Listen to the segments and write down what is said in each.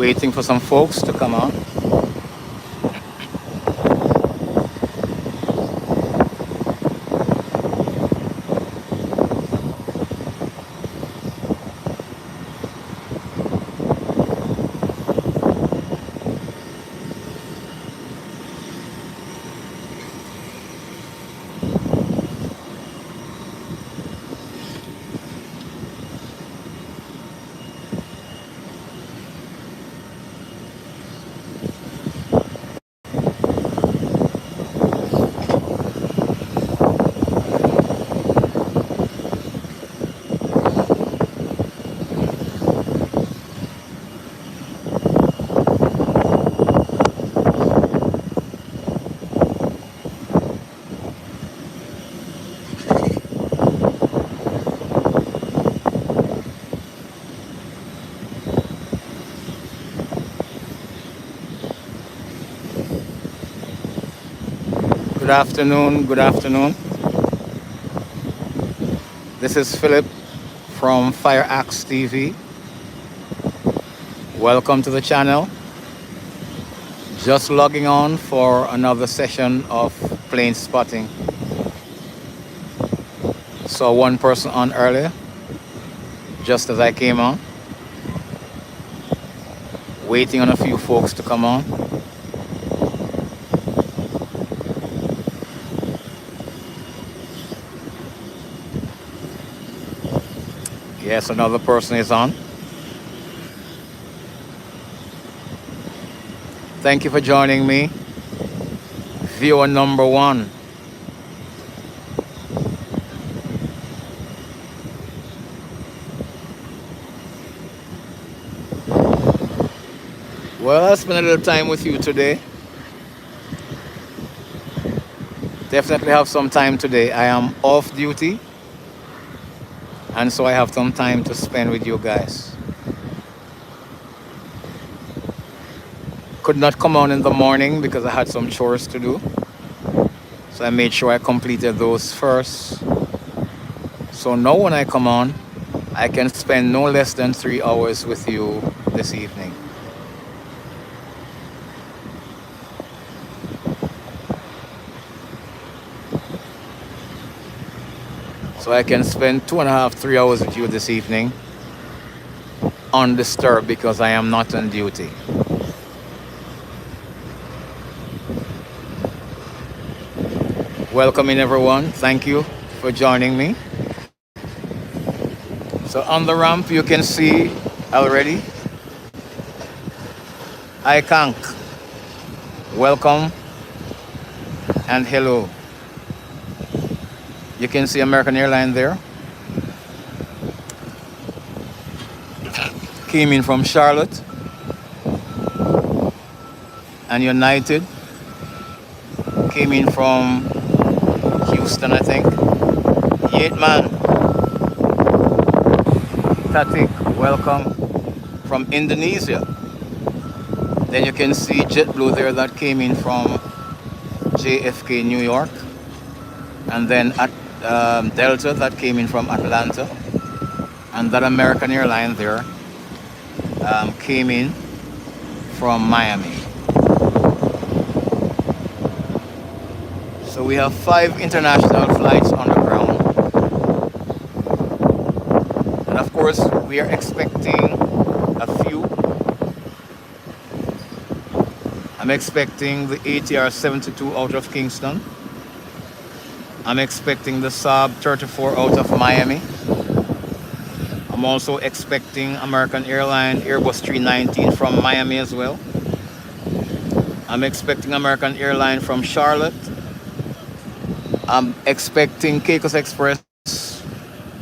Waiting for some folks to come on. Good afternoon, good afternoon. This is Philip from FireaxeTV. Welcome to the channel. Just logging on for another session of plane spotting. Saw one person on earlier, just as I came on. Waiting on a few folks to come on. Yes, another person is on. Thank you for joining me. Viewer number one. Well, I'll spend a little time with you today. Definitely have some time today. I am off duty, and so I have some time to spend with you guys. Could not come on in the morning because I had some chores to do. So I made sure I completed those first. So now when I come on, I can spend no less than 3 hours with you this evening. So I can spend 2.5, 3 hours with you this evening undisturbed because I am not on duty. Welcoming everyone. Thank you for joining me. So on the ramp you can see already Ikank. Welcome and hello. You can see American Airlines there. Came in from Charlotte and United came in from Houston, I think. Yateman, Tatik, welcome from Indonesia. Then you can see JetBlue there that came in from JFK, New York. And then at Delta that came in from Atlanta. And that American Airlines there came in from Miami. So we have 5 international flights on the ground. And of course, we are expecting a few. I'm expecting the ATR 72 out of Kingston. I'm expecting the Saab 34 out of Miami. I'm also expecting American Airlines Airbus 319 from Miami as well. I'm expecting American Airlines from Charlotte. I'm expecting Caicos Express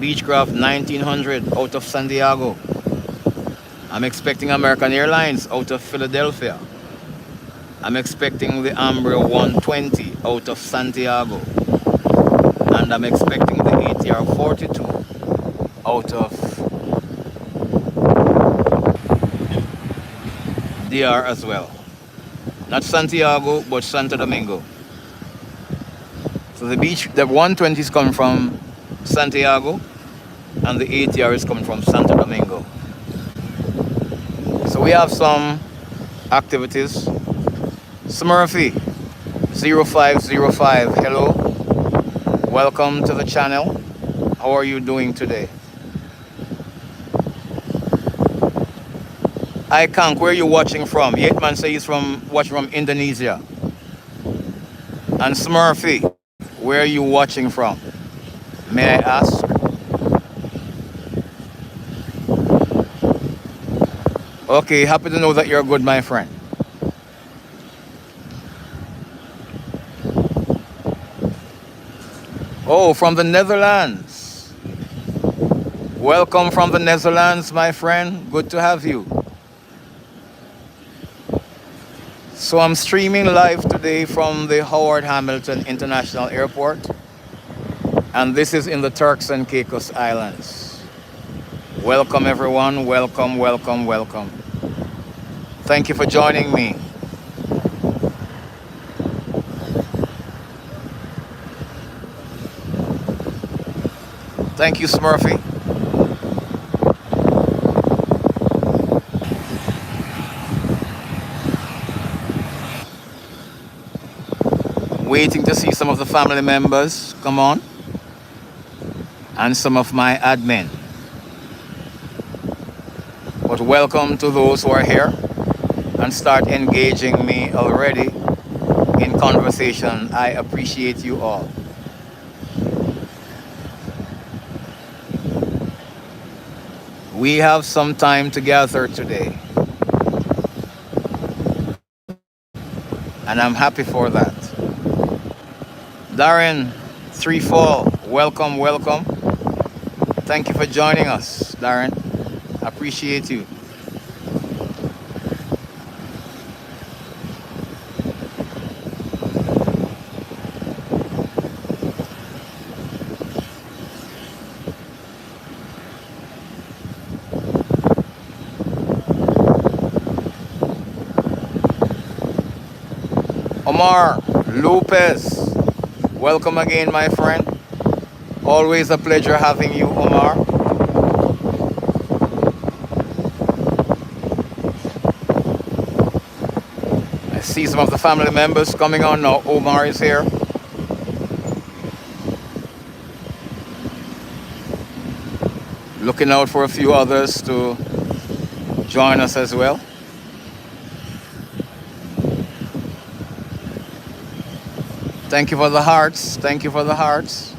Beechcraft 1900 out of San Diego. I'm expecting American Airlines out of Philadelphia. I'm expecting the Embraer 120 out of Santiago. And I'm expecting the ATR 42 out of DR as well. Not Santiago, but Santo Domingo. So the 120 is coming from Santiago and the ATR is coming from Santo Domingo. So we have some activities. Smurfy 0505, hello. Welcome to the channel. How are you doing today? I can't. Where are you watching from? Yetman says he's watching from Indonesia. And Smurfy, where are you watching from? May I ask? Okay, happy to know that you're good, my friend. Oh, from the Netherlands. Welcome from the Netherlands, my friend. Good to have you. So I'm streaming live today from the Howard Hamilton International Airport. And this is in the Turks and Caicos Islands. Welcome, everyone. Welcome, welcome, welcome. Thank you for joining me. Thank you, Smurfy. Waiting to see some of the family members come on. And some of my admin. But welcome to those who are here and start engaging me already in conversation. I appreciate you all. We have some time together today. And I'm happy for that. Darren, 3 Fall, welcome, welcome. Thank you for joining us, Darren. Appreciate you. Omar Lopez, welcome again, my friend. Always a pleasure having you, Omar. I see some of the family members coming on now. Omar is here. Looking out for a few others to join us as well. Thank you for the hearts. Thank you for the hearts.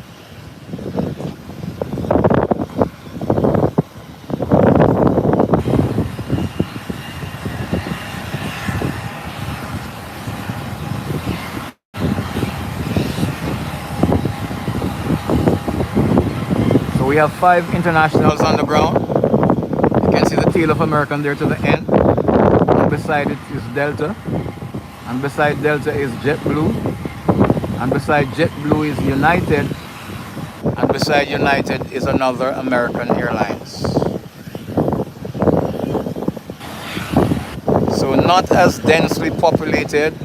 So we have 5 internationals on the ground. You can see the tail of American there to the end. And beside it is Delta. And beside Delta is JetBlue. And beside JetBlue is United. And beside United is another American Airlines. So not as densely populated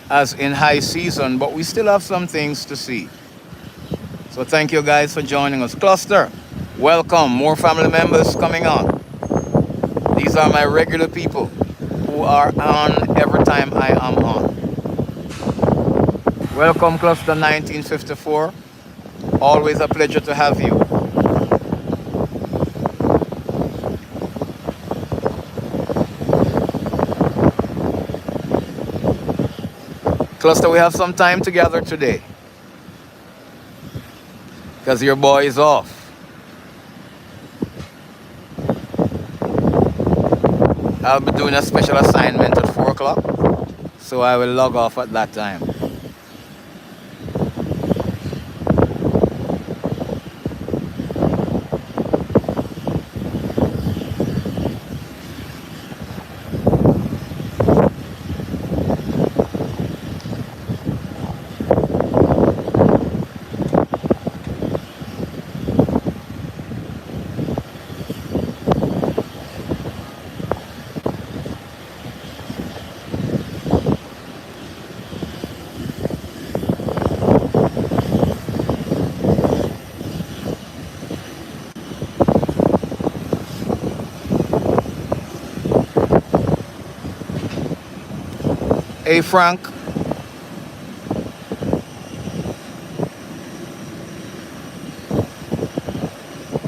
as in high season, but we still have some things to see. So thank you guys for joining us. Cluster, welcome. More family members coming on. These are my regular people who are on every time I am on. Welcome, Cluster 1954. Always a pleasure to have you. Cluster, we have some time together today. Because your boy is off. I'll be doing a special assignment at 4 o'clock. So I will log off at that time. Hey, Frank.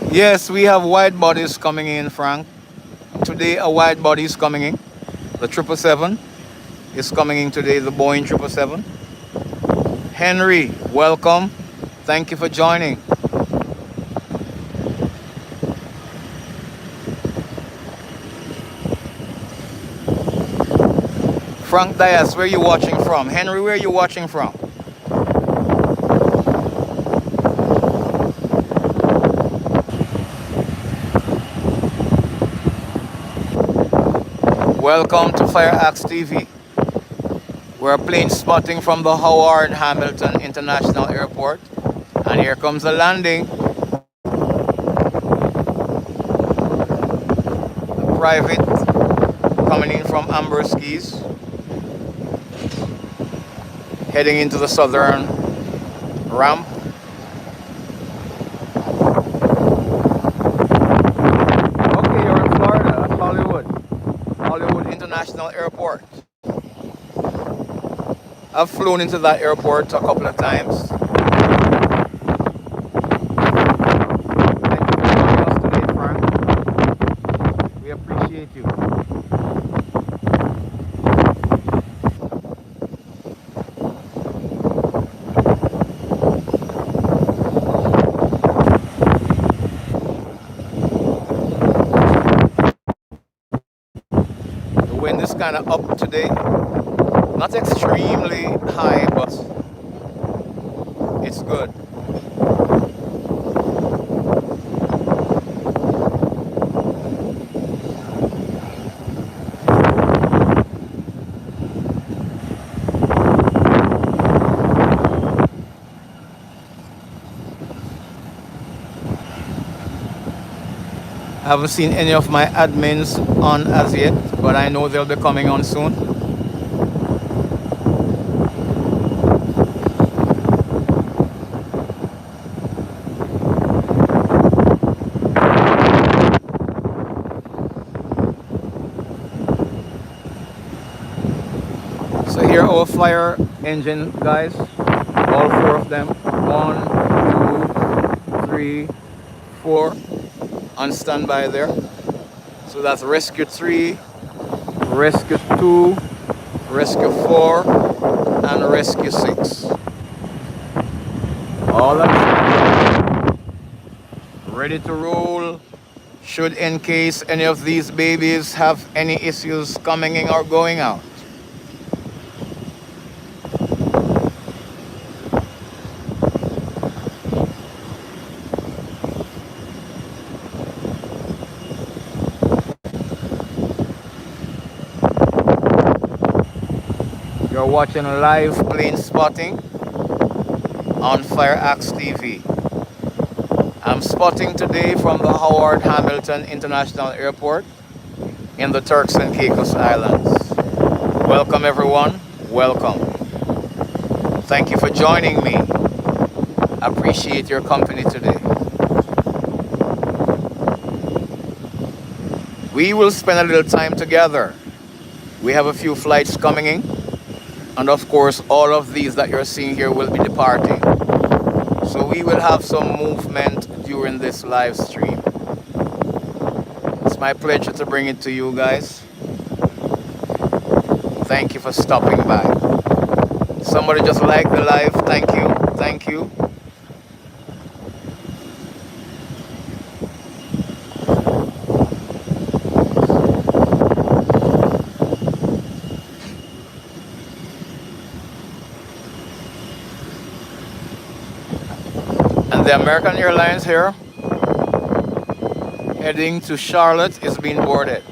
Yes, we have wide bodies coming in, Frank. Today, a wide body is coming in. The 777 is coming in today, the Boeing 777. Henry, welcome. Thank you for joining. Frank Diaz, where are you watching from? Henry, where are you watching from? Welcome to FireaxeTV. We're plane spotting from the Howard Hamilton International Airport. And here comes the landing. A private coming in from Amber's Keys, heading into the southern ramp. Okay, you're in Florida at Hollywood International Airport. I've flown into that airport a couple of times. Thank you for joining us today, Frank. We appreciate you. The wind is kind of up today. Not extremely high, but it's good. I haven't seen any of my admins on as yet, but I know they'll be coming on soon. So here are our fire engine guys, all four of them. 1, 2, 3, 4 on standby there. So that's rescue 3, rescue 2, rescue 4, and rescue 6. All of them ready to roll. Should in case any of these babies have any issues coming in or going out. You're watching live plane spotting on FireaxeTV. I'm spotting today from the Howard Hamilton International Airport in the Turks and Caicos Islands. Welcome everyone, welcome. Thank you for joining me. I appreciate your company today. We will spend a little time together. We have a few flights coming in. And of course, all of these that you're seeing here will be departing. So we will have some movement during this live stream. It's my pleasure to bring it to you guys. Thank you for stopping by. Somebody just liked the live. Thank you. Thank you. The American Airlines here, heading to Charlotte, is being boarded.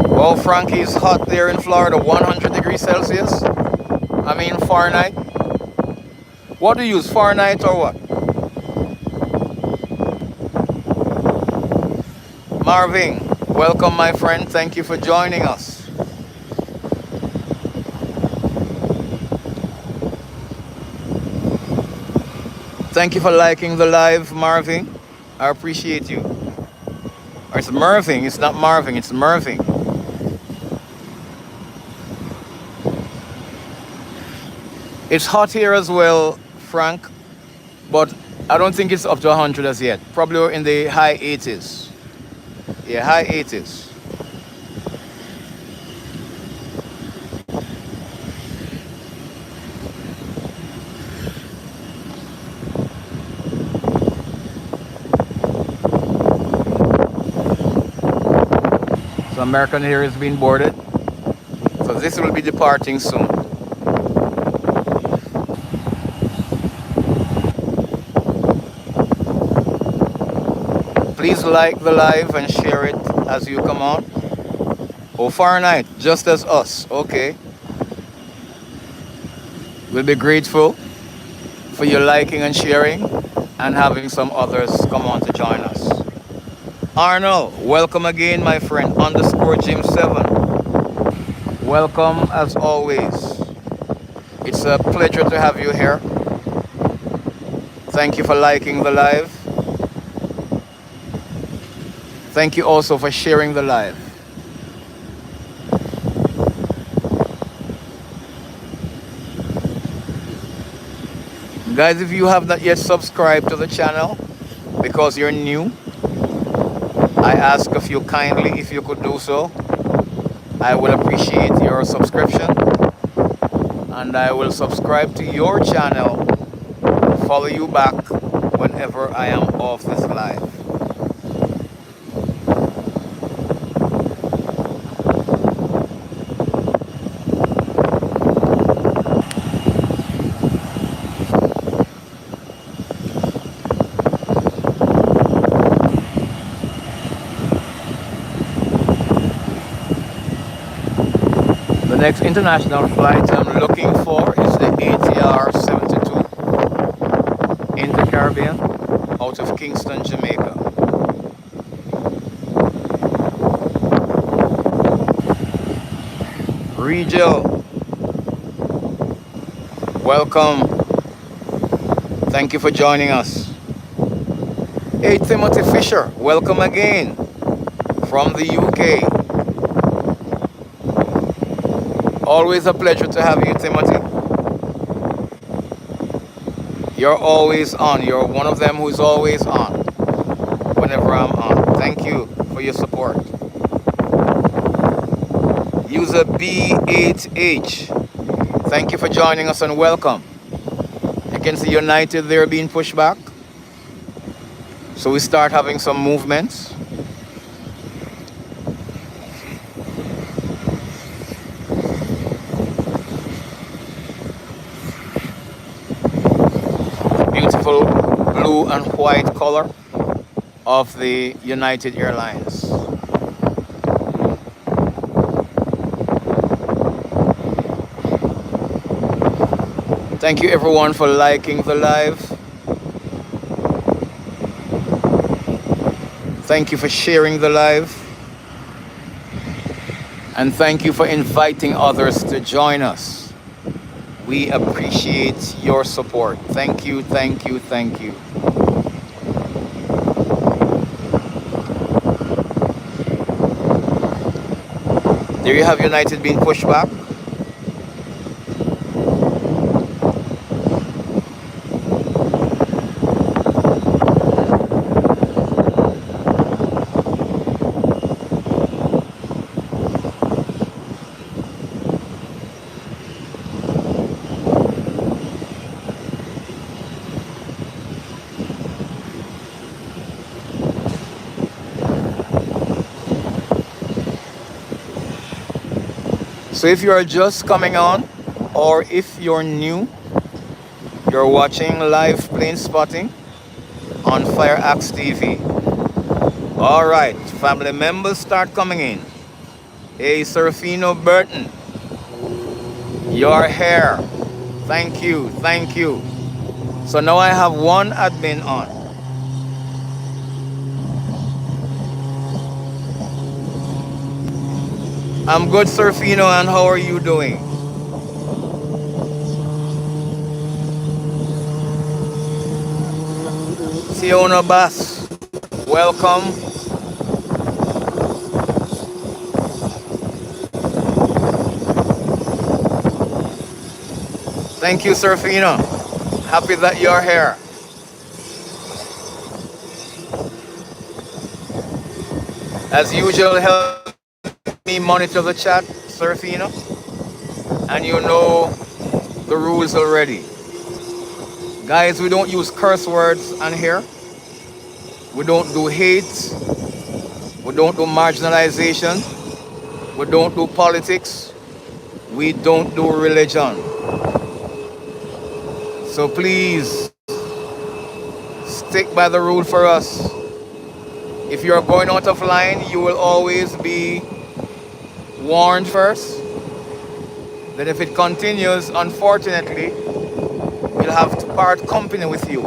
Well, Frankie, is hot there in Florida, 100 degrees Celsius. I mean Fahrenheit. What do you use, Fahrenheit or what? Marvin, welcome my friend. Thank you for joining us. Thank you for liking the live, Marvin. I appreciate you. Or it's Merving. It's not Marvin. It's Merving. It's hot here as well, Frank, but I don't think it's up to 100 as yet. Probably we're in the high 80s. Yeah, high 80s. So American here is being boarded. So this will be departing soon. Please like the live and share it as you come on. Oh, Fahrenheit, just as us. Okay. We'll be grateful for your liking and sharing and having some others come on to join us. Arnold, welcome again, my friend. Underscore Jim 7. Welcome as always. It's a pleasure to have you here. Thank you for liking the live. Thank you also for sharing the live. Guys, if you have not yet subscribed to the channel because you're new, I ask of you kindly if you could do so. I will appreciate your subscription and I will subscribe to your channel, follow you back whenever I am off this live. The next international flight I'm looking for is the ATR 72 Inter-Caribbean out of Kingston, Jamaica. Regil, welcome. Thank you for joining us. Hey, Timothy Fisher, welcome again from the UK. Always a pleasure to have you, Timothy. You're always on. You're one of them who's always on whenever I'm on. Thank you for your support. User B8H, thank you for joining us and welcome. You can see United there being pushed back. So we start having some movements. Beautiful blue and white color of the United Airlines. Thank you everyone for liking the live. Thank you for sharing the live. And thank you for inviting others to join us. We appreciate your support. Thank you, thank you, thank you. There you have United being pushed back. So if you are just coming on, or if you're new, you're watching live plane spotting on FireaxeTV. All right, family members start coming in. Hey, Serafino Burton, your hair. Thank you, thank you. So now I have one admin on. I'm good, Serafino, and how are you doing? Fiona Bass, welcome. Thank you, Serafino. Happy that you're here. As usual, help me monitor the chat, Serafino. And you know the rules already. Guys, we don't use curse words on here. We don't do hate. We don't do marginalization. We don't do politics. We don't do religion. So please stick by the rule for us. If you're going out of line, you will always be warned first. Then if it continues, unfortunately, we'll have to part company with you.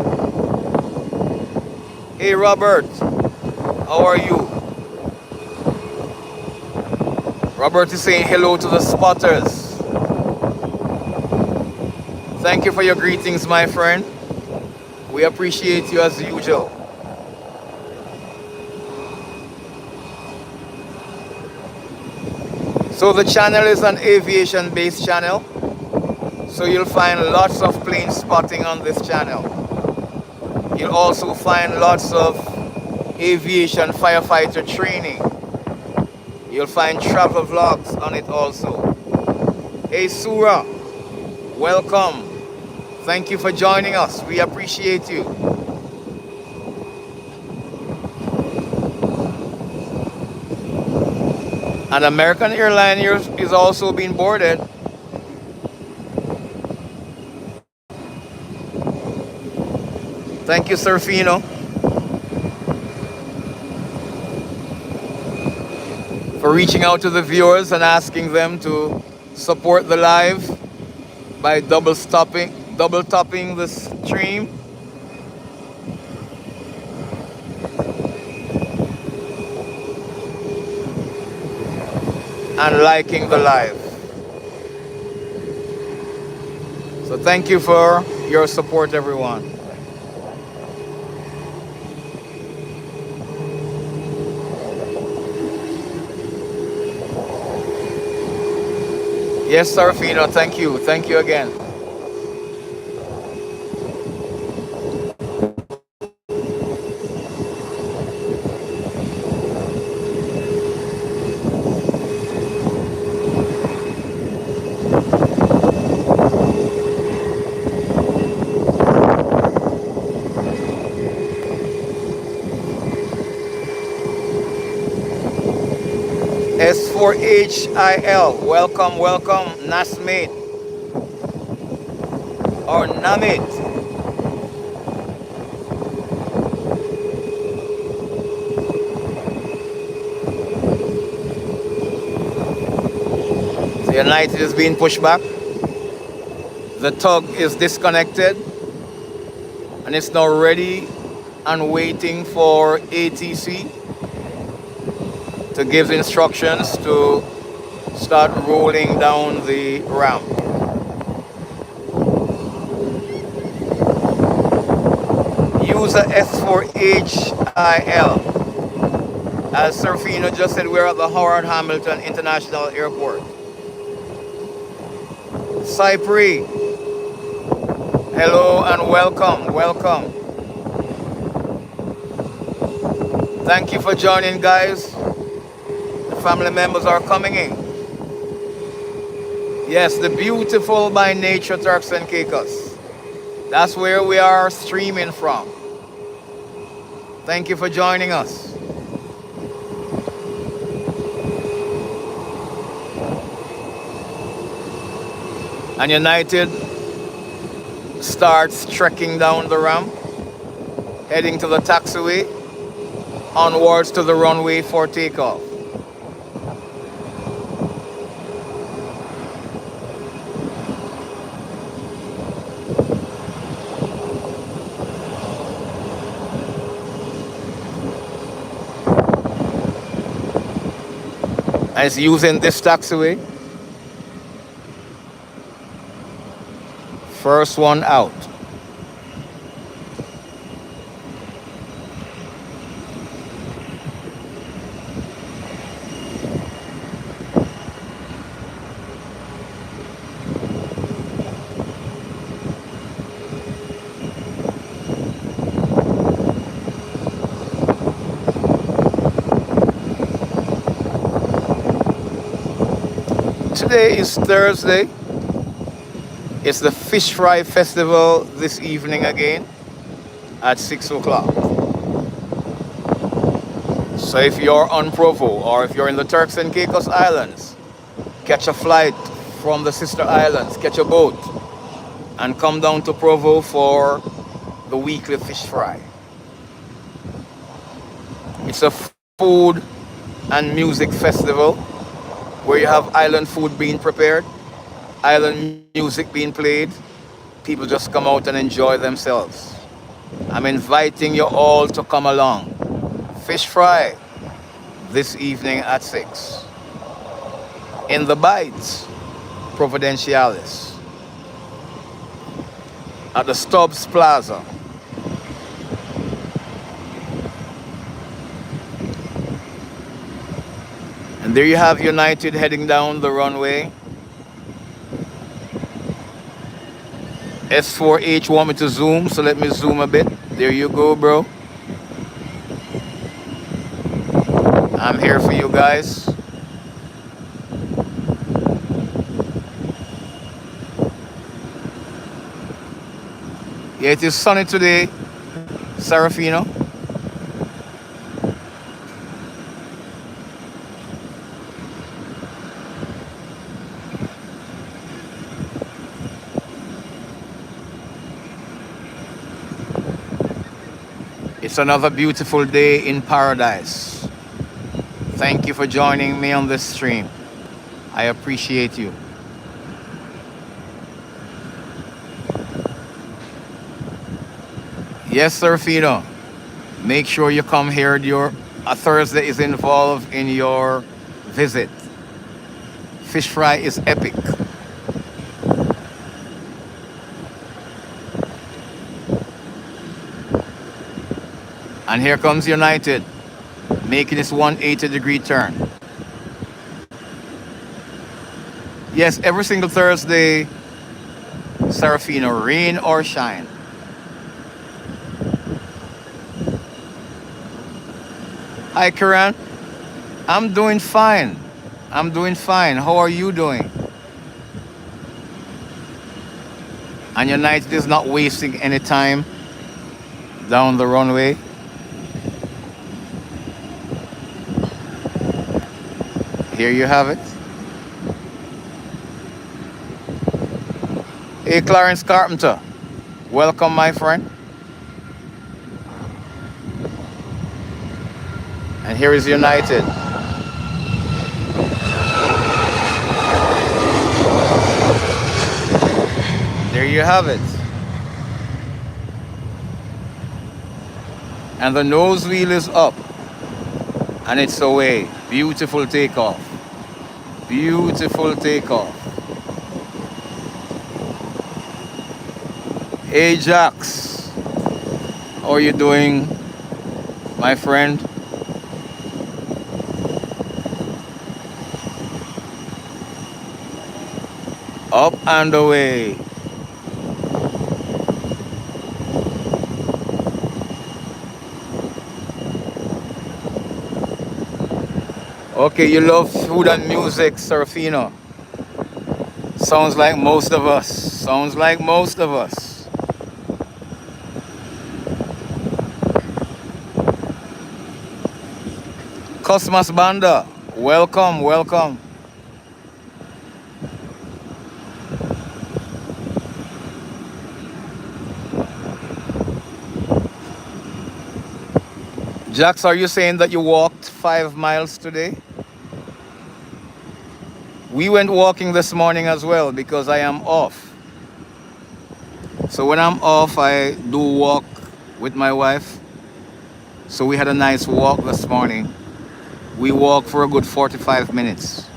Hey Robert, how are you? Robert is saying hello to the spotters. Thank you for your greetings, my friend. We appreciate you as usual. So the channel is an aviation-based channel. So you'll find lots of plane spotting on this channel. You'll also find lots of aviation firefighter training. You'll find travel vlogs on it also. Hey Surah, welcome. Thank you for joining us. We appreciate you. An American airline is also being boarded. Thank you, Serafino, for reaching out to the viewers and asking them to support the live by double tapping the stream. And liking the live. So thank you for your support, everyone. Yes, Sarfino, thank you. Thank you again. S4HIL, welcome, welcome, Nasmate or Namit. The United is being pushed back. The tug is disconnected and it's now ready and waiting for ATC to give instructions to start rolling down the ramp. User S4HIL. As Serafino just said, we're at the Howard Hamilton International Airport. Cypri, hello and welcome, welcome. Thank you for joining, guys. Family members are coming in. Yes, the beautiful by nature Turks and Caicos. That's where we are streaming from. Thank you for joining us. And United starts trekking down the ramp, heading to the taxiway, onwards to the runway for takeoff. And it's using this taxiway. First one out. Today is Thursday. It's the Fish Fry Festival this evening again at 6 o'clock. So if you're on Provo or if you're in the Turks and Caicos Islands, catch a flight from the sister islands, catch a boat, and come down to Provo for the weekly fish fry. It's a food and music festival where you have island food being prepared, island music being played. People just come out and enjoy themselves. I'm inviting you all to come along. Fish fry this evening at 6 in the Bites Providencialis at the Stubbs Plaza. And there you have United heading down the runway. S4H want me to zoom, so let me zoom a bit. There you go, bro. I'm here for you guys. Yeah, it is sunny today, Serafino. It's another beautiful day in paradise. Thank you for joining me on this stream. I appreciate you. Yes, Serafino. Make sure you come here. A Thursday is involved in your visit. Fish fry is epic. And here comes United, making this 180-degree turn. Yes, every single Thursday, Serafino, rain or shine. Hi, Karan. I'm doing fine. I'm doing fine. How are you doing? And United is not wasting any time down the runway. Here you have it. Hey, Clarence Carpenter. Welcome, my friend. And here is United. There you have it. And the nose wheel is up. And it's away. Beautiful takeoff. Beautiful takeoff. Hey, Jax. How are you doing, my friend? Up and away. Okay, you love food and music, Serafino. Sounds like most of us. Sounds like most of us. Cosmas Banda, welcome, welcome. Jax, are you saying that you walked 5 miles today? We went walking this morning as well because I am off. So when I'm off, I do walk with my wife. So we had a nice walk this morning. We walked for a good 45 minutes.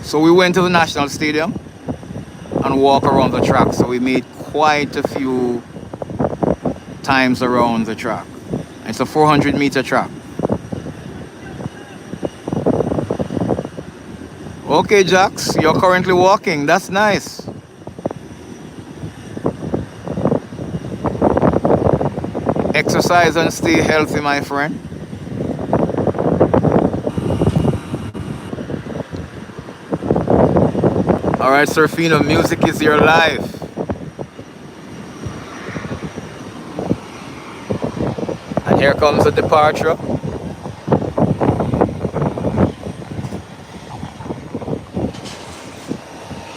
So we went to the National Stadium and walked around the track. So we made quite a few times around the track. It's a 400-meter track. Okay, Jax, you're currently walking. That's nice. Exercise and stay healthy, my friend. All right, Surfino, music is your life. And here comes the departure.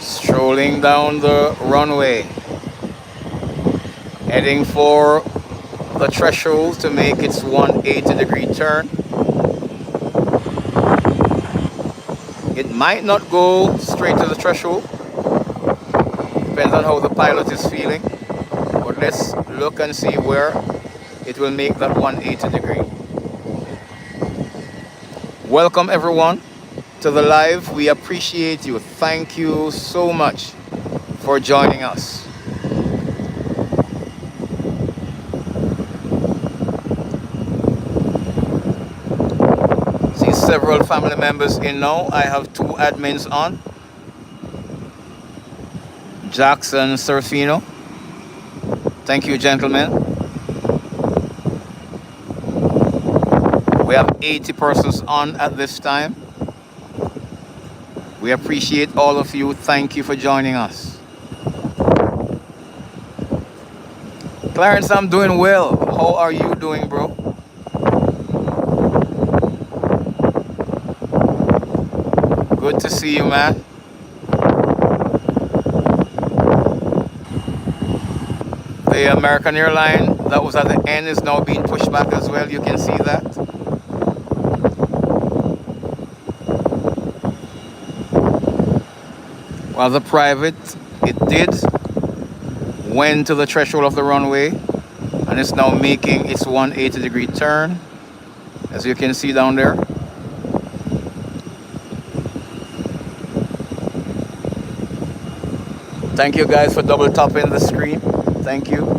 Strolling down the runway, heading for the threshold to make its 180-degree turn. It might not go straight to the threshold, depends on how the pilot is feeling, but let's look and see where it will make that 180-degree. Welcome everyone to the live. We appreciate you. Thank you so much for joining us. See several family members in now. I have 2 admins on, Jackson Surfino. Thank you, gentlemen. We have 80 persons on at this time. We appreciate all of you. Thank you for joining us. Clarence, I'm doing well. How are you doing, bro? Good to see you, man. The American airline that was at the end is now being pushed back as well. You can see that. While the private, it did went to the threshold of the runway and it's now making its 180-degree turn, as you can see down there. Thank you guys for double tapping the screen. Thank you.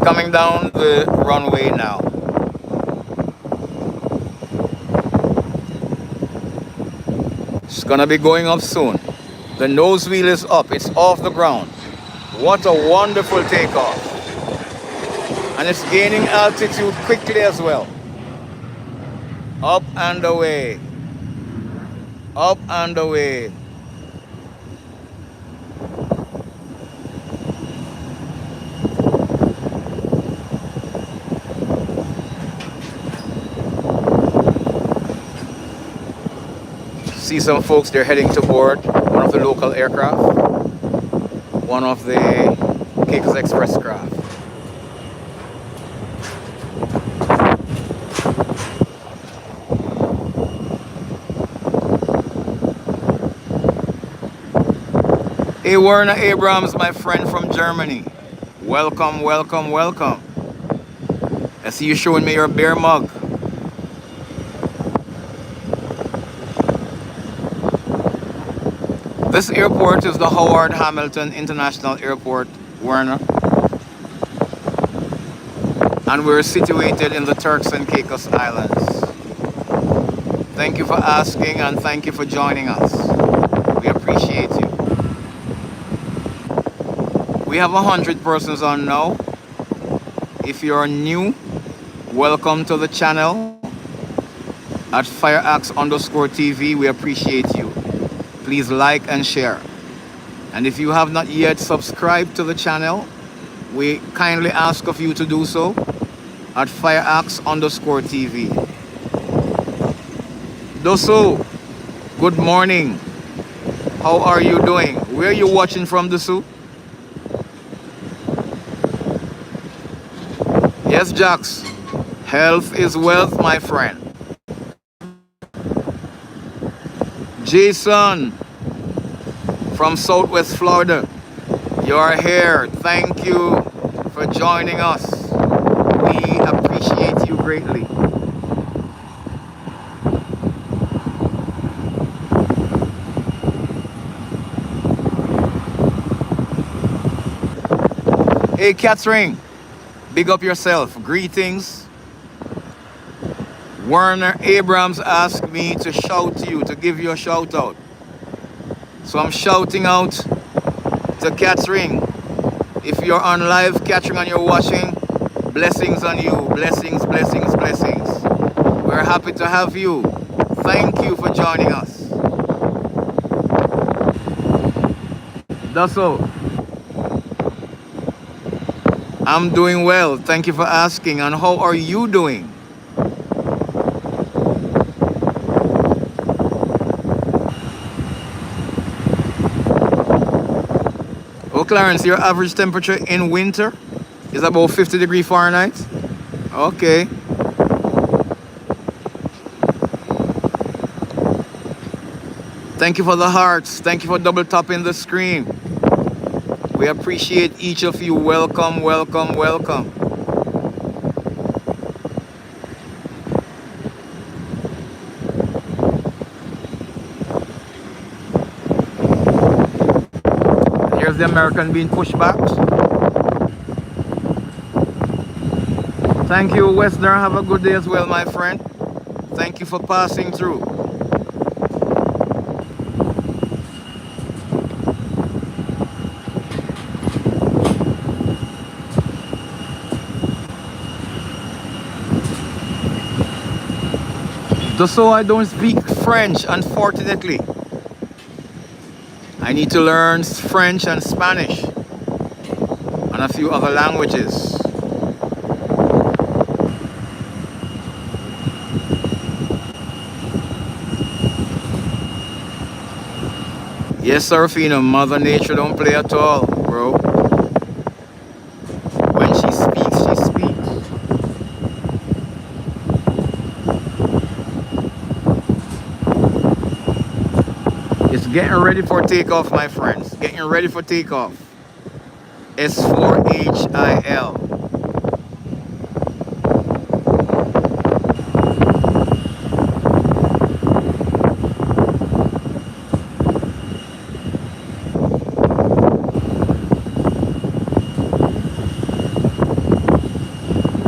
Coming down the runway now. It's gonna be going up soon. The nose wheel is up, it's off the ground. What a wonderful takeoff. And it's gaining altitude quickly as well. Up and away. Up and away. See some folks, they're heading to board one of the local aircraft, one of the Caicos Express craft. Hey, Werner Abrams, my friend from Germany. Welcome, welcome, welcome. I see you showing me your beer mug. This airport is the Howard Hamilton International Airport, Werner. And we're situated in the Turks and Caicos Islands. Thank you for asking and thank you for joining us. We appreciate you. We have 100 persons on now. If you're new, welcome to the channel at FireaxeTV. We appreciate you. Please like and share. And if you have not yet subscribed to the channel, we kindly ask of you to do so at FireaxeTV. Dosu, good morning. How are you doing? Where are you watching from, Dosu? Yes, Jax. Health is wealth, my friend. Jason from Southwest Florida, you're here. Thank you for joining us. We appreciate you greatly. Hey, Catherine, big up yourself. Greetings. Werner Abrams asked me to shout to you, to give you a shout out. So I'm shouting out to Catherine. If you're on live, Catherine, and you're watching, blessings on you. Blessings, blessings, blessings. We're happy to have you. Thank you for joining us. That's all. I'm doing well. Thank you for asking. And how are you doing? Oh, Clarence, your average temperature in winter is about 50 degrees Fahrenheit? Okay. Thank you for the hearts. Thank you for double tapping the screen. We appreciate each of you. Welcome, welcome, welcome. Here's the American being pushed back. Thank you, Western. Have a good day as well, my friend. Thank you for passing through. Just so I don't speak French, unfortunately. I need to learn French and Spanish and a few other languages. Yes, Serafina, Mother Nature don't play at all, bro. When she speaks, she speaks. It's getting ready for takeoff, my friends. Getting ready for takeoff. S4HIL.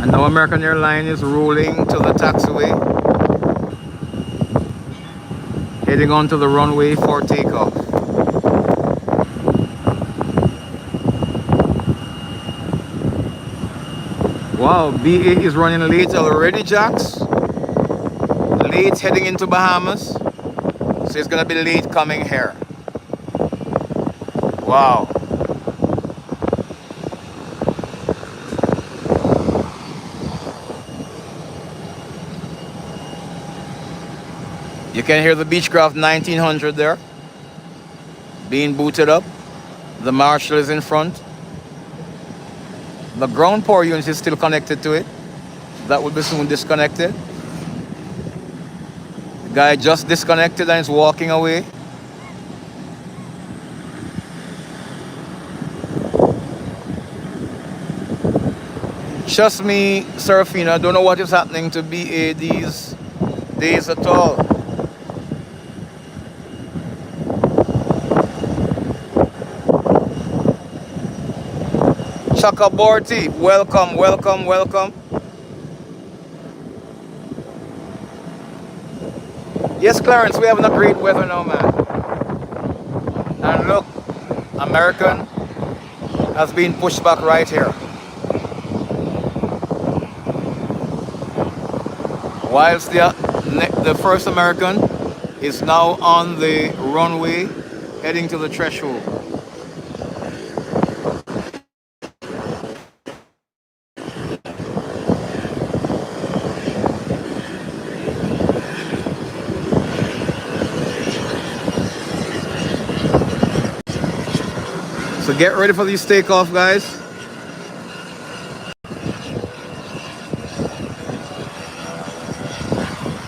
And now American Airlines is rolling to the taxiway, heading onto the runway for takeoff. Wow, BA is running late already, Jax. Late heading into Bahamas. So it's gonna be late coming here. Wow. You can hear the Beechcraft 1900 there being booted up. The Marshall is in front. The ground power unit is still connected to it. That will be soon disconnected. The guy just disconnected and is walking away. Trust me, Serafina, I don't know what is happening to BA these days at all. Chakaborty, welcome, welcome, welcome. Yes, Clarence, we having a great weather now, man. And look, American has been pushed back right here. Whilst the first American is now on the runway heading to the threshold. So get ready for these takeoff, guys.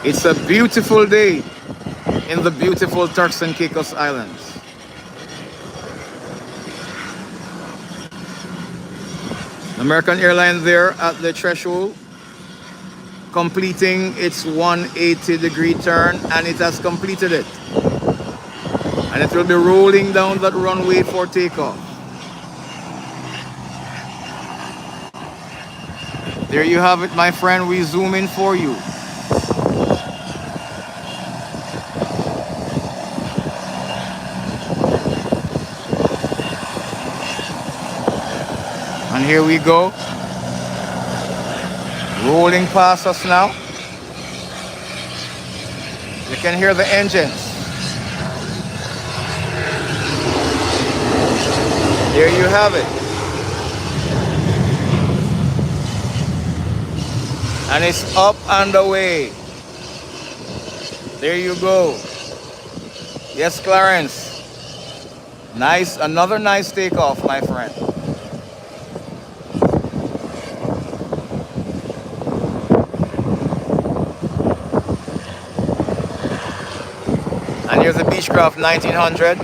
It's a beautiful day in the beautiful Turks and Caicos Islands. American Airlines there at the threshold, completing its 180-degree turn, and it has completed it. And it will be rolling down that runway for takeoff. There you have it, my friend. We zoom in for you. here we go. Rolling past us now. You can hear the engines. There you have it. And it's up and away. There you go. Yes, Clarence. Nice, another nice takeoff, my friend. And here's the Beechcraft 1900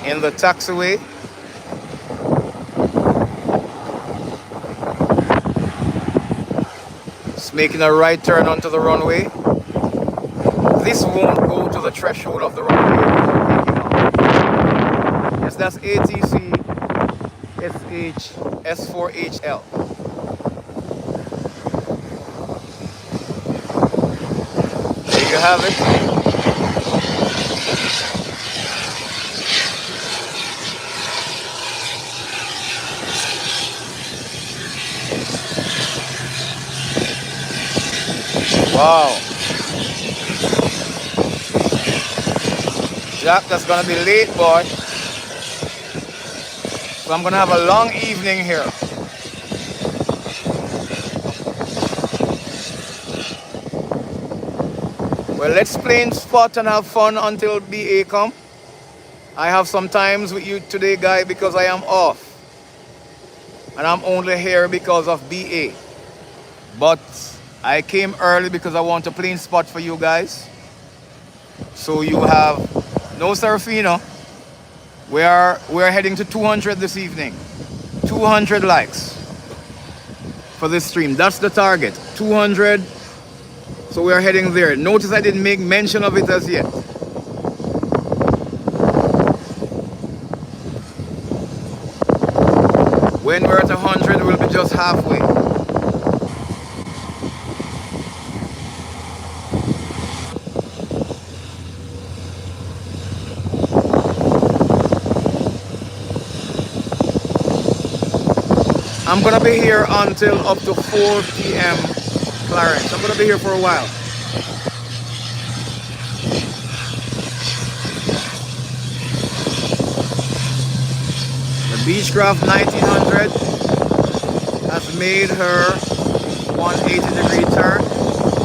in the taxiway. It's making a right turn onto the runway. This won't go to the threshold of the runway. Yes, that's ATC SH S4HL. There you have it. Wow. Jack, that's gonna be late, boy. So I'm gonna have a long evening here. Well, let's play in spot and have fun until BA come. I have some times with you today, guy, because I am off. And I'm only here because of BA. But I came early because I want to play in spot for you guys. So you have no Serafino. We're heading to 200 this evening. 200 likes for this stream. That's the target. 200. So we are heading there. Notice I didn't make mention of it as yet. When we're at 100, we'll be just halfway. I'm gonna be here until up to 4 p.m. Clarence. I'm gonna be here for a while. The Beechcraft 1900 has made her 180-degree turn,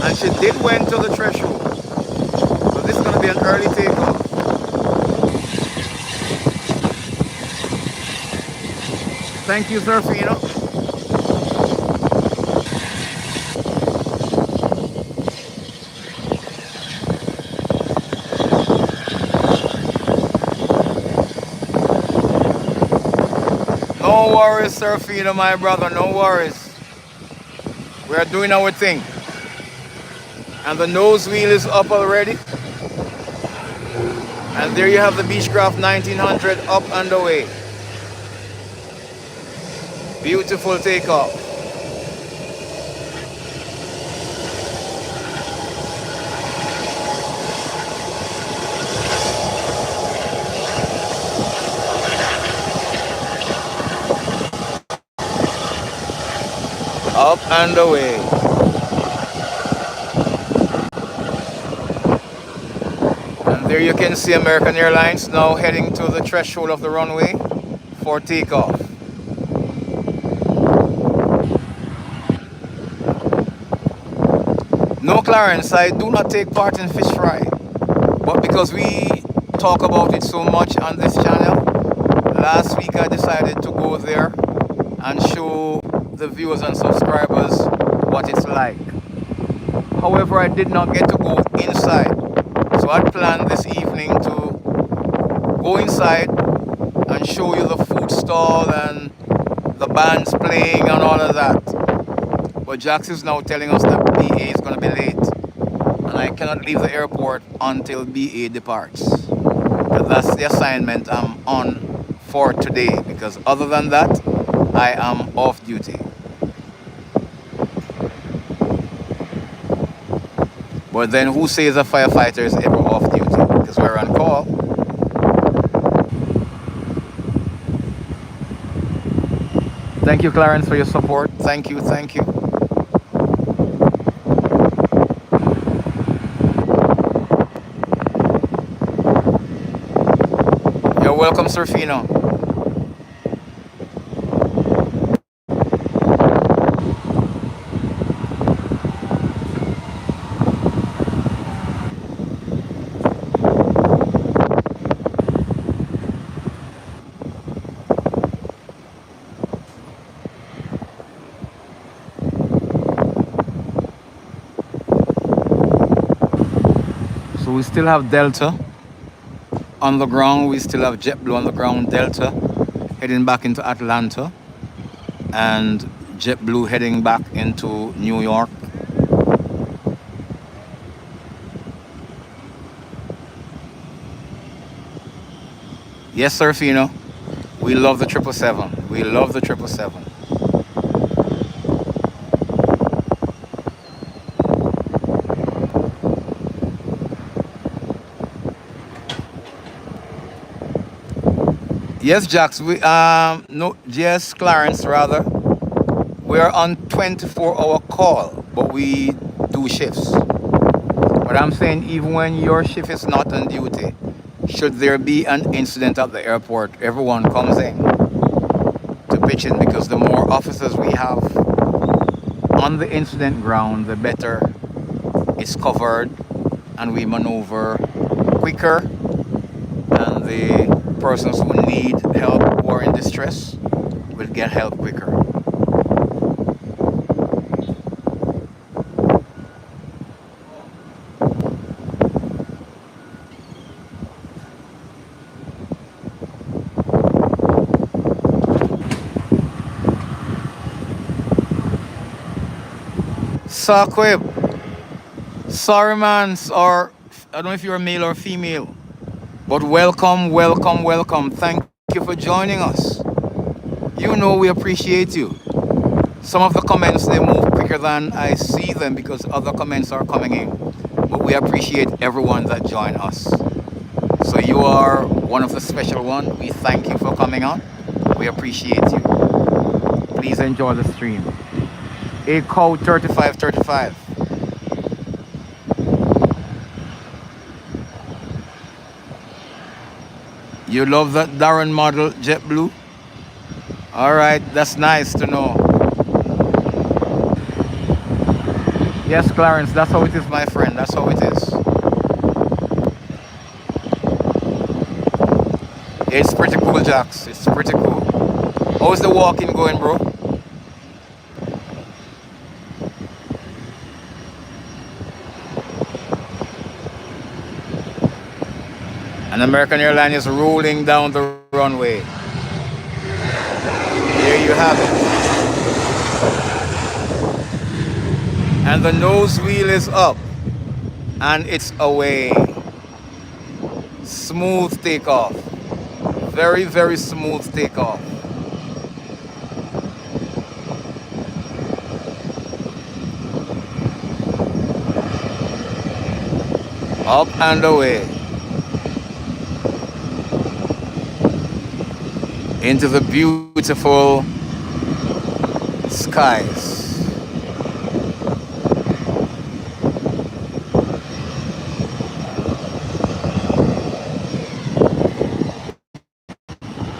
and she did went to the threshold. So this is gonna be an early takeoff. Thank you, Serafino. No worries, Serafino, my brother, no worries. We are doing our thing. And the nose wheel is up already. And there you have the Beechcraft 1900 up and away. Beautiful takeoff. Up and away. And there you can see American Airlines now heading to the threshold of the runway for takeoff. No, Clarence, I do not take part in fish fry, but because we talk about it so much on this channel, last week I decided to go there and show the viewers and subscribers what it's like. However, I did not get to go inside, so I planned this evening to go inside and show you the food stall and the bands playing and all of that. But Jax is now telling us that BA is going to be late, and I cannot leave the airport until BA departs. But that's the assignment I'm on for today, because other than that, I am off duty. But then who says a firefighter is ever off duty? Because we're on call. Thank you, Clarence, for your support. Thank you, thank you. You're welcome, Surfino. So we still have Delta on the ground. We still have JetBlue on the ground. Delta heading back into Atlanta, and JetBlue heading back into New York. Yes, Surfino. We love the 777. We love the 777. Yes, Jax. We no, yes, Clarence rather. We're on 24-hour call, but we do shifts. But I'm saying even when your shift is not on duty, should there be an incident at the airport, everyone comes in to pitch in, because the more officers we have on the incident ground, the better it's covered and we maneuver quicker, and the persons who need help who are in distress will get help quicker. Saquib, sorry man, or I don't know if you're a male or female, but welcome, welcome, welcome. Thank you for joining us. You know we appreciate you. Some of the comments, they move quicker than I see them because other comments are coming in. But we appreciate everyone that joined us. So you are one of the special ones. We thank you for coming on. We appreciate you. Please enjoy the stream. A code 3535. You love that Darren model JetBlue? All right, that's nice to know. Yes, Clarence, that's how it is, my friend. That's how it is. It's pretty cool, Jax. It's pretty cool. How's the walking going, bro? An American airline is rolling down the runway. There you have it. And the nose wheel is up. And it's away. Smooth takeoff. Very, very smooth takeoff. Up and away. Into the beautiful skies.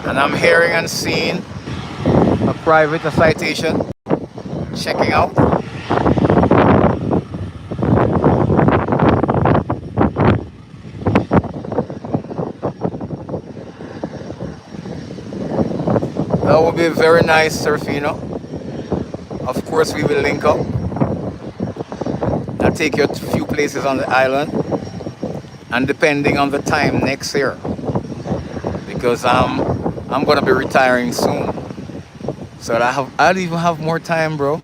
And I'm hearing and seeing a private citation checking out. That would be very nice, Surfino. Of course, we will link up. I'll take you to a few places on the island, and depending on the time next year, because I'm gonna be retiring soon, so I'll even have more time, bro.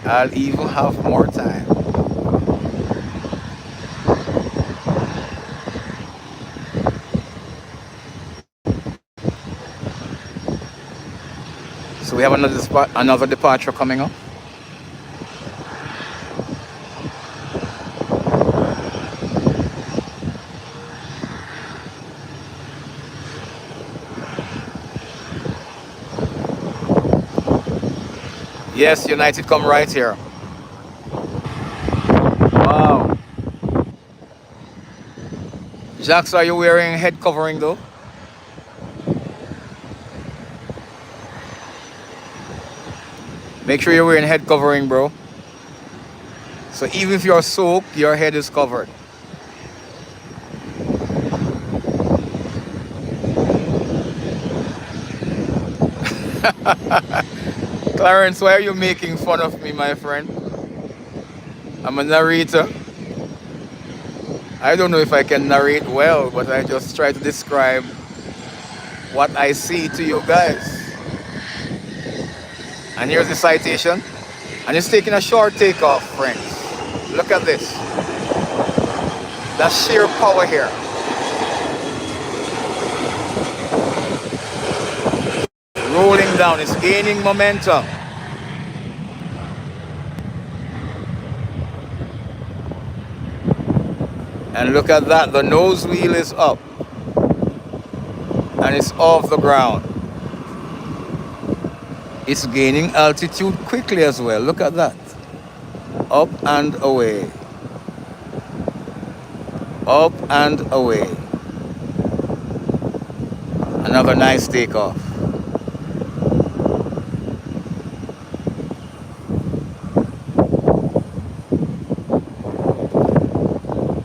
I'll even have more time. So we have another departure coming up. Yes, United come right here. Wow. Jax, are you wearing head covering though? Make sure you're wearing head covering, bro. So even if you're soaked, your head is covered. Clarence, why are you making fun of me, my friend? I'm a narrator. I don't know if I can narrate well, but I just try to describe what I see to you guys. And here's the citation. And it's taking a short takeoff, friends. Look at this. The sheer power here. Rolling down, it's gaining momentum. And look at that, the nose wheel is up. And it's off the ground. It's gaining altitude quickly as well. Look at that. Up and away. Up and away. Another nice takeoff.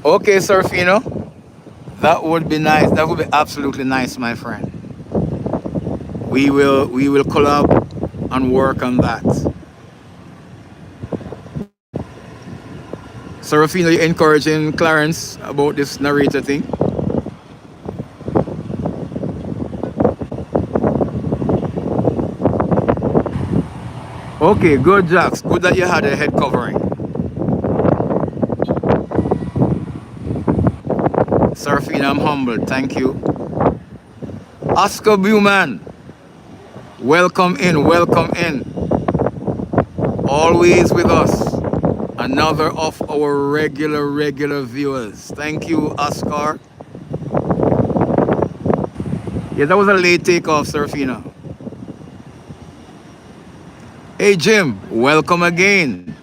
Okay, Surfino. That would be nice. That would be absolutely nice, my friend. We will collab and work on that. Serafino, you encouraging Clarence about this narrator thing? Okay, good, Jax. Good that you had a head covering. Serafino, I'm humbled. Thank you. Oscar Buman, welcome in, welcome in. Always with us. Another of our regular viewers. Thank you, Oscar. Yeah, that was a late takeoff, Serafina. Hey, Jim, welcome again.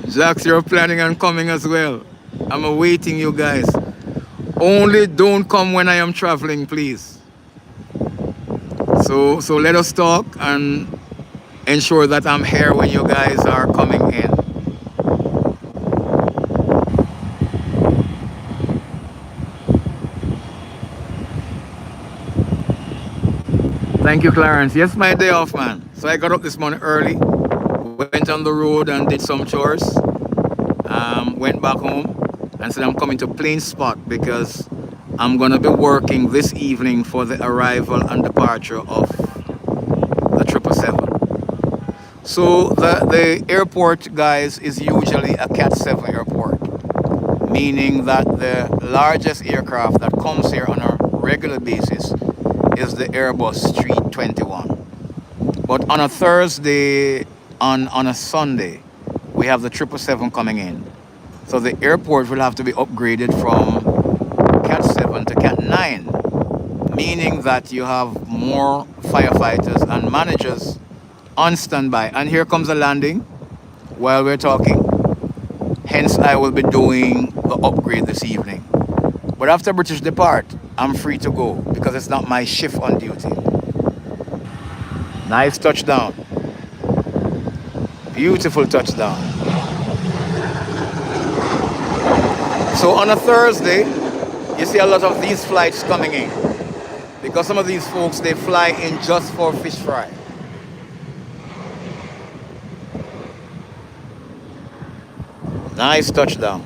Jax, you're planning on coming as well. I'm awaiting you guys. Only don't come when I am traveling, please. So let us talk and ensure that I'm here when you guys are coming in. Thank you, Clarence. Yes, my day off, man. So I got up this morning early, went on the road and did some chores. Went back home and said I'm coming to Plain Spot because I'm gonna be working this evening for the arrival and departure of the 777. So the airport, guys, is usually a Cat 7 airport, meaning that the largest aircraft that comes here on a regular basis is the Airbus 321. But on a Thursday, on a Sunday, we have the 777 coming in. So the airport will have to be upgraded from Cat 7 to Cat 9, meaning that you have more firefighters and managers on standby. And here comes a landing while we're talking. Hence, I will be doing the upgrade this evening. But after British depart, I'm free to go because it's not my shift on duty. Nice touchdown. Beautiful touchdown. So on a Thursday, you see a lot of these flights coming in because some of these folks, they fly in just for fish fry. Nice touchdown.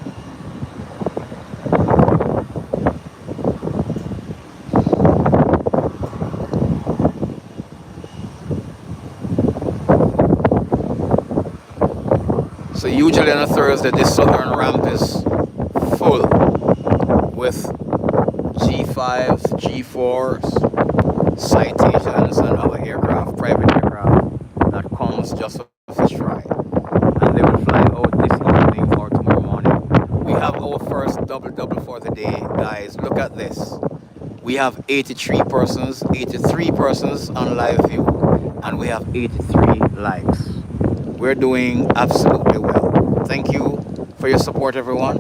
So usually on a Thursday, this southern ramp is full with G5s, G4s, citations, and other aircraft, private aircraft that comes just for fish fry. And they will fly out this evening or tomorrow double for the day, guys. Look at this. We have 83 persons, 83 persons on live view, and we have 83 likes. We're doing absolutely well. Thank you for your support, everyone.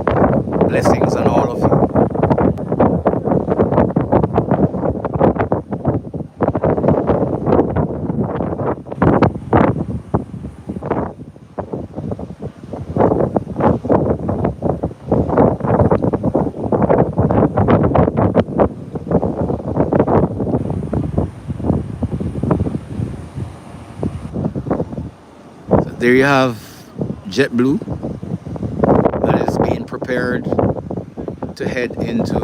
Blessings on all of you. So there you have JetBlue that is being prepared to head into,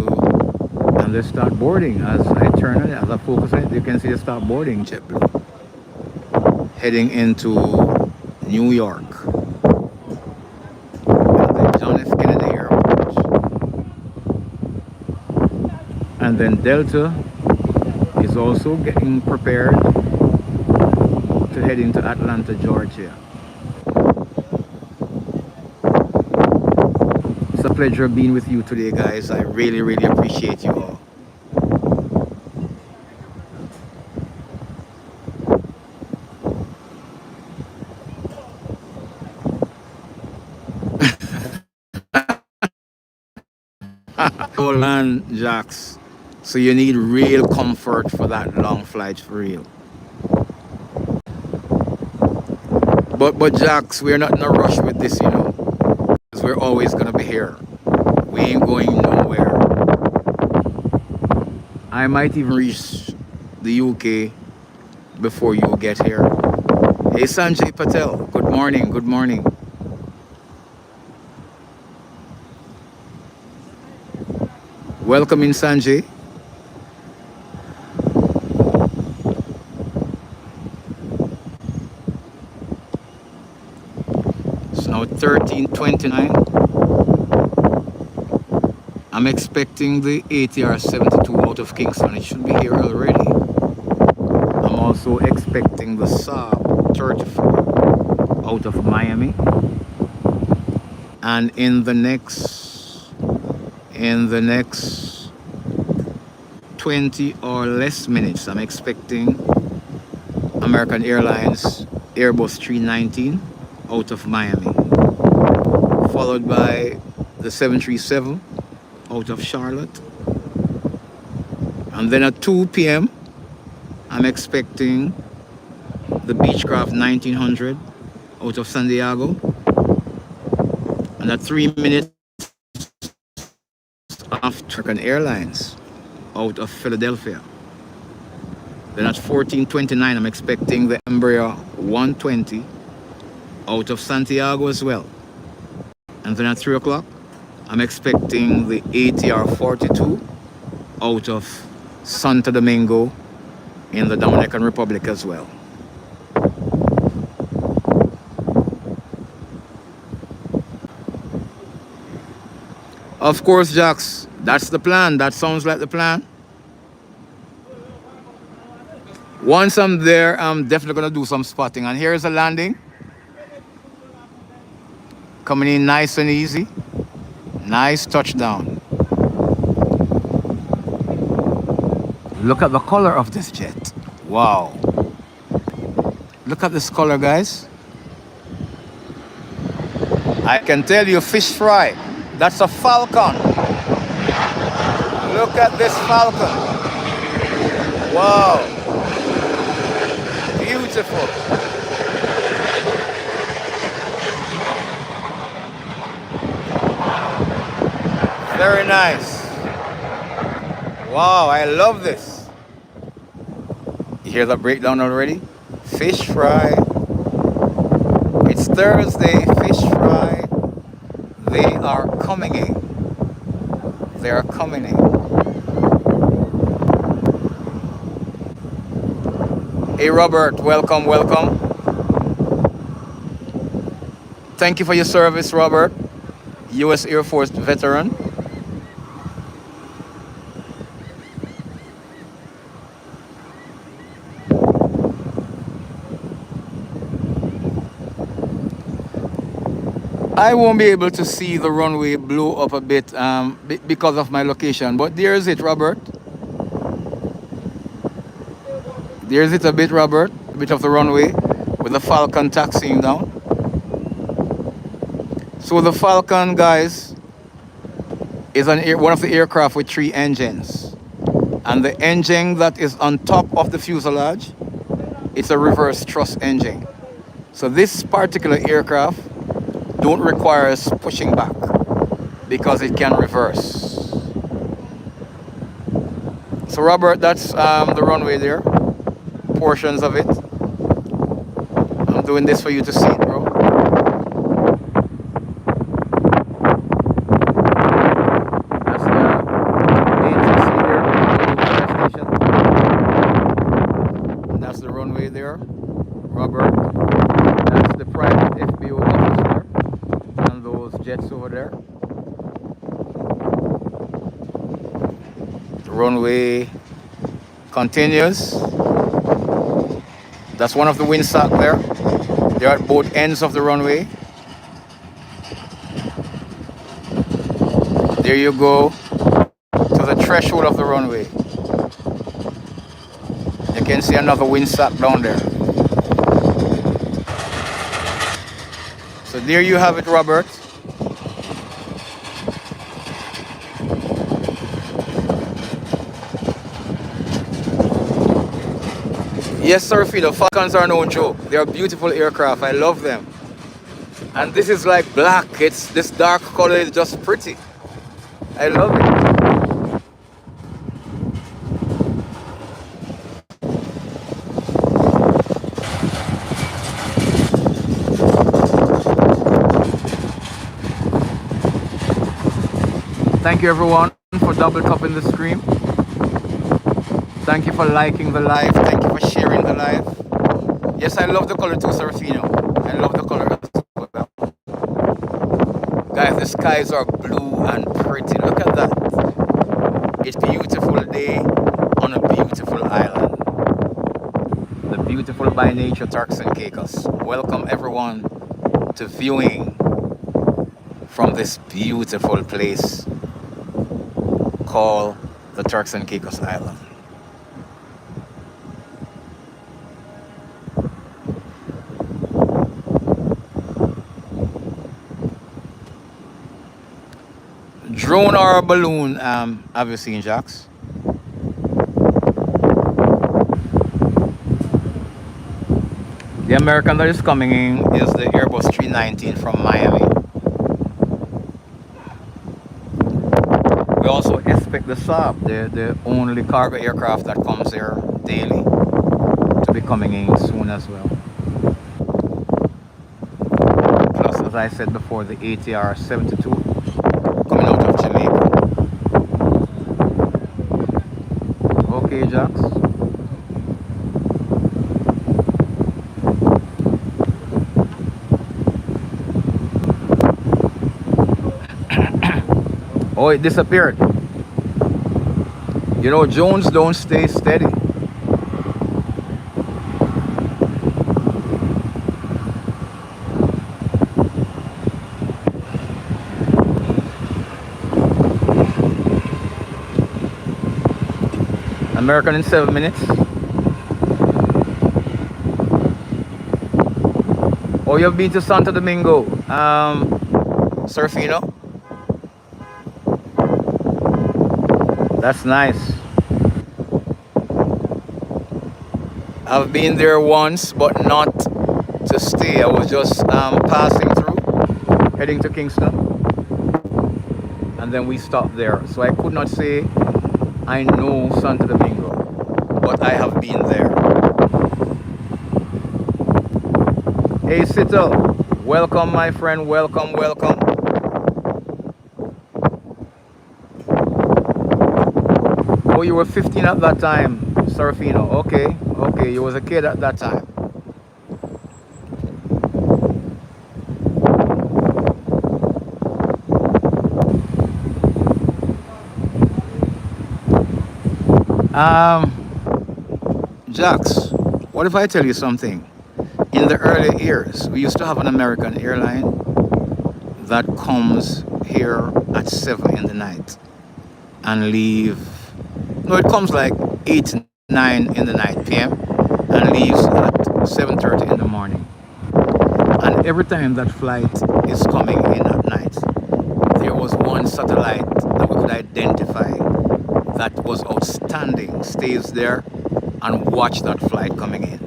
and they start boarding. As I turn on it, as I focus on it, you can see they start boarding JetBlue, heading into New York at the John F. Kennedy Airport. And then Delta is also getting prepared to head into Atlanta, Georgia. It's a pleasure being with you today, guys. I really, really appreciate you all. Hold on, Jax. So you need real comfort for that long flight, for real. But Jax, we're not in a rush with this, you know, because we're always gonna be here. We ain't going nowhere. I might even reach the UK before you get here. Hey, Sanjay Patel. Good morning. Good morning. Welcome in, Sanjay. It's now 13:29. I'm expecting the ATR 72 out of Kingston. It should be here already. I'm also expecting the Saab 34 out of Miami. And in the next 20 or less minutes, I'm expecting American Airlines Airbus 319 out of Miami, followed by the 737 out of Charlotte. And then at 2 p.m., I'm expecting the Beechcraft 1900 out of San Diego. And at 3 minutes after, American Airlines out of Philadelphia. Then at 14:29, I'm expecting the Embraer 120 out of Santiago as well. And then at 3 o'clock, I'm expecting the ATR 42 out of Santo Domingo in the Dominican Republic as well. Of course, Jax, that's the plan. That sounds like the plan. Once I'm there, I'm definitely gonna do some spotting. And here's a landing. Coming in nice and easy. Nice touchdown. Look at the color of this jet. Wow. Look at this color, guys. I can tell you, fish fry. That's a Falcon. Look at this Falcon. Wow. Beautiful. Very nice. Wow, I love this. You hear that breakdown already? Fish fry. It's Thursday, fish fry. They are coming in. They are coming in. Hey Robert, welcome, welcome. Thank you for your service, Robert. U.S. Air Force veteran. I won't be able to see the runway blow up a bit because of my location. But there's it, Robert. There's it a bit, Robert. A bit of the runway with the Falcon taxiing down. So the Falcon, guys, is one of the aircraft with 3 engines. And the engine that is on top of the fuselage, it's a reverse thrust engine. So this particular aircraft don't require us pushing back because it can reverse. So Robert, that's the runway there, portions of it. I'm doing this for you to see it, bro. That's the ATC there, fire station. And that's the runway there, Robert. That's the private FBO office there. And those jets over there. The runway continues. That's one of the windsock there. They're at both ends of the runway. There you go to the threshold of the runway. You can see another windsock down there. So there you have it, Robert. Yes, sir, the Falcons are no joke. They are beautiful aircraft. I love them. And this is like black. This dark color is just pretty. I love it. Thank you everyone for double tapping the stream. Thank you for liking the live. Thank you for sharing the live. Yes, I love the color too, Serafino. I love the color as well. Guys, the skies are blue and pretty. Look at that. It's a beautiful day on a beautiful island. The beautiful by nature Turks and Caicos. Welcome everyone to viewing from this beautiful place called the Turks and Caicos Island. Drone or a balloon, have you seen, Jax? The American that is coming in is the Airbus 319 from Miami. We also expect the Saab, the only cargo aircraft that comes here daily, to be coming in soon as well. Plus, as I said before, the ATR 72 coming out of Jamaica. Okay, Jax. Oh, it disappeared. You know, Jones don't stay steady. American in 7 minutes. Oh, you've been to Santo Domingo, Serafino? That's nice. I've been there once, but not to stay. I was just passing through, heading to Kingston, and then we stopped there. So I could not say I know Santo Domingo, but I have been there. Hey, Sito, welcome, my friend. Welcome, welcome. Oh, you were 15 at that time, Serafino. Okay, okay, you was a kid at that time. Jax, what if I tell you something? In the early years, we used to have an American airline that comes here at 7 in the night and leave. No, it comes like 8, 9 in the night PM and leaves at 7:30 in the morning. And every time that flight is coming in at night, there was one satellite that we could identify that was outstanding, stays there and watch that flight coming in.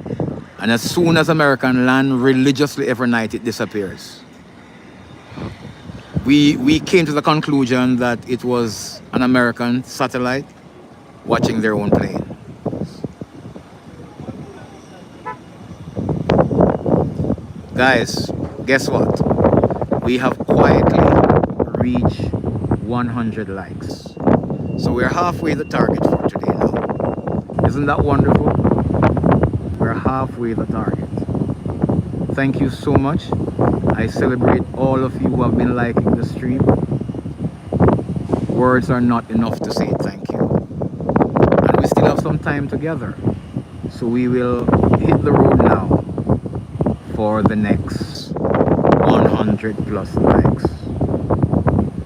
And as soon as American land, religiously every night it disappears. We came to the conclusion that it was an American satellite watching their own plane. Guys, guess what? We have quietly reached 100 likes. So we're halfway the target for today now. Isn't that wonderful? We're halfway the target. Thank you so much. I celebrate all of you who have been liking the stream. Words are not enough to say thank you. And we still have some time together. So we will hit the road now for the next 100 plus likes.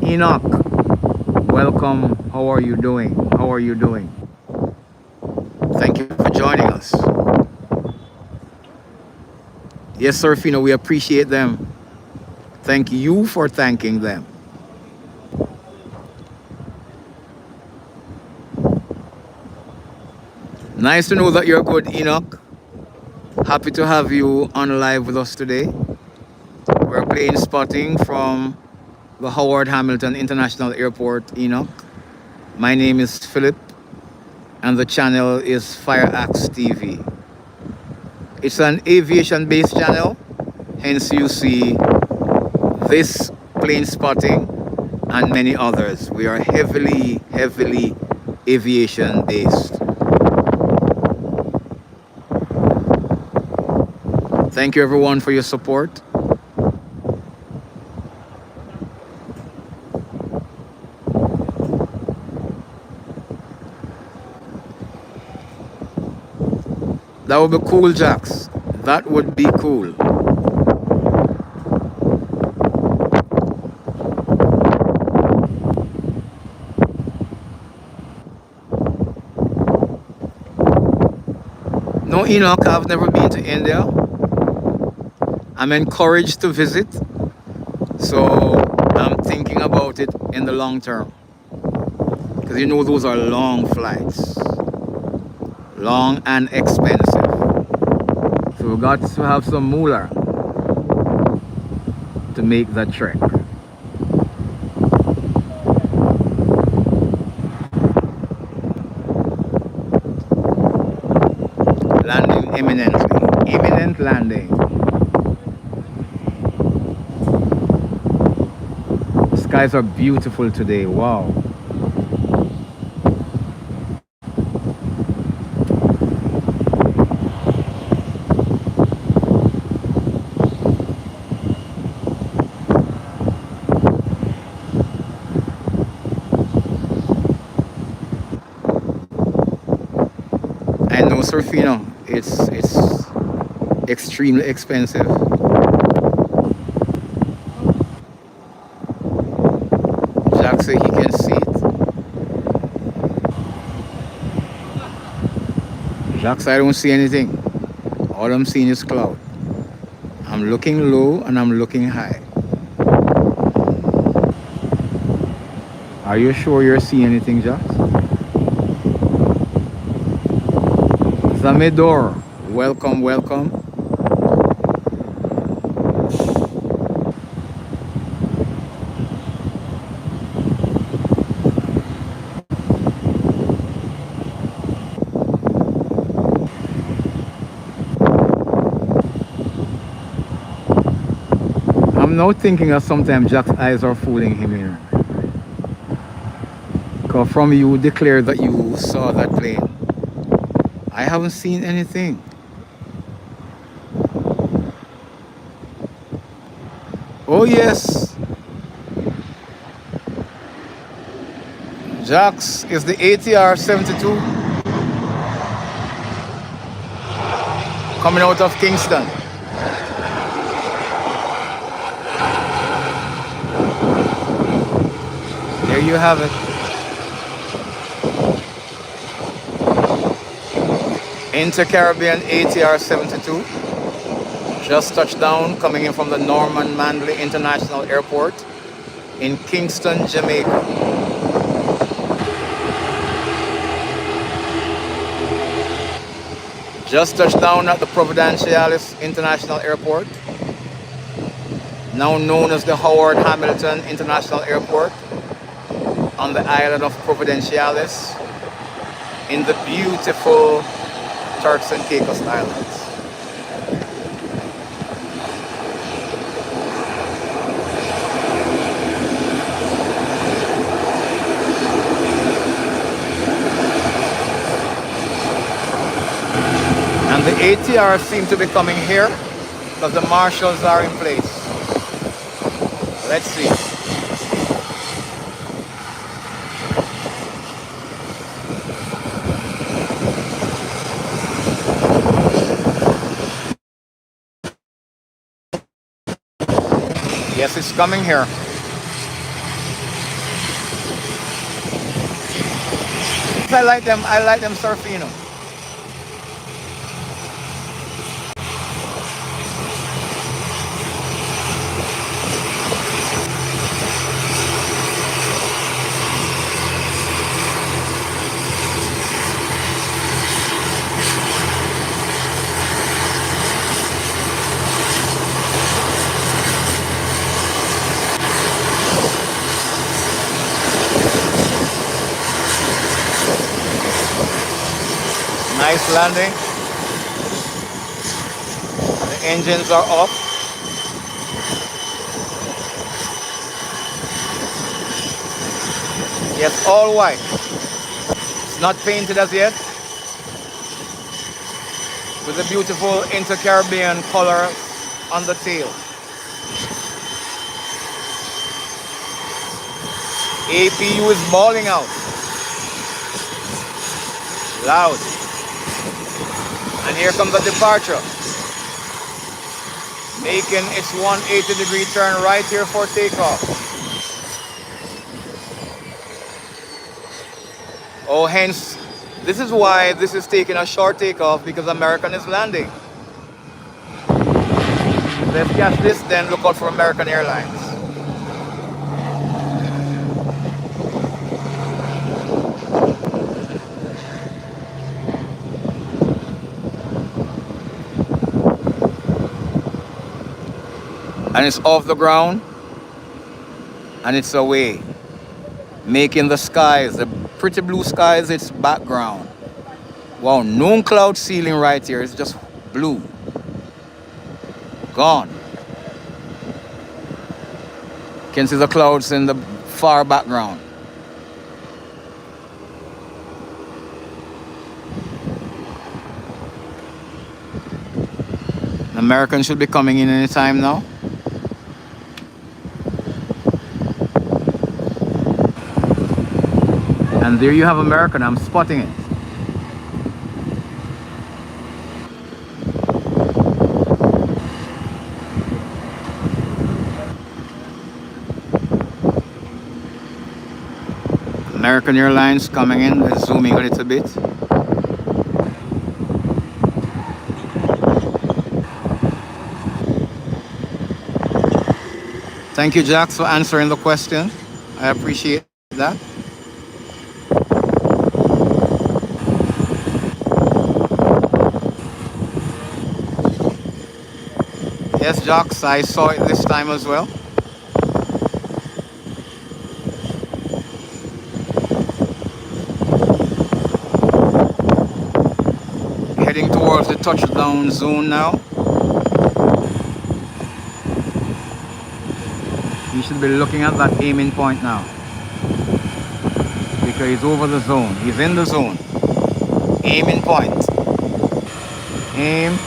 Enoch, welcome. How are you doing? How are you doing? Thank you for joining us. Yes, Sir Fino, we appreciate them. Thank you for thanking them. Nice to know that you're good, Enoch. Happy to have you on live with us today. We're plane spotting from the Howard Hamilton International Airport, Enoch. My name is Philip, and the channel is FireaxeTV. It's an aviation-based channel, hence you see this plane spotting and many others. We are heavily aviation-based. Thank you everyone for your support. That would be cool, Jax. That would be cool. No, Enoch, I've never been to India. I'm encouraged to visit, so I'm thinking about it in the long term. Because you know those are long flights. Long and expensive. So we got to have some moolah to make that trek. Landing imminently. Imminent landing. The skies are beautiful today. Wow. No, Surfino, it's extremely expensive. Jack said he can see it. Jack said I don't see anything. All I'm seeing is cloud. I'm looking low and I'm looking high. Are you sure you're seeing anything, Jack? Zamedor, welcome, welcome. I'm now thinking that sometimes Jack's eyes are fooling him here. Because from you declared that you saw that plane. I haven't seen anything. Oh yes. Jax is the ATR 72 coming out of Kingston. There you have it. Inter-Caribbean ATR 72. Just touched down, coming in from the Norman Manley International Airport in Kingston, Jamaica. Just touched down at the Providenciales International Airport, now known as the Howard Hamilton International Airport, on the island of Providenciales in the beautiful Turks and Caicos Islands. And the ATR seem to be coming here because the marshals are in place. Let's see. Yes, it's coming here. I like them Surfino. Nice landing. The engines are up. Yes, all white. It's not painted as yet. With a beautiful Inter-Caribbean color on the tail. APU is bawling out. Loud. And here comes the departure. Making its 180-degree turn right here for takeoff. Oh, hence, this is why this is taking a short takeoff, because American is landing. Let's catch this, then look out for American Airlines. And it's off the ground, and it's away, making the skies, the pretty blue skies, its background. Wow, no cloud ceiling right here, it's just blue. Gone. You can see the clouds in the far background. American should be coming in any time now. And there you have American, I'm spotting it. American Airlines coming in, let's zooming a little bit. Thank you, Jax, for answering the question. I appreciate that. Yes, Jax, I saw it this time as well. Heading towards the touchdown zone now. You should be looking at that aiming point now. Because he's over the zone. He's in the zone. Aiming point. Aim.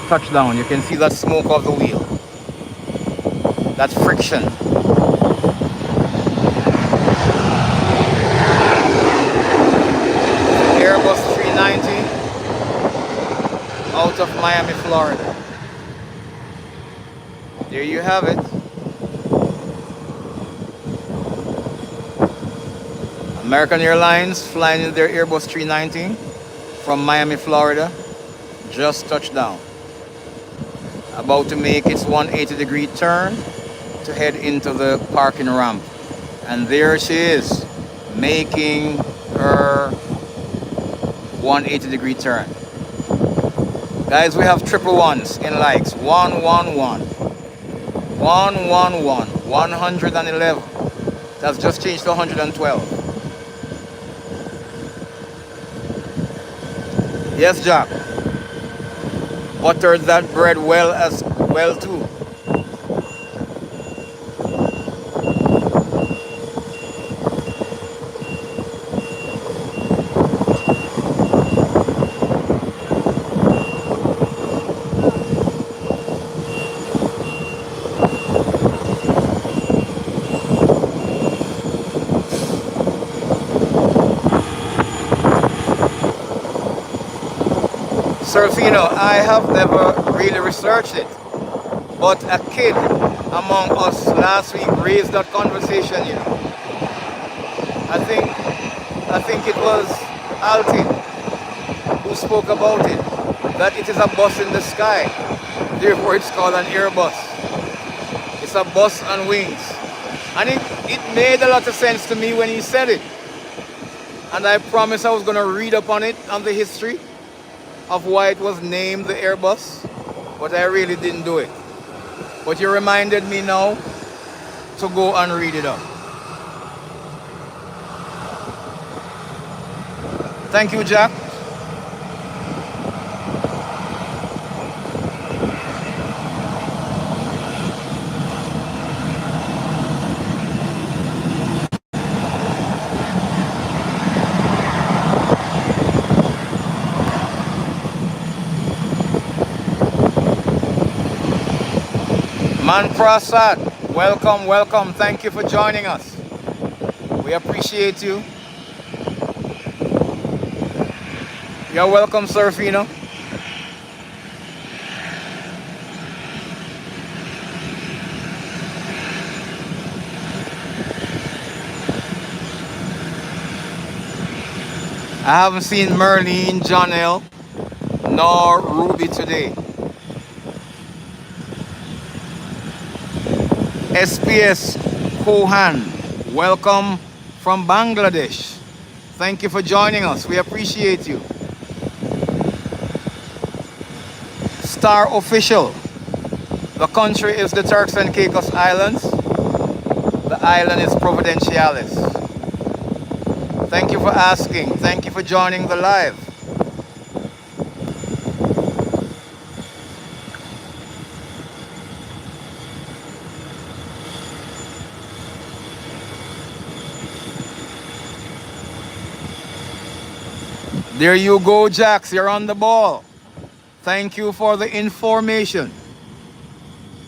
Touchdown. You can see that smoke of the wheel. That friction. Airbus 390 out of Miami, Florida. There you have it. American Airlines flying in their Airbus 319 from Miami, Florida, just touched down. About to make its 180-degree turn to head into the parking ramp. And there she is, making her 180-degree turn. Guys, we have triple ones in likes. 111, 111, 111. That's just changed to 112. Yes, Jack. Buttered that bread well as well too. Serafino, I have never really researched it, but a kid among us last week raised that conversation, you know. I think it was Altin who spoke about it, that it is a bus in the sky, therefore it's called an Airbus. It's a bus on wings. And it made a lot of sense to me when he said it. And I promised I was going to read up on it, on the history of why it was named the Airbus, but I really didn't do it. But you reminded me now to go and read it up. Thank you, Jack. Man Prasad, welcome, welcome. Thank you for joining us. We appreciate you. You're welcome, Serafino. I haven't seen Merlene, Janelle, nor Ruby today. SPS Kohan, welcome from Bangladesh. Thank you for joining us. We appreciate you. Star Official, the country is the Turks and Caicos Islands. The island is Providenciales. Thank you for asking. Thank you for joining the live. There you go, Jax. You're on the ball. Thank you for the information.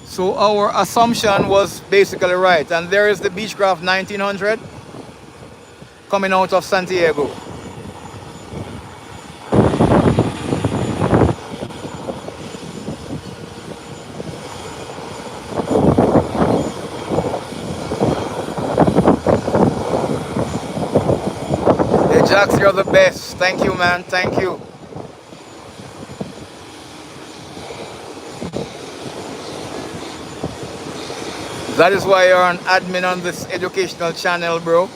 So our assumption was basically right. And there is the Beechcraft 1900 coming out of Santiago. Jax, you're the best. Thank you, man. Thank you. That is why you're an admin on this educational channel, bro.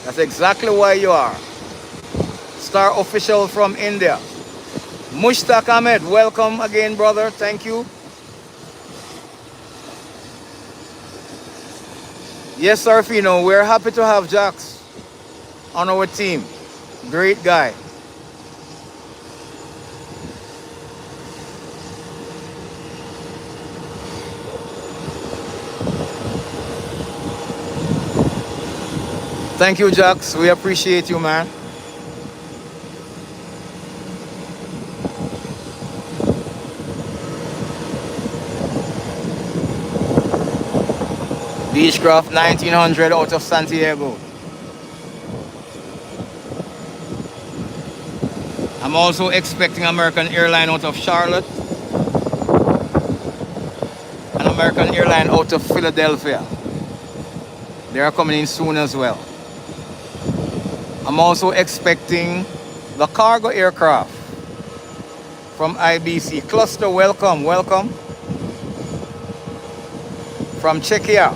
That's exactly why you are. Star Official from India. Mushtaq Ahmed, welcome again, brother. Thank you. Yes, Sarfino, we're happy to have Jax on our team. Great guy. Thank you, Jax. We appreciate you, man. Beechcraft 1900 out of Santiago. I'm also expecting American Airline out of Charlotte. And American Airline out of Philadelphia. They are coming in soon as well. I'm also expecting the cargo aircraft from IBC. Cluster, welcome, welcome. From Czechia.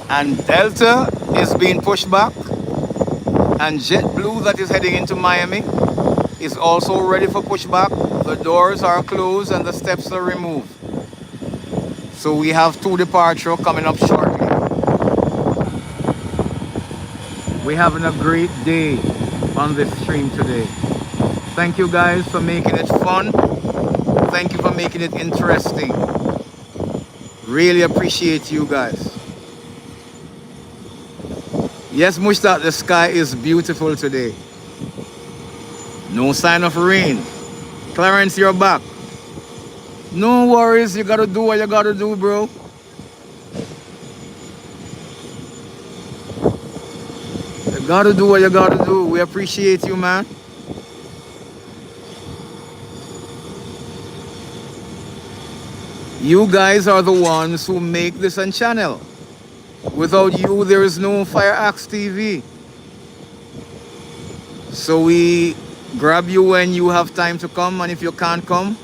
And Delta is being pushed back. And JetBlue that is heading into Miami is also ready for pushback. The doors are closed and the steps are removed. So we have 2 departures coming up shortly. We're having a great day on this stream today. Thank you guys for making it fun. Thank you for making it interesting. Really appreciate you guys. Yes, Mushtaq, the sky is beautiful today. No sign of rain. Clarence, you're back. No worries, you gotta do what you gotta do, bro. You gotta do what you gotta do. We appreciate you, man. You guys are the ones who make this a channel. Without you, there is no FireaxeTV. So we grab you when you have time to come, and if you can't come,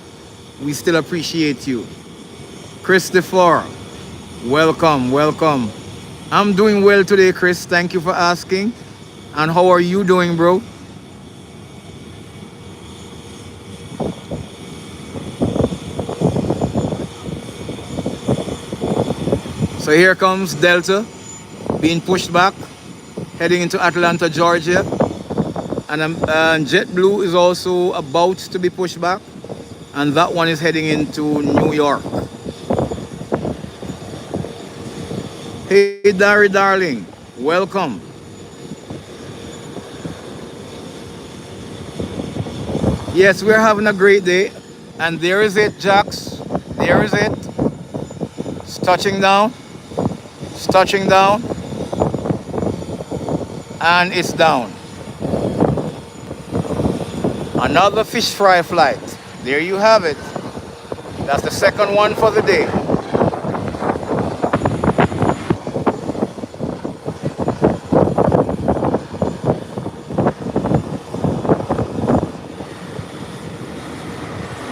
we still appreciate you. Christopher, welcome, welcome. I'm doing well today, Chris. Thank you for asking. And how are you doing, bro? So here comes Delta being pushed back, heading into Atlanta, Georgia. And JetBlue is also about to be pushed back. And that one is heading into New York. Hey, Dari, darling, welcome. Yes, we're having a great day. And there is it, Jax. There is it. It's touching down. It's touching down. And it's down. Another fish fry flight. There you have it. That's the second one for the day.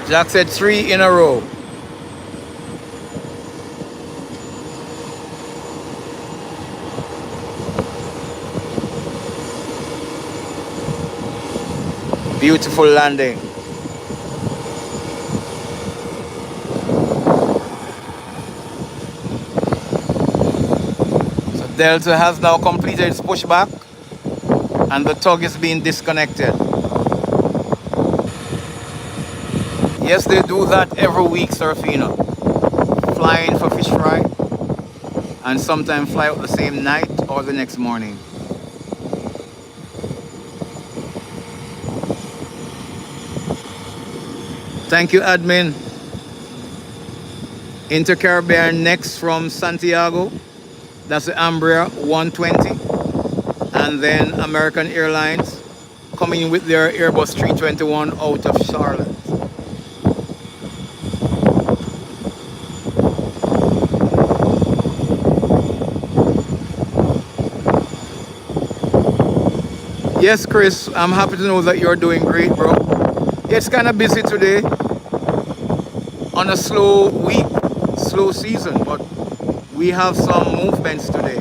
Jack said 3 in a row. Beautiful landing. So Delta has now completed its pushback and the tug is being disconnected. Yes, they do that every week, Serafino. Flying for fish fry and sometimes fly out the same night or the next morning. Thank you, admin. Inter-Caribbean next from Santiago. That's the Embraer 120. And then American Airlines coming in with their Airbus 321 out of Charlotte. Yes, Chris, I'm happy to know that you're doing great, bro. It's kind of busy today on a slow week, slow season, but we have some movements today.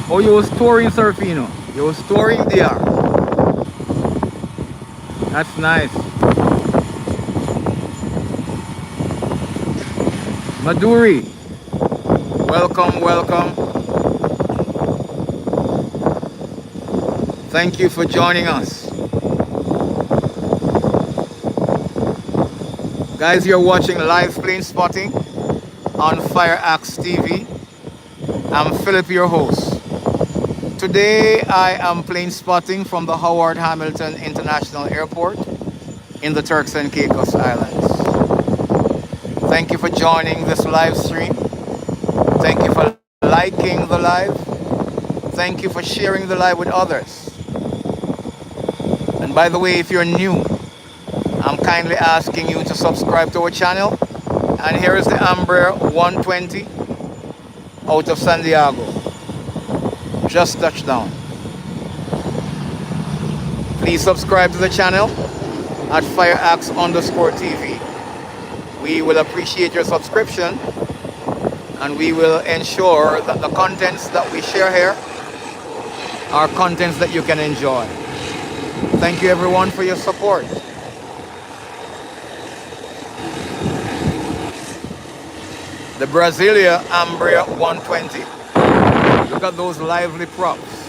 Oh, you was touring, Serafino. You was touring there. That's nice. Maduri, welcome, welcome. Thank you for joining us. Guys, you're watching live plane spotting on FireaxeTV. I'm Philip, your host. Today I am plane spotting from the Howard Hamilton International Airport in the Turks and Caicos Islands. Thank you for joining this live stream. Thank you for liking the live. Thank you for sharing the live with others. And by the way, if you're new, I'm kindly asking you to subscribe to our channel. And here is the Embraer 120 out of San Diego. Just touched down. Please subscribe to the channel at FireaxeTV. We will appreciate your subscription, and we will ensure that the contents that we share here are contents that you can enjoy. Thank you everyone for your support. The Brasilia Embraer 120. Look at those lively props.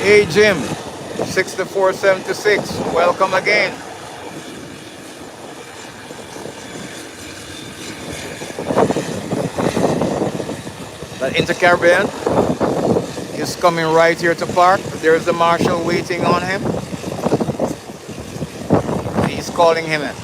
Hey Jim, 6476, welcome again. The Inter-Caribbean is coming right here to park. There's the marshal waiting on him. He's calling him in.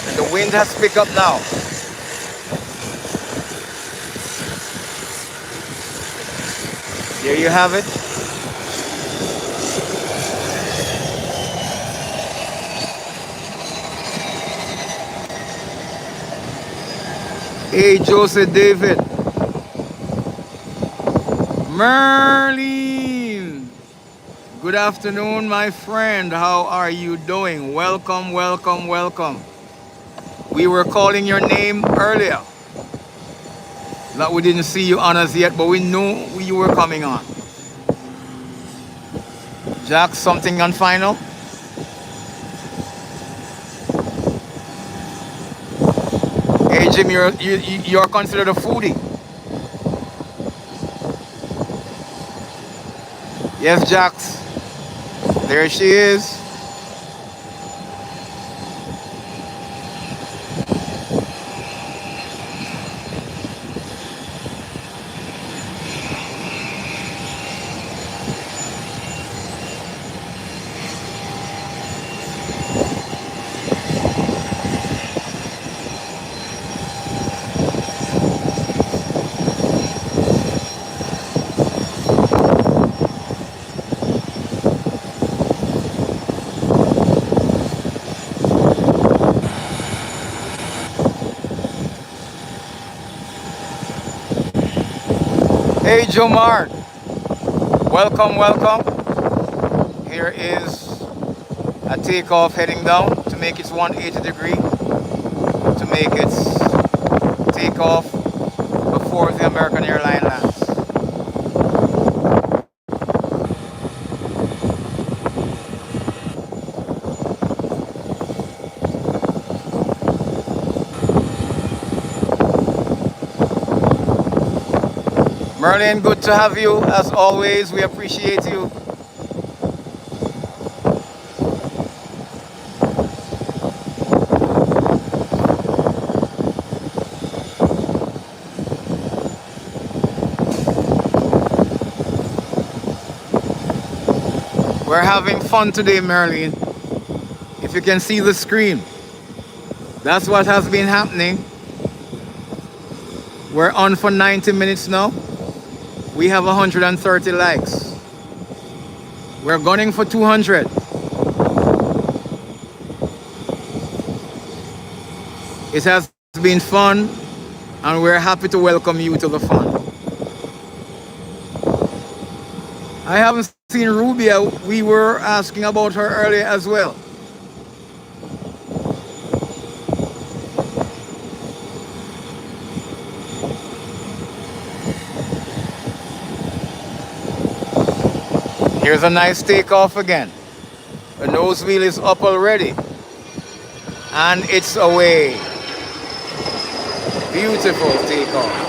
And the wind has picked up now. There you have it. Hey, Joseph David. Merlin. Good afternoon, my friend. How are you doing? Welcome, welcome, welcome. We were calling your name earlier. That we didn't see you on as yet, but we knew you were coming on. Jack, something on final? Hey Jim, you're considered a foodie. Yes, Jax. There she is. Hey Jomar, welcome, welcome. Here is a takeoff heading down to make its 180 degree, to make its takeoff before the American airline lands. Merlin, good to have you as always. We appreciate you. We're having fun today, Merlin. If you can see the screen, that's what has been happening. We're on for 90 minutes now. We have 130 likes. We're gunning for 200. It has been fun, and we're happy to welcome you to the fun. I haven't seen Rubia. We were asking about her earlier as well. Here's a nice takeoff again. The nose wheel is up already. And it's away. Beautiful takeoff.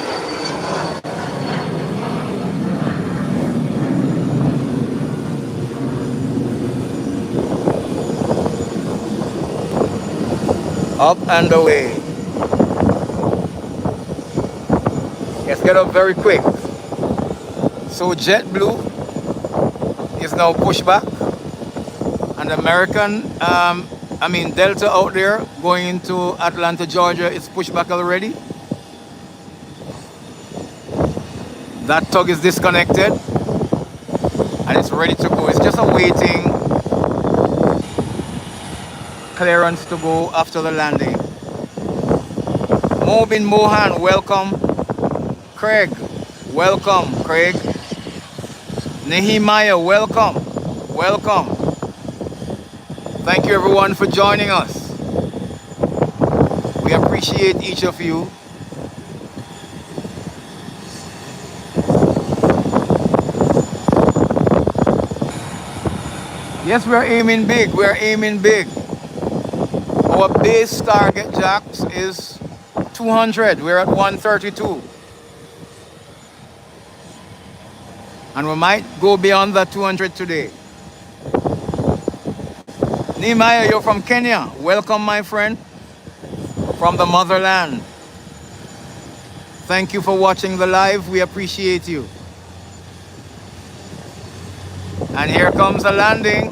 Up and away. Let's get up very quick. So JetBlue is now pushed back. And American, Delta out there going into Atlanta, Georgia is pushed back already. That tug is disconnected and it's ready to go. It's just awaiting clearance to go after the landing. Mobin Mohan, welcome. Craig, welcome. Craig. Nehemiah, welcome. Welcome. Thank you everyone for joining us. We appreciate each of you. Yes, we're aiming big. We're aiming big. Our base target, Jacks, is 200. We're at 132. And we might go beyond that 200 today. Nehemiah, you're from Kenya. Welcome, my friend, from the motherland. Thank you for watching the live. We appreciate you. And here comes the landing.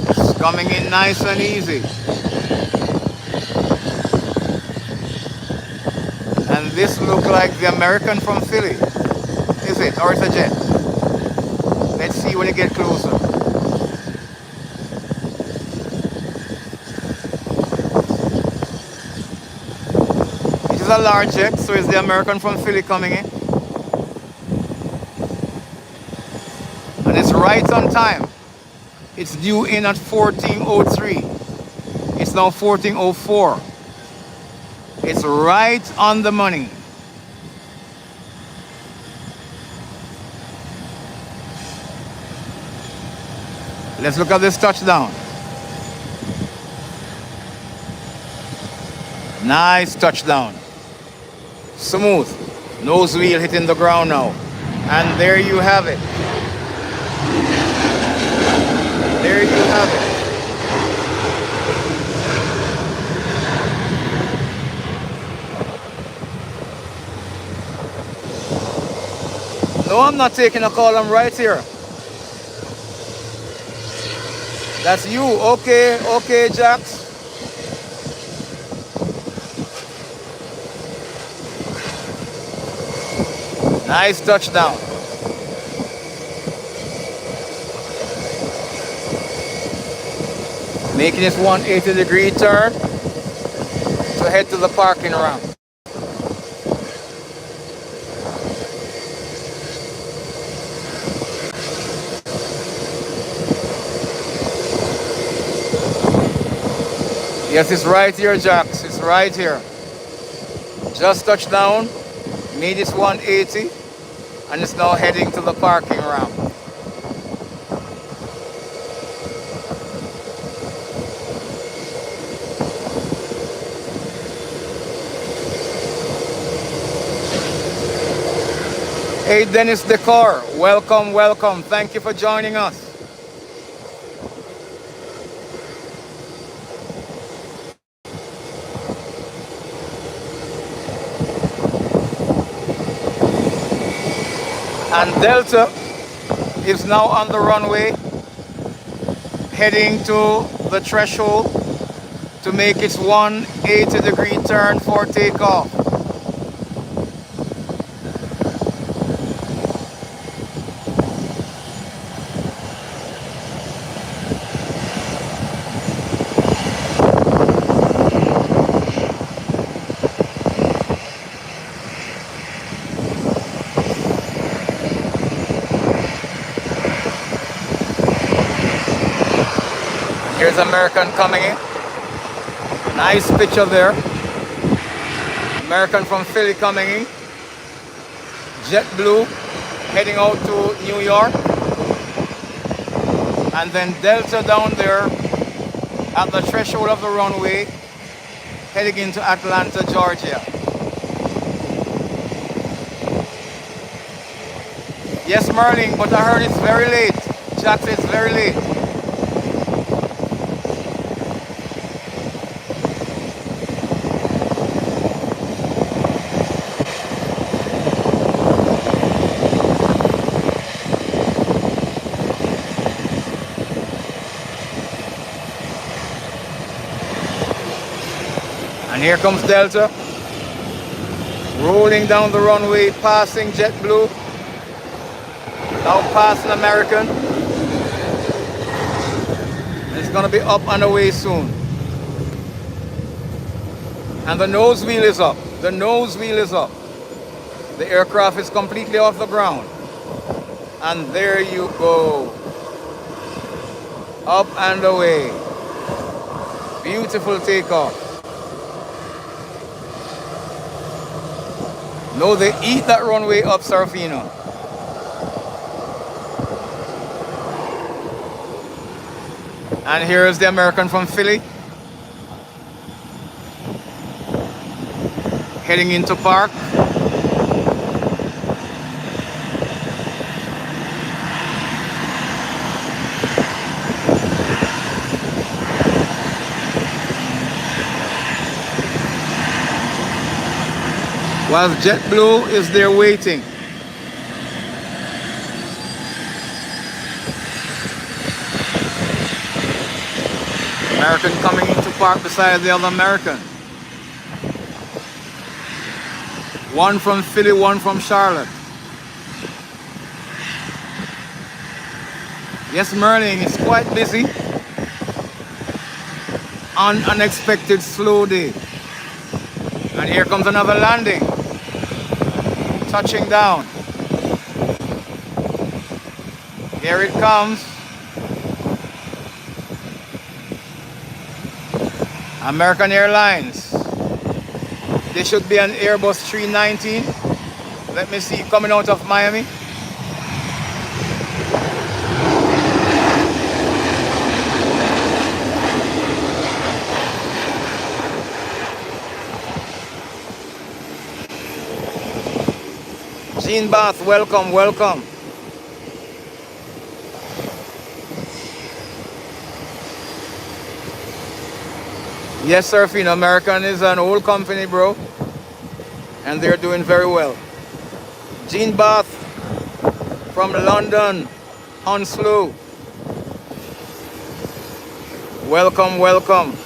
It's coming in nice and easy. And this looks like the American from Philly. Is it? Or is it a jet? Let's see when you get closer. It is a large jet, so it's the American from Philly coming in. And it's right on time. It's due in at 14:03. It's now 14:04. It's right on the money. Let's look at this touchdown. Nice touchdown. Smooth. Nose wheel hitting the ground now. And there you have it. There you have it. No, I'm not taking a call. I'm right here. That's you. Okay, okay, Jax. Nice touchdown. Making this 180-degree turn to head to the parking ramp. Yes, it's right here, Jax. It's right here. Just touched down, made this 180, and it's now heading to the parking ramp. Hey, Dennis Decor, welcome, welcome. Thank you for joining us. And Delta is now on the runway, heading to the threshold to make its 180-degree turn for takeoff. Here's American coming in. Nice picture there. American from Philly coming in. JetBlue heading out to New York. And then Delta down there at the threshold of the runway, heading into Atlanta, Georgia. Yes, Merlin, but I heard it's very late. Jack said it's very late. here comes Delta, rolling down the runway, passing JetBlue, now passing American. It's gonna be up and away soon. And the nose wheel is up. The nose wheel is up. The aircraft is completely off the ground. And there you go. Up and away. Beautiful takeoff. No, they eat that runway up, Serafino. And here is the American from Philly. Heading into park. While JetBlue is there waiting. American coming into park beside the other American. One from Philly, one from Charlotte. Yes, Merlin, it's quite busy. On an unexpected slow day. And here comes another landing. Touching down. Here it comes. American Airlines. This should be an Airbus 319. Let me see, coming out of Miami. Gene Bath, welcome, welcome. Yes, Surfing American is an old company, bro. And they're doing very well. Gene Bath from London, Hounslow. Welcome, welcome.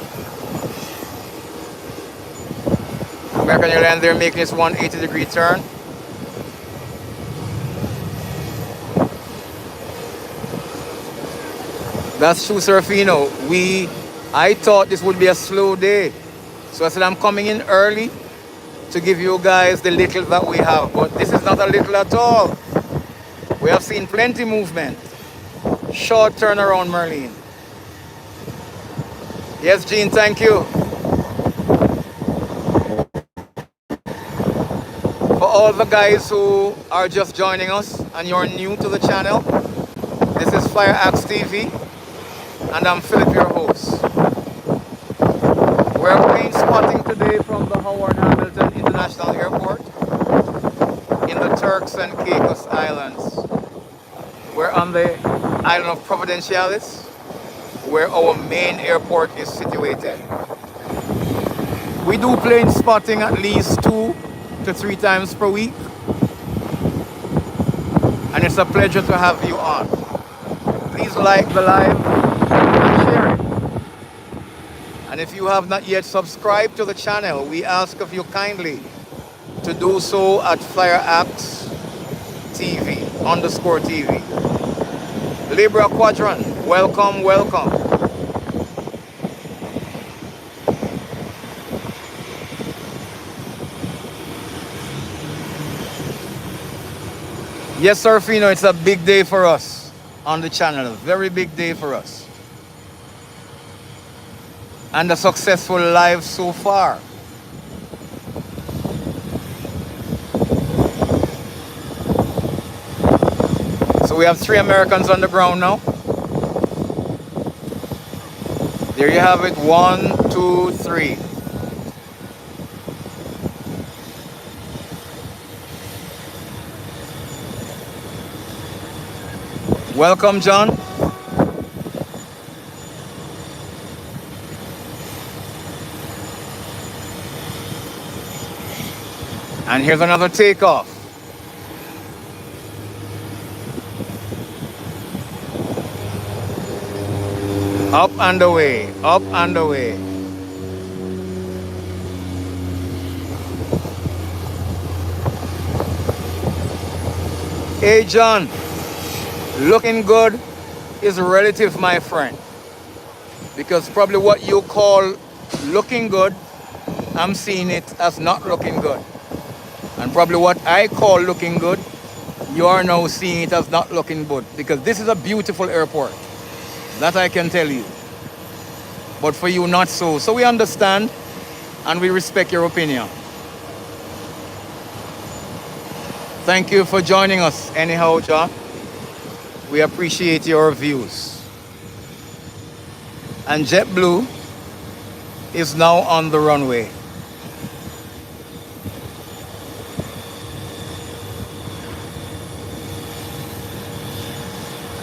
American Airlines, they're making this 180-degree turn. That's true, Serafino. I thought this would be a slow day. So I said I'm coming in early to give you guys the little that we have. But this is not a little at all. We have seen plenty movement. Short turnaround, Merlin. Yes, Gene, thank you. For all the guys who are just joining us and you're new to the channel, this is FireaxeTV. And I'm Philip, your host. We're plane spotting today from the Howard Hamilton International Airport in the Turks and Caicos Islands. We're on the island of Providenciales, where our main airport is situated. We do plane spotting at least 2 to 3 times per week. And it's a pleasure to have you on. Please like the live. Share it. And if you have not yet subscribed to the channel, we ask of you kindly to do so at FireaxeTV_TV. Libra Quadrant, welcome, welcome. Yes, Surfino, it's a big day for us on the channel, a very big day for us. And a successful live so far. So we have 3 Americans on the ground now. There you have it, 1, 2, 3. Welcome, John. And here's another takeoff. Up and away, up and away. Hey John, looking good is relative, my friend. Because probably what you call looking good, I'm seeing it as not looking good. And probably what I call looking good, you are now seeing it as not looking good. Because this is a beautiful airport. That I can tell you. But for you, not so. So we understand and we respect your opinion. Thank you for joining us anyhow, John. We appreciate your views. And JetBlue is now on the runway.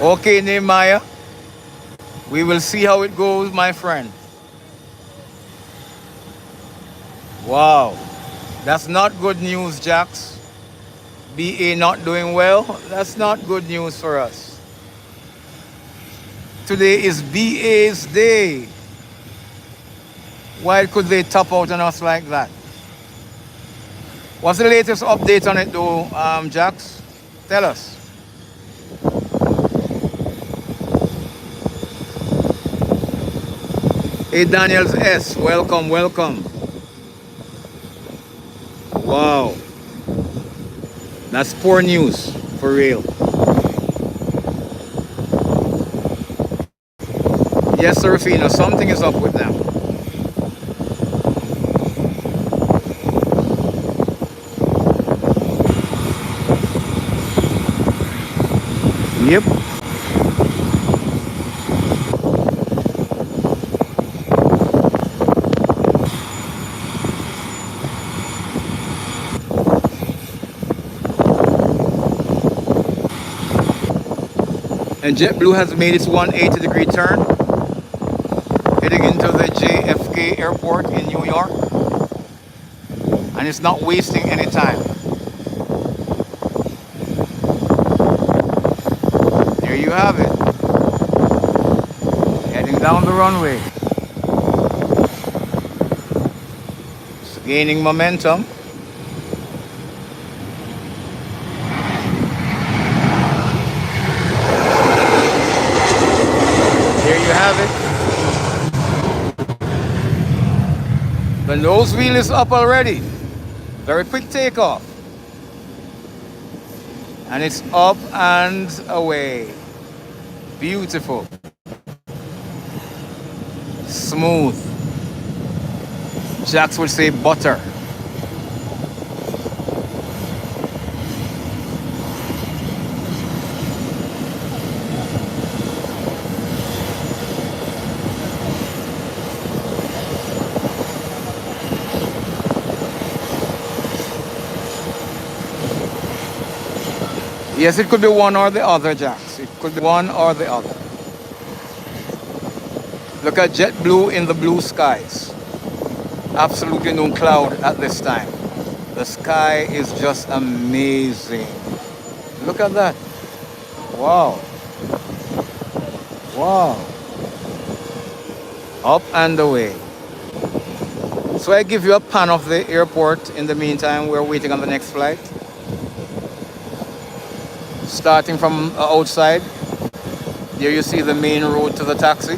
Okay, Nehemiah. We will see how it goes, my friend. Wow. That's not good news, Jax. BA not doing well. That's not good news for us. Today is BA's day. Why could they top out on us like that? What's the latest update on it though, Jax? Tell us. Hey, Daniels S. Welcome, welcome. Wow. That's poor news, for real. Yes, Serafino, something is up with them. Yep. And JetBlue has made its 180-degree turn, heading into the JFK airport in New York. And it's not wasting any time. There you have it. Heading down the runway. It's gaining momentum. There you have it. The nose wheel is up already. Very quick takeoff. And it's up and away. Beautiful. Smooth. Jax would say butter. Yes, it could be one or the other, Jax. It could be one or the other. Look at JetBlue in the blue skies. Absolutely no cloud at this time. The sky is just amazing. Look at that. Wow. Wow. Up and away. So I give you a pan of the airport. In the meantime, we're waiting on the next flight. Starting from outside, there you see the main road to the taxi.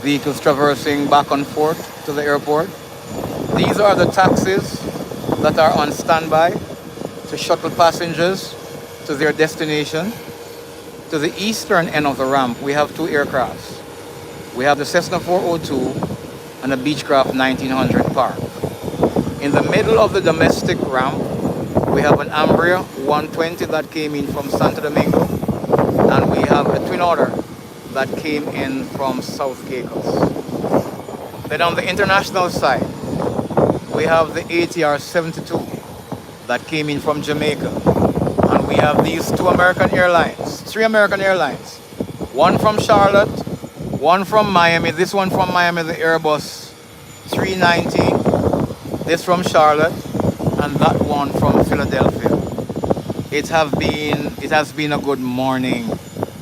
Vehicles traversing back and forth to the airport. These are the taxis that are on standby to shuttle passengers to their destination. To the eastern end of the ramp, we have two aircrafts. We have the Cessna 402 and the Beechcraft 1900 parked. In the middle of the domestic ramp, we have an Embraer 120 that came in from Santo Domingo, and we have a twin otter that came in from South Caicos. Then on the international side, we have the ATR 72 that came in from Jamaica, and we have these three American Airlines, one from Charlotte, one from Miami, this one from Miami, the Airbus 319, this from Charlotte, and that one from Philadelphia. It has been a good morning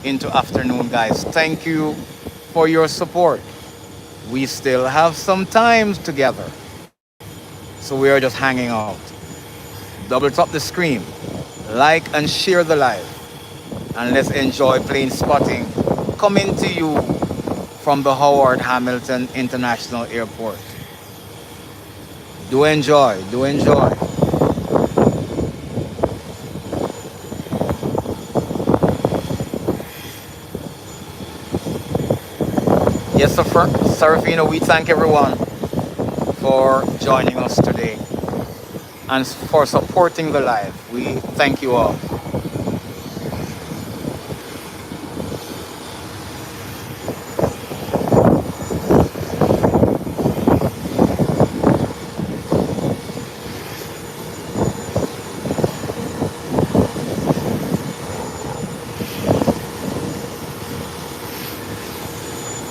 into afternoon, guys. Thank you for your support. We still have some time together, so we are just hanging out. Double tap the screen Like and share the live. And let's enjoy plane spotting coming to you from the Howard Hamilton International Airport. Do enjoy, do enjoy. Yes, sir, Serafino, we thank everyone for joining us today and for supporting the live. We thank you all.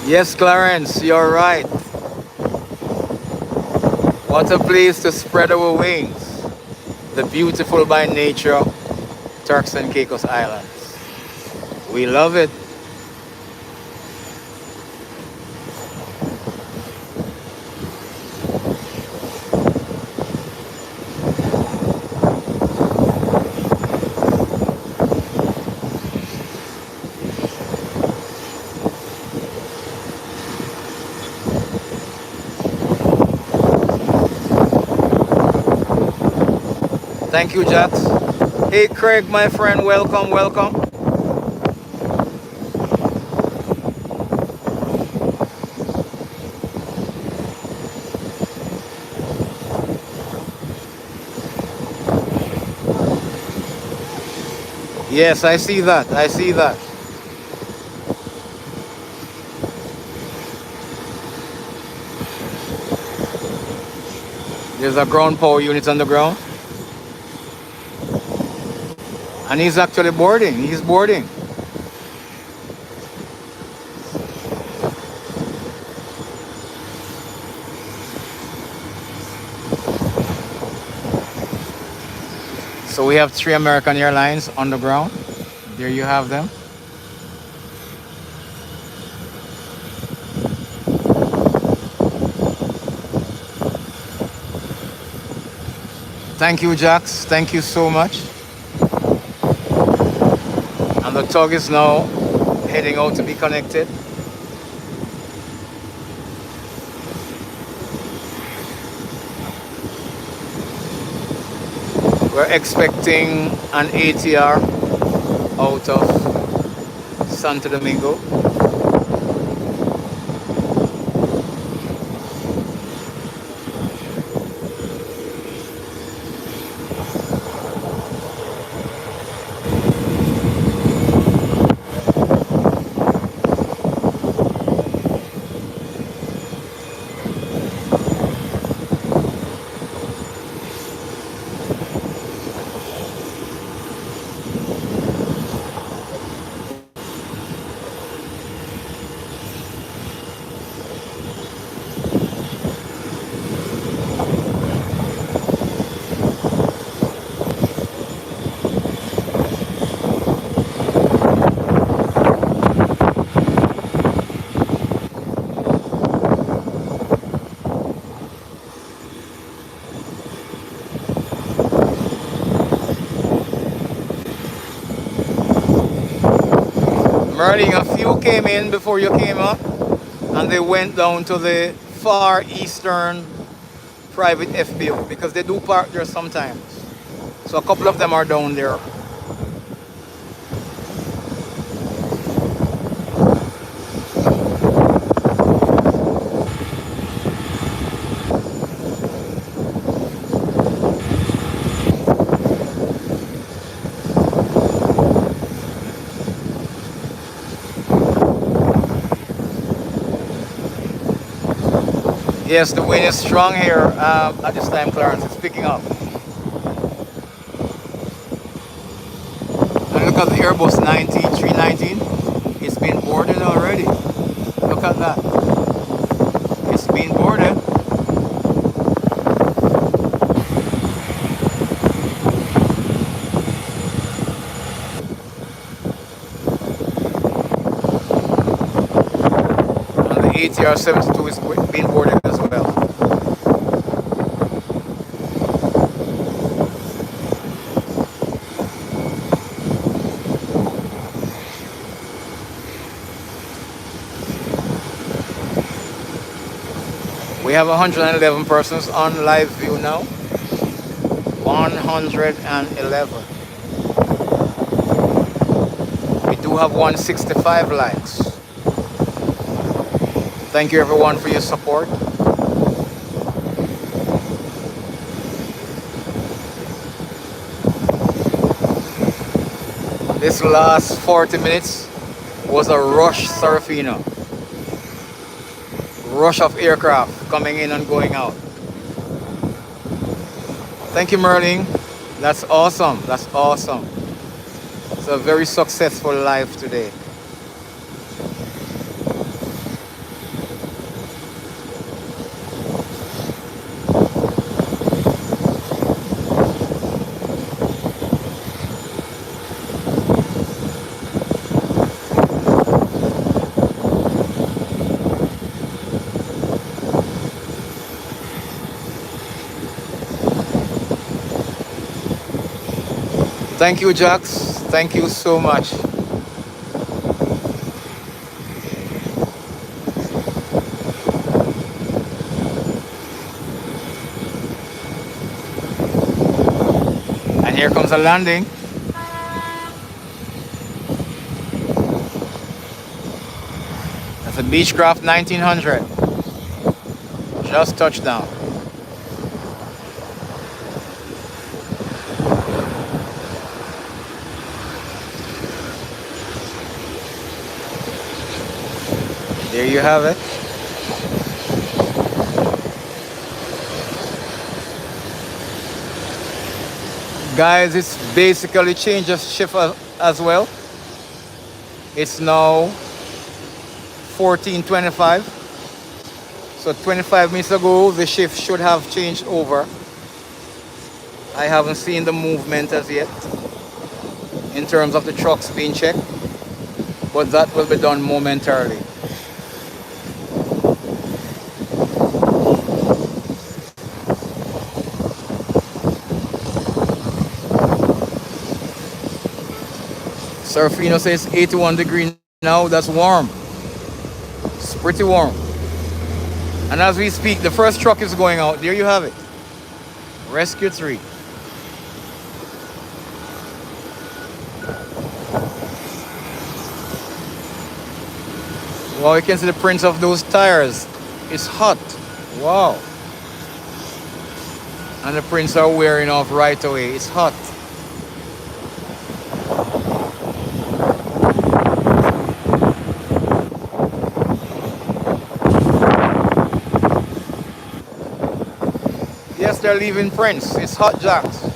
Yes, Clarence, you're right. What a place to spread our wings. The beautiful by nature Turks and Caicos Islands. We love it. Thank you, Jax. Hey, Craig, my friend, welcome, welcome. Yes, I see that. I see that. There's a ground power unit on the ground. And he's actually boarding. He's boarding. So we have 3 American Airlines on the ground. There you have them. Thank you, Jax. Thank you so much. And the tug is now heading out to be connected. We're expecting an ATR out of Santo Domingo. Merlin, a few came in before you came up, and they went down to the Far Eastern private FBO because they do park there sometimes. So a couple of them are down there. Yes, the wind is strong here at this time, Clarence. It's picking up. And look at the Airbus 319. It's been boarded already. Look at that. It's been boarded. And the ATR 72 is being boarded as well. have 111 persons on live view now. 111. We do have 165 likes. Thank you everyone for your support. This last 40 minutes was a rush, Serafino. Rush of aircraft coming in and going out. Thank you, Merlin. That's awesome. That's awesome. It's a very successful live today. Thank you, Jax. Thank you so much. And here comes a landing. That's a Beechcraft 1900. Just touched down. There you have it. Guys, it's basically changed of shift as well. It's now 14:25. So 25 minutes ago, the shift should have changed over. I haven't seen the movement as yet in terms of the trucks being checked, but that will be done momentarily. Serafino says 81 degrees now. That's warm. It's pretty warm. And as we speak, the first truck is going out. There you have it. Rescue 3. Wow, you can see the prints of those tires. It's hot. Wow. And the prints are wearing off right away. It's hot. Yes, they're leaving prints. It's hot, Jacks.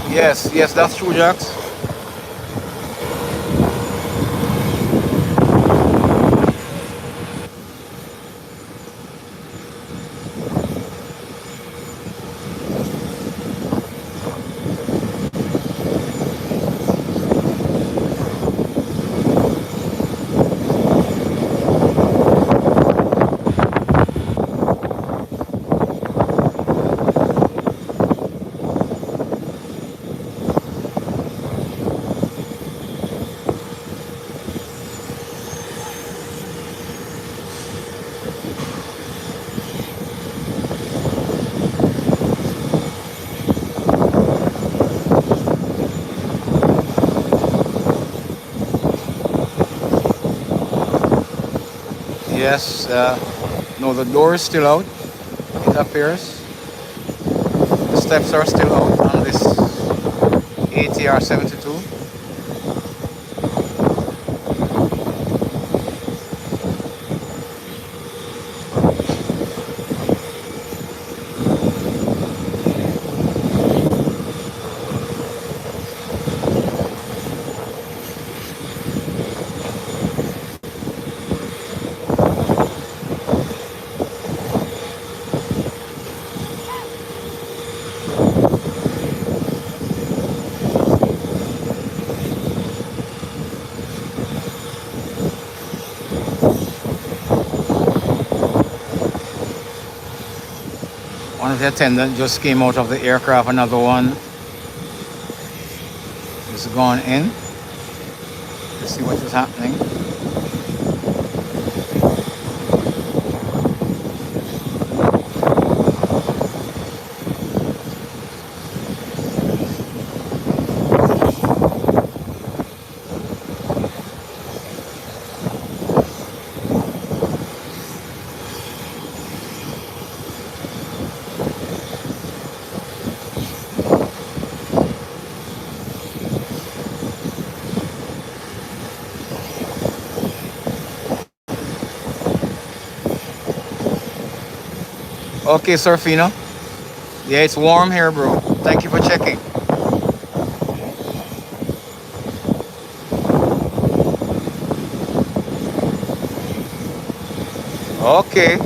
Yes, yes, that's true, Jax. Yes, no, the door is still out, it appears. The steps are still out on this ATR 72. One of the attendants just came out of the aircraft. Another one is gone in. Let's see what is happening. Okay, Surfino. Yeah, it's warm here, bro. Thank you for checking. Okay.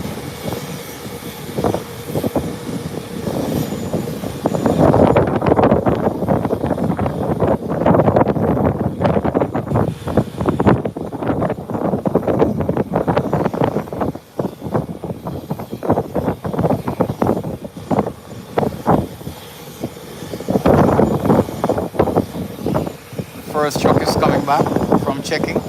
First truck is coming back from checking.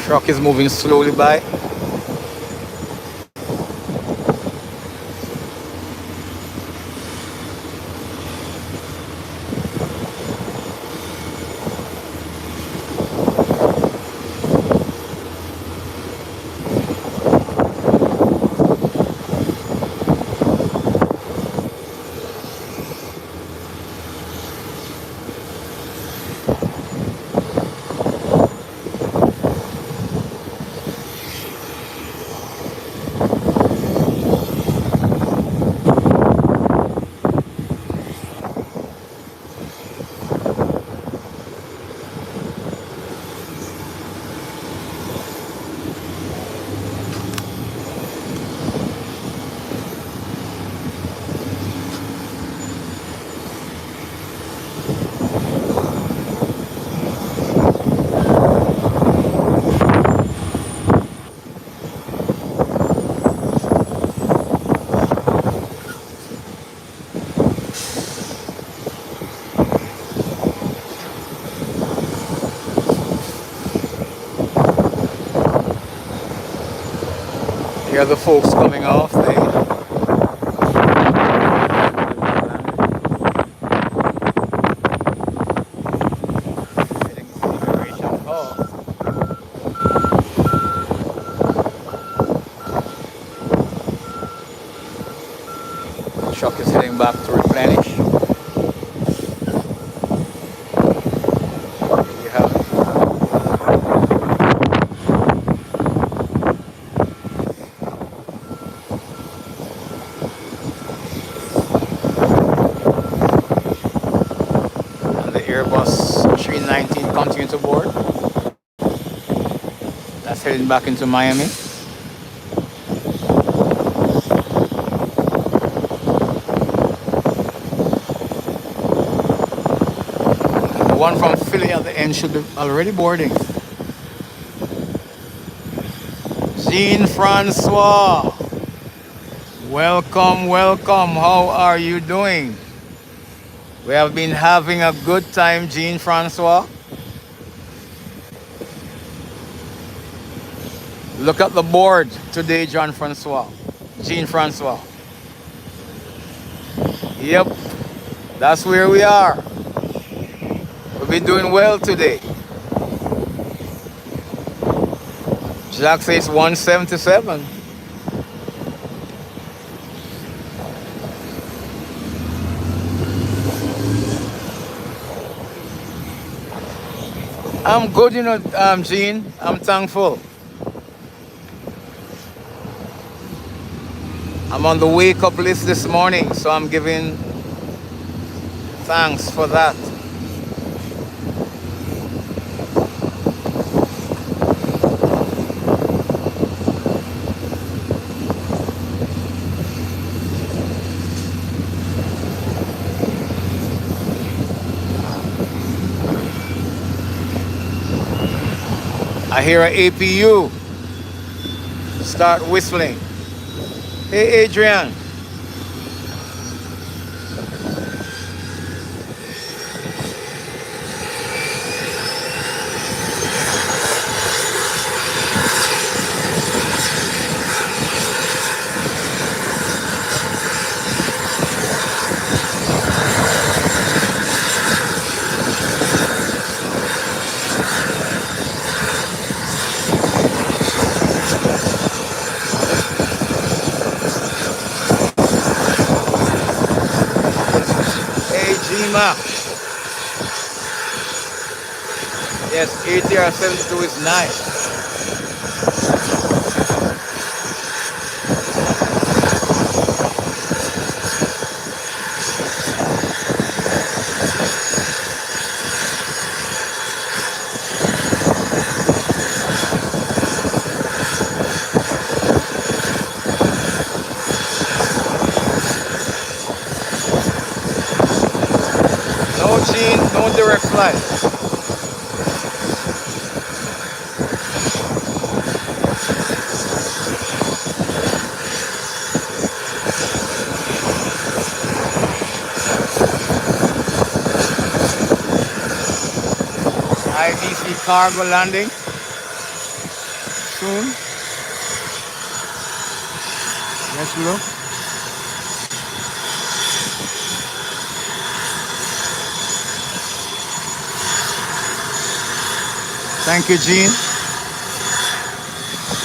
Truck is moving slowly by. Here are the folks coming off. Truck is heading back to replenish. Here we have it. And the Airbus 319 continue to board. That's heading back into Miami. One from Philly at the end should be already boarding. Jean-Francois, welcome, welcome. How are you doing? We have been having a good time, Jean Francois. Look at the board today, Jean Francois. Jean Francois. Yep, that's where we are. We've been doing well today. Jack says 177. I'm good, Jean. I'm thankful. I'm on the wake up list this morning, so I'm giving thanks for that. I hear an APU start whistling. Hey, Adrian. Yes, ATR 72 is nice. No Gene, no direct flight. IDC cargo landing soon. Let's look. Thank you, Gene.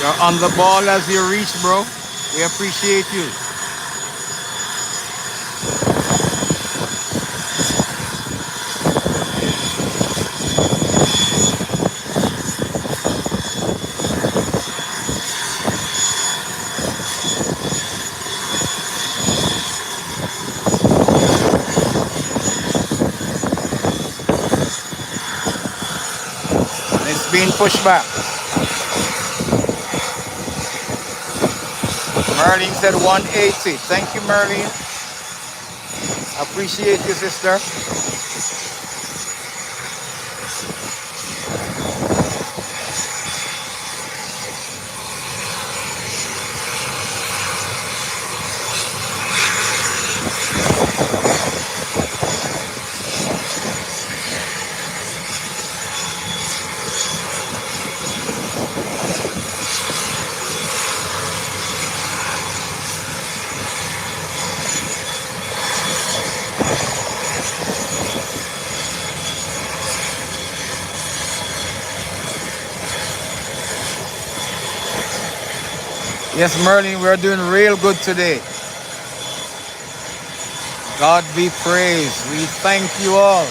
You're on the ball as you reach, bro. We appreciate you. It's being pushed back. Merlin said 180. Thank you, Merlin. Appreciate you, sister. Yes, Merlin, we're doing real good today. God be praised. We thank you all.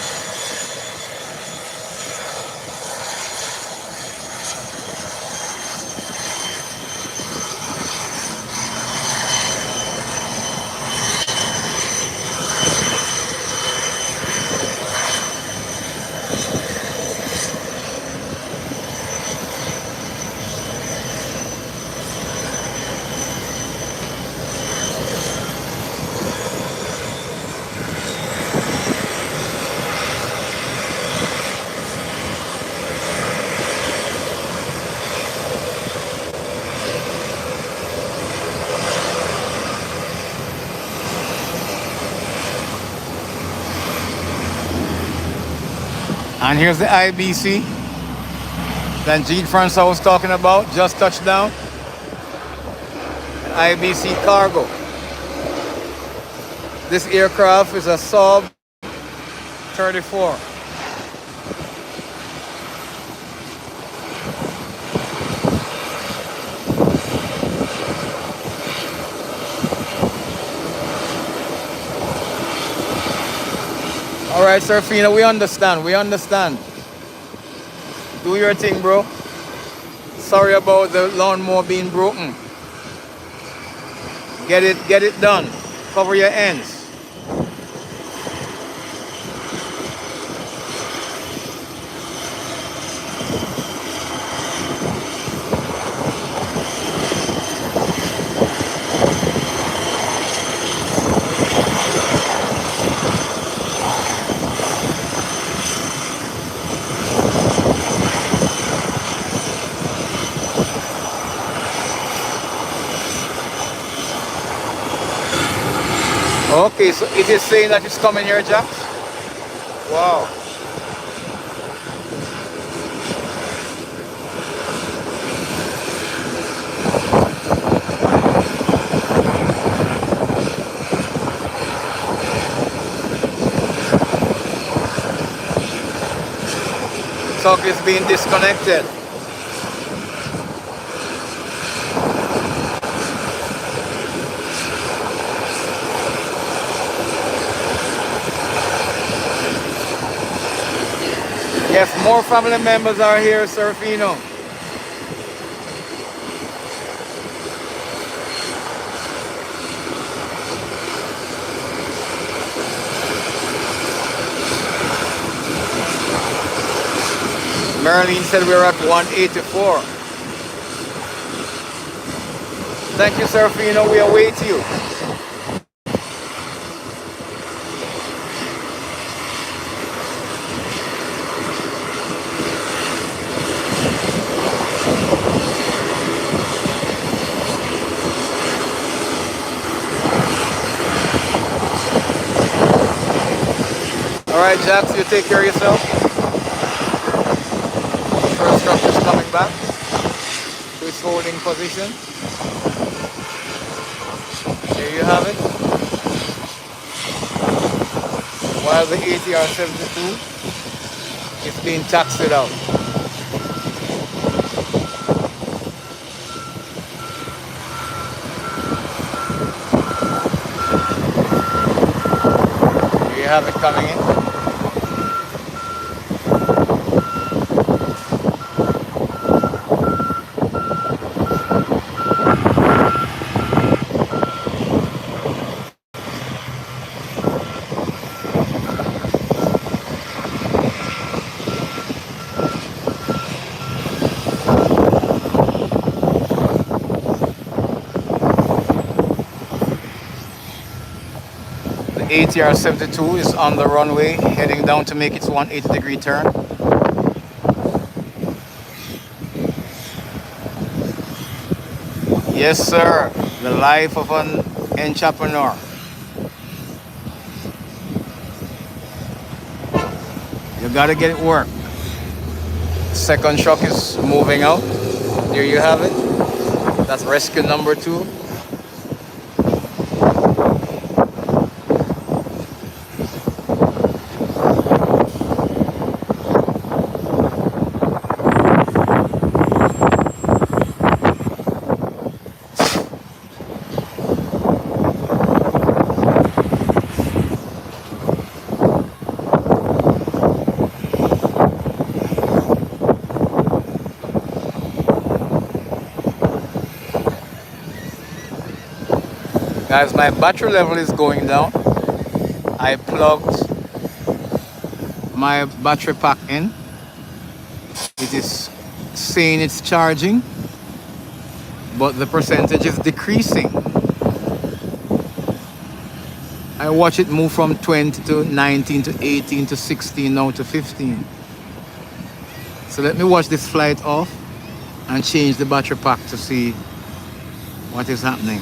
And here's the IBC that Gene Francois was talking about, just touched down. An IBC cargo. This aircraft is a Saab 34. All right, Serafina, we understand. We understand. Do your thing, bro. Sorry about the lawnmower being broken. Get it done. Cover your ends. Okay, so it is saying that it's coming here, Jack? Wow. Talk is being disconnected. Yes, more family members are here, Serafino. Marilyn said we're at 184. Thank you, Serafino. We await you. All right, Jax, you take care of yourself. First truck is coming back to its holding position. There you have it. While the ATR 72 is being taxied out. There you have it coming in. ATR 72 is on the runway heading down to make its 180-degree turn. Yes, sir. The life of an entrepreneur. You gotta get it work. Second truck is moving out. There you have it. That's rescue number 2. Guys, my battery level is going down. I plugged my battery pack in. It is saying it's charging, but the percentage is decreasing. I watch it move from 20 to 19 to 18 to 16, now to 15. So let me watch this flight off and change the battery pack to see what is happening.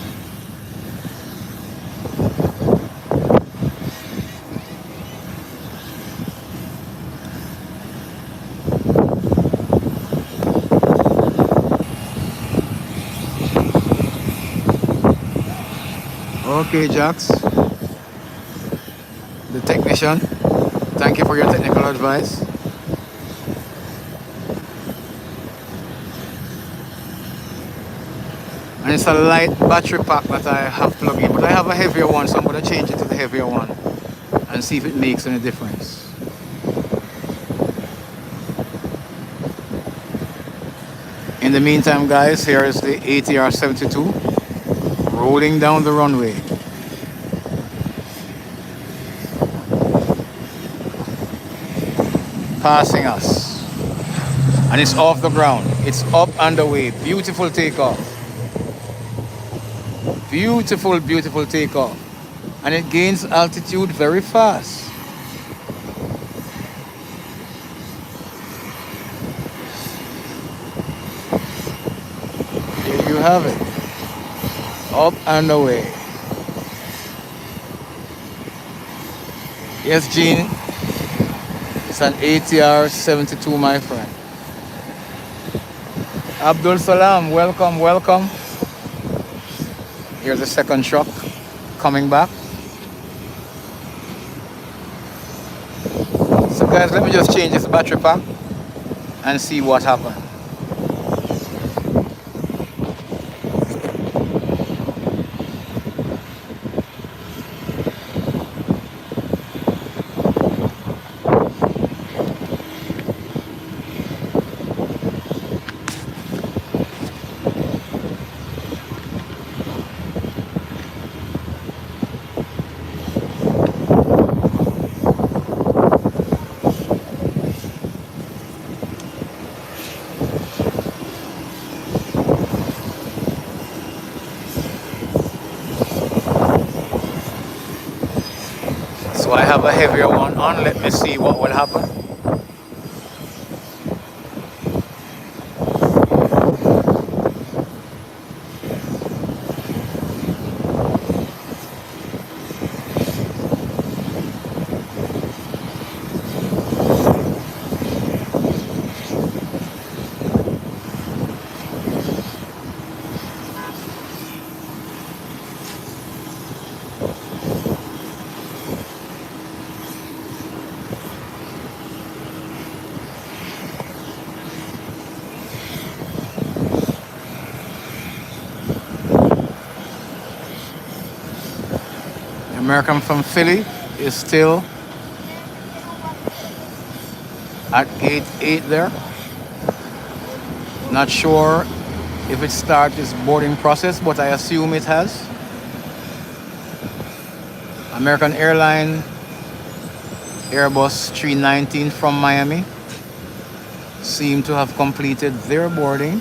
Okay, Jax, the technician. Thank you for your technical advice. And it's a light battery pack that I have plugged in, but I have a heavier one, so I'm going to change it to the heavier one and see if it makes any difference. In the meantime, guys, here is the ATR 72 rolling down the runway. Passing us. And it's off the ground. It's up and away. Beautiful takeoff. Beautiful, beautiful takeoff. And it gains altitude very fast. Here you have it. Up and away. Yes, Gene. It's an ATR 72, my friend. Abdul Salam, welcome, welcome. Here's the second truck coming back. So guys, let me just change this battery pack and see what happens. So I have a heavier one on. Let me see what will happen. American from Philly is still at gate 8 there. Not sure if it started its boarding process, but I assume it has. American Airline Airbus 319 from Miami seem to have completed their boarding.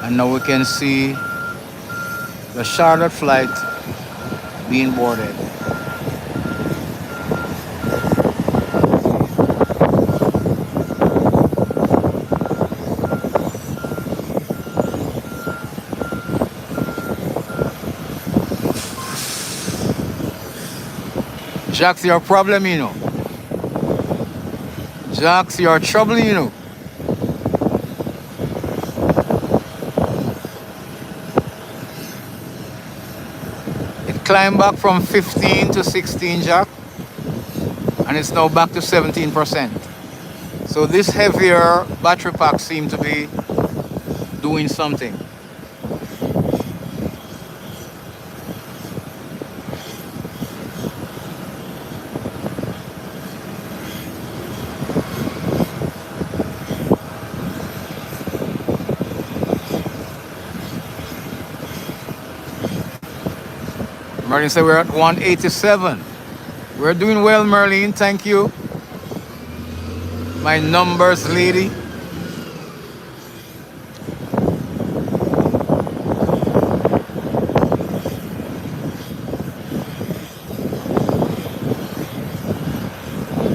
And now we can see the Charlotte flight being boarded. Jax, your problem, you know. Jax, your trouble, you know. Climb back from 15 to 16, Jack, and it's now back to 17%. So this heavier battery pack seems to be doing something. Merlin said we're at 187. We're doing well, Merlin. Thank you. My numbers lady.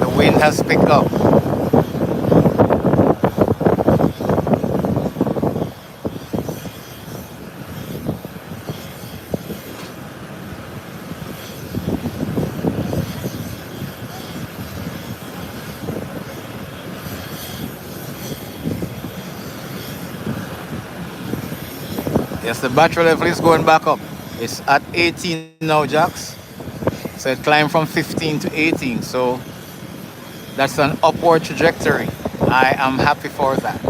The wind has picked up. Yes, the battery level is going back up. It's at 18 now, Jax. So it climbed from 15 to 18. So that's an upward trajectory. I am happy for that.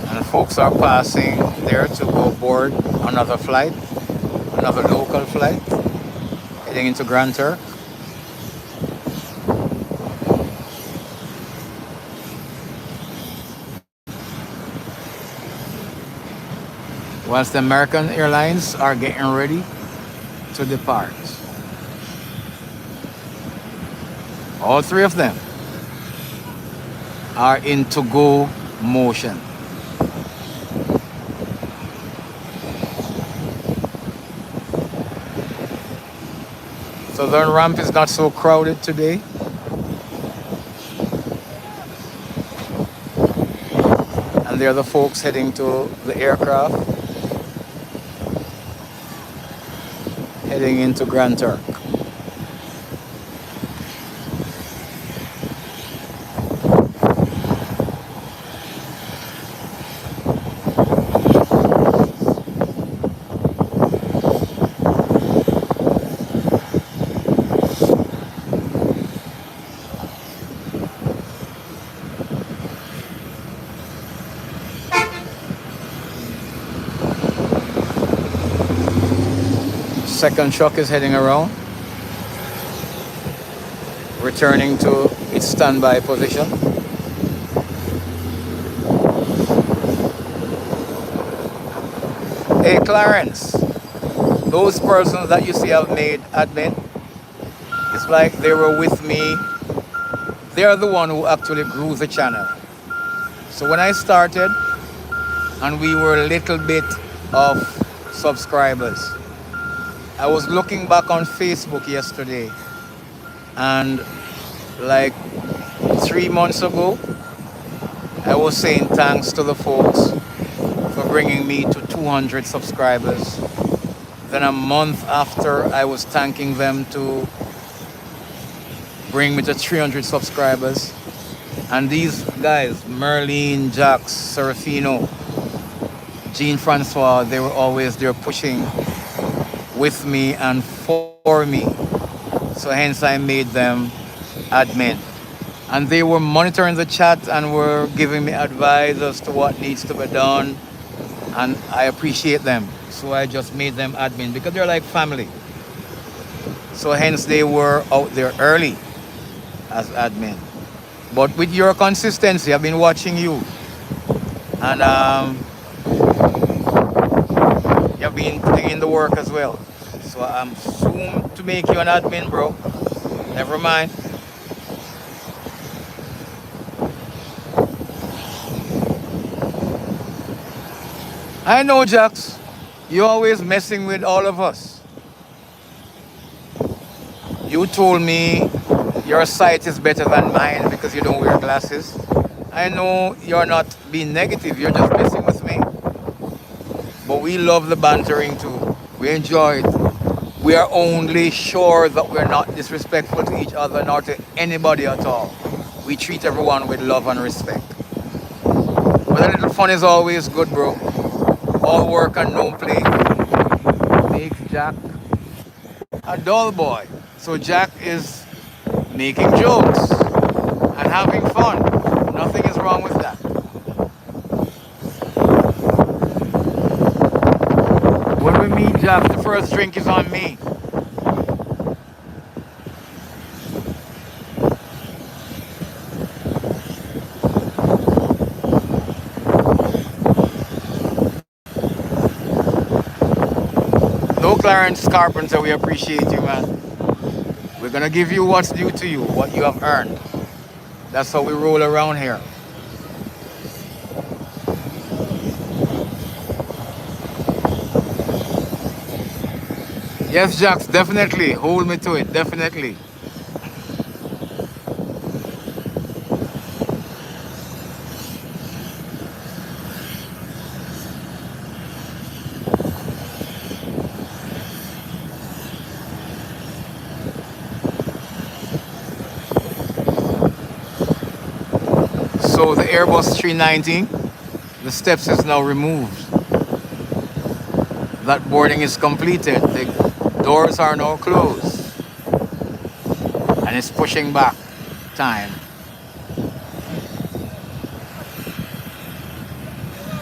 And folks are passing there to go board another flight, another local flight, heading into Grand Turk. Whilst the American Airlines are getting ready to depart. All three of them are in to-go motion. Southern ramp is not so crowded today. And they're the folks heading to the aircraft, heading into Grand Turk. Second truck is heading around, returning to its standby position. Hey Clarence, those persons that you see have made admin, it's like they were with me. They're the one who actually grew the channel. So when I started, and we were a little bit of subscribers, I was looking back on Facebook yesterday, and like 3 months ago, I was saying thanks to the folks for bringing me to 200 subscribers. Then a month after, I was thanking them to bring me to 300 subscribers. And these guys, Merlene, Jax, Serafino, Jean Francois, they were always there pushing with me and for me. So hence I made them admin. And they were monitoring the chat and were giving me advice as to what needs to be done. And I appreciate them. So I just made them admin because they're like family. So hence they were out there early as admin. But with your consistency, I've been watching you. And you've been putting in the work as well. So I'm soon to make you an admin, bro. Never mind. I know, Jax. You're always messing with all of us. You told me your sight is better than mine because you don't wear glasses. I know you're not being negative. You're just messing with me. But we love the bantering too. We enjoy it. We are only sure that we're not disrespectful to each other nor to anybody at all. We treat everyone with love and respect. But a little fun is always good, bro. All work and no play makes Jack a dull boy. So Jack is making jokes and having fun. Nothing is wrong with that. When we meet Jack, the first drink is on me. No, Clarence Carpenter, we appreciate you, man. We're gonna give you what's due to you, what you have earned. That's how we roll around here. Yes, Jax, definitely. Hold me to it, definitely. So the Airbus 390, the steps is now removed. That boarding is completed. The doors are now closed. And it's pushing back time.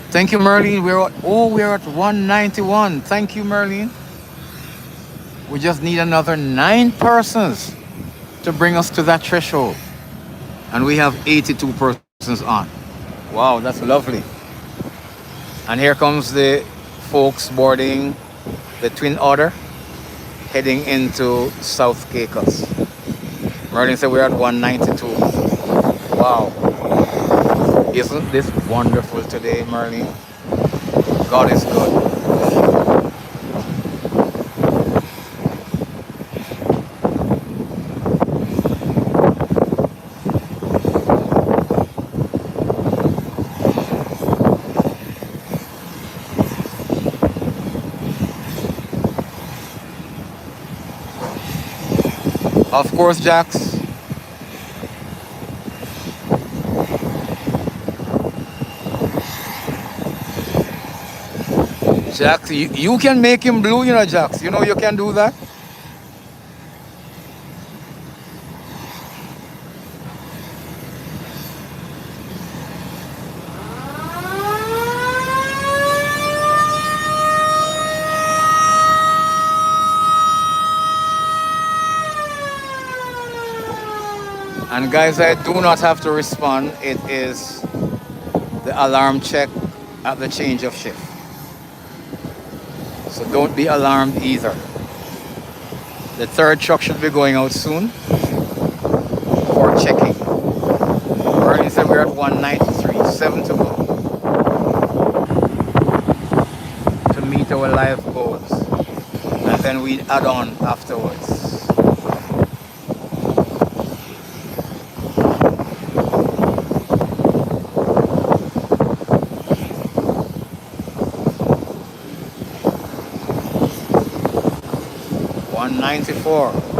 Thank you, Merlene. We're at 191. Thank you, Merlene. We just need another 9 persons to bring us to that threshold. And we have 82 persons on. Wow, that's lovely. And here comes the folks boarding the Twin Otter, heading into South Caicos. Merlin said we're at 192. Wow. Isn't this wonderful today, Merlin? God is good. Of course, Jax. Jax, you can make him blue, you know, Jax. You know you can do that. And guys, I do not have to respond. It is the alarm check at the change of shift. So don't be alarmed either. The third truck should be going out soon for checking. Early said we're at 193, 7 to go to meet our live goals. And then we add on afterwards. $194.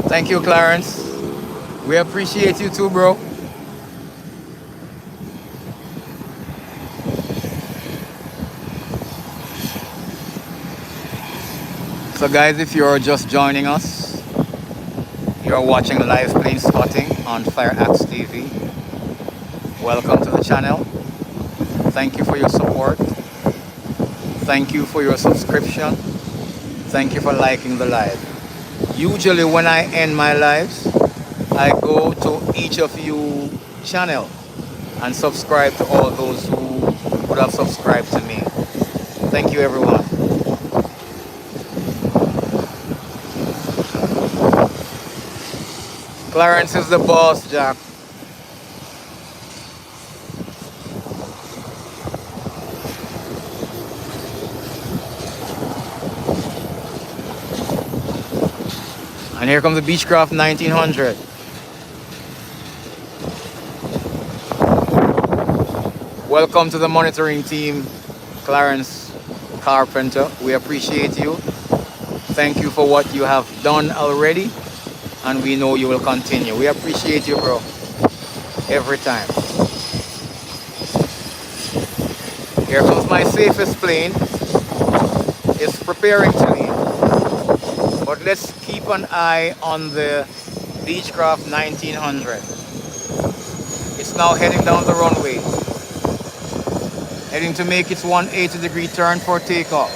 Thank you, Clarence. We appreciate you too, bro. So guys, if you're just joining us, you're watching live plane spotting on FireaxeTV. Welcome to the channel. Thank you for your support. Thank you for your subscription. Thank you for liking the live. Usually when I end my lives, I go to each of you channel and subscribe to all those who would have subscribed to me. Thank you, everyone. Clarence is the boss, Jack. And here comes the Beechcraft 1900. Welcome to the monitoring team, Clarence Carpenter. We appreciate you. Thank you for what you have done already. And we know you will continue. We appreciate you, bro. Every time. Here comes my safest plane. It's preparing to leave. But let's keep an eye on the Beechcraft 1900. It's now heading down the runway, heading to make its 180-degree turn for takeoff.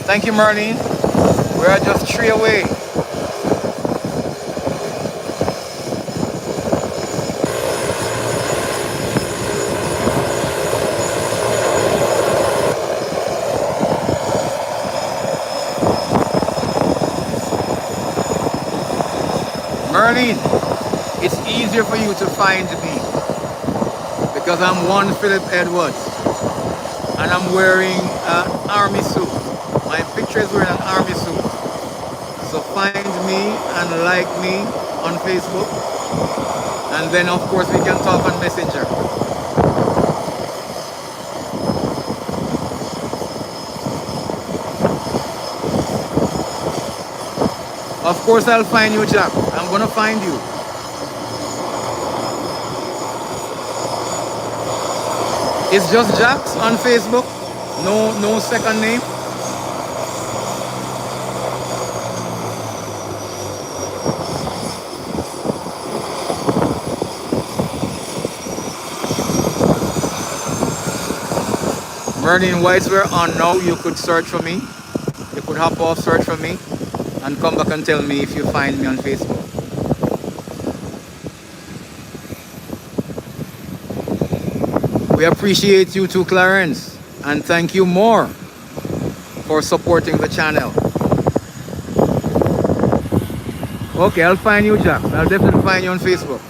Thank you, Marlene. We are just 3 away. Merlin, easier for you to find me because I'm one Philip Edwards and I'm wearing an army suit. My picture is wearing an army suit. So find me and like me on Facebook, and then of course we can talk on Messenger. Of course I'll find you, Jack. I'm gonna find you. It's just Jax on Facebook. No second name. Merlin Whites, we're on now. You could search for me. You could hop off, search for me, and come back and tell me if you find me on Facebook. We appreciate you too, Clarence, and thank you more for supporting the channel. Okay, I'll find you, Jack. I'll definitely find you on Facebook.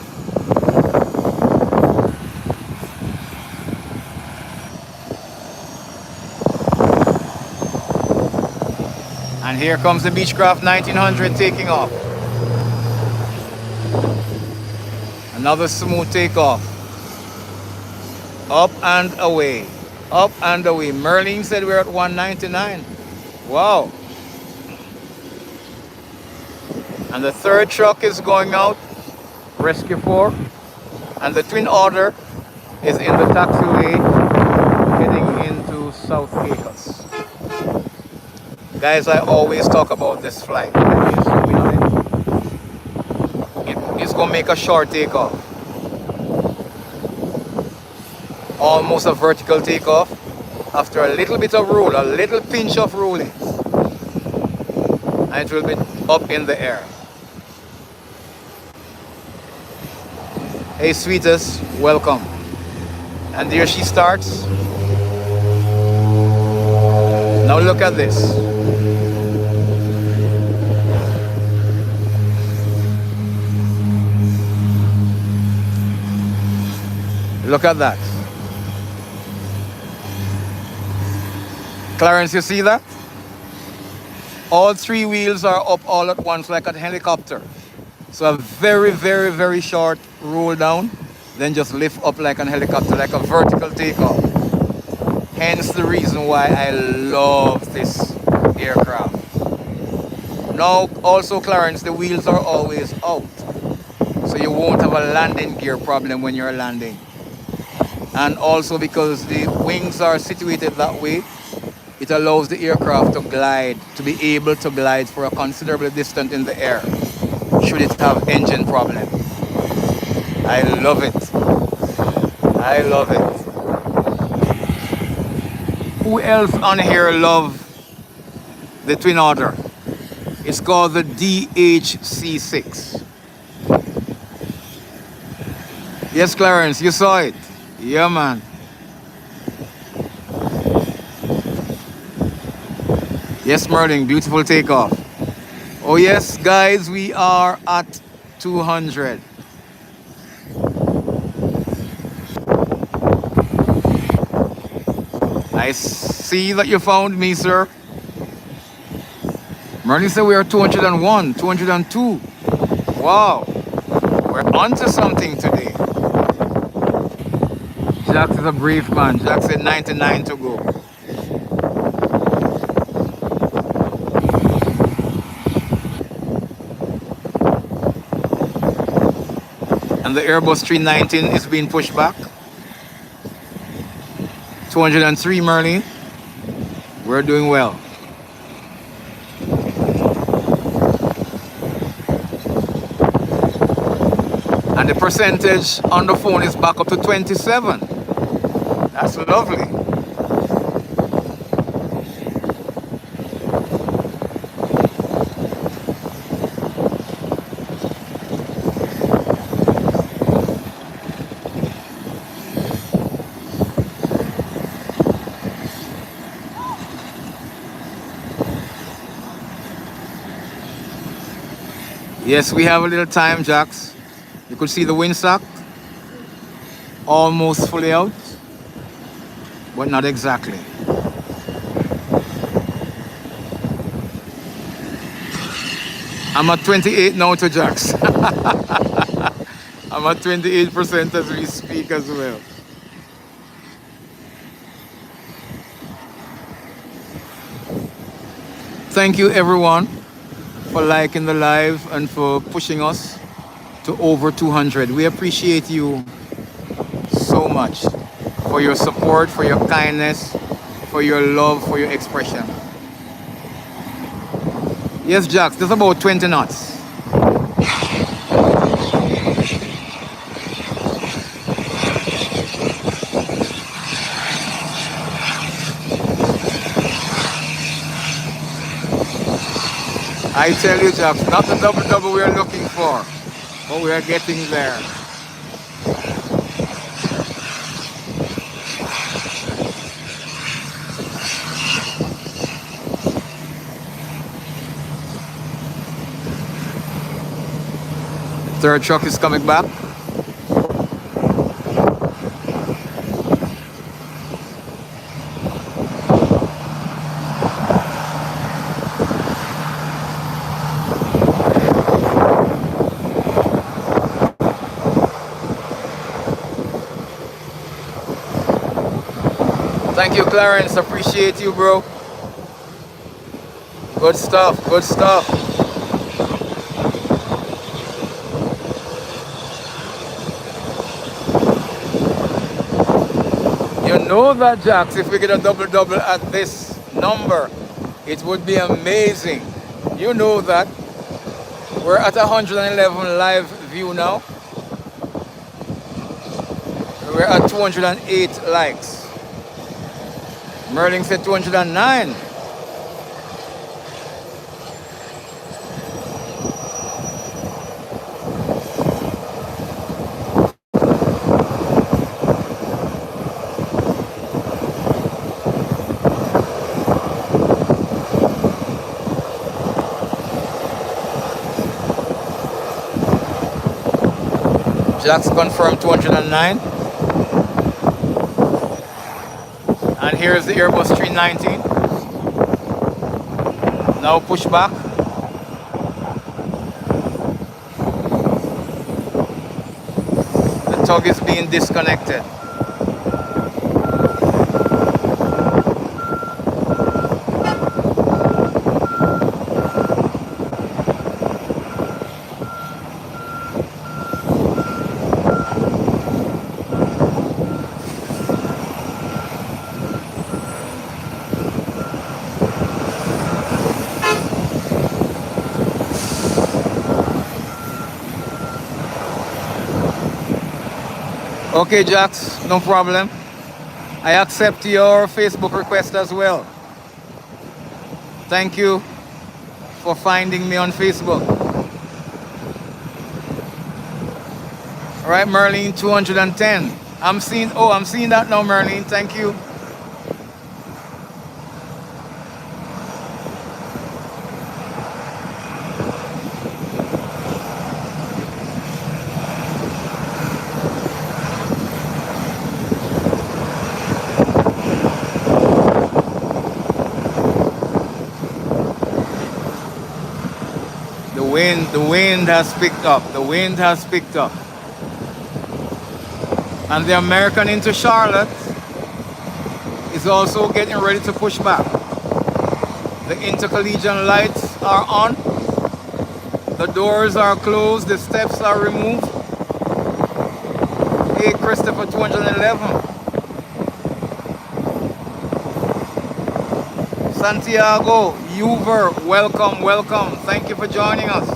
And here comes the Beechcraft 1900 taking off. Another smooth takeoff. Up and away. Up and away. Merlin said we're at 199. Wow. And the third truck is going out. Rescue 4. And the twin order is in the taxiway heading into South Acres. Guys, I always talk about this flight. It's going to make a short takeoff. Almost a vertical takeoff after a little bit of roll, a little pinch of rolling. And it will be up in the air. Hey, sweetest, welcome. And there she starts. Now look at this. Look at that. Clarence, you see that? All three wheels are up all at once like a helicopter. So a very, very, very short roll down, then just lift up like a helicopter, like a vertical takeoff. Hence the reason why I love this aircraft. Now, also Clarence, the wheels are always out. So you won't have a landing gear problem when you're landing. And also because the wings are situated that way, it allows the aircraft to glide, to be able to glide for a considerable distance in the air, should it have engine problem. I love it. I love it. Who else on here love the twin order? It's called the DHC6. Yes, Clarence, you saw it. Yeah, man. Yes, Merlin, beautiful takeoff. Oh yes, guys, we are at 200. I see that you found me, sir. Merlin said we are 201, 202. Wow, we're onto something today. Jack is a brave man. Jack said 99 to go. And the Airbus 319 is being pushed back. 203, Merlin. We're doing well. And the percentage on the phone is back up to 27. That's lovely. Yes, we have a little time, Jax. You could see the windsock almost fully out, but not exactly. I'm at 28 now to Jax. I'm at 28% as we speak as well. Thank you everyone for liking the live and for pushing us to over 200. We appreciate you so much for your support, for your kindness, for your love, for your expression. Yes, Jax, there's about 20 knots. I tell you, Jax, not the double-double we're looking for, but we are getting there. The third truck is coming back. Thank you, Clarence. Appreciate you, bro. Good stuff. Good stuff. You know that, Jax, if we get a double-double at this number, it would be amazing. You know that. We're at 111 live view now. We're at 208 likes. Merlin said 209. Jax confirmed 209. And here's the Airbus 319. Now push back. The tug is being disconnected. Okay, Jax, no problem. I accept your Facebook request as well. Thank you for finding me on Facebook. All right, Merlin, 210. I'm seeing that now, Merlin. Thank you. The wind has picked up. The wind has picked up. And the American into Charlotte is also getting ready to push back. The intercollegiate lights are on. The doors are closed. The steps are removed. Hey, Christopher, 211. Santiago, Uber, welcome, welcome. Thank you for joining us.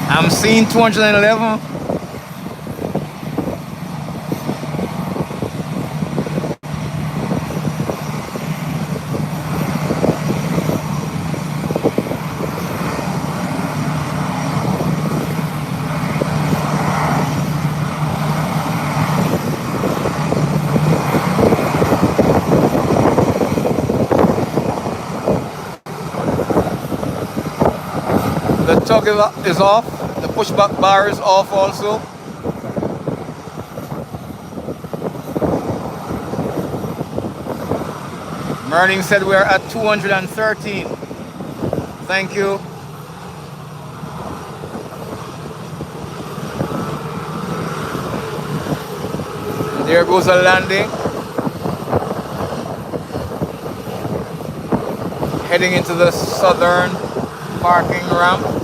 I'm seeing 211. tug is off. The pushback bar is off also. Merlin said we are at 213. Thank you. And there goes a landing. Heading into the southern parking ramp.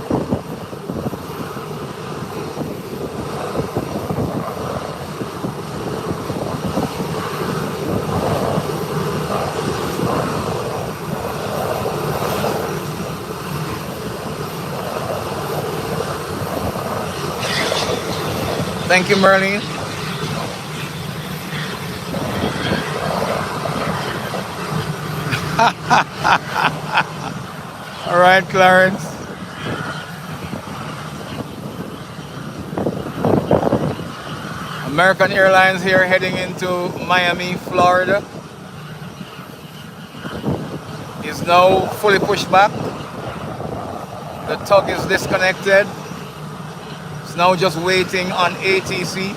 Thank you, Merlin. All right, Clarence. American Airlines here heading into Miami, Florida. Is now fully pushed back. The tug is disconnected. It's now just waiting on ATC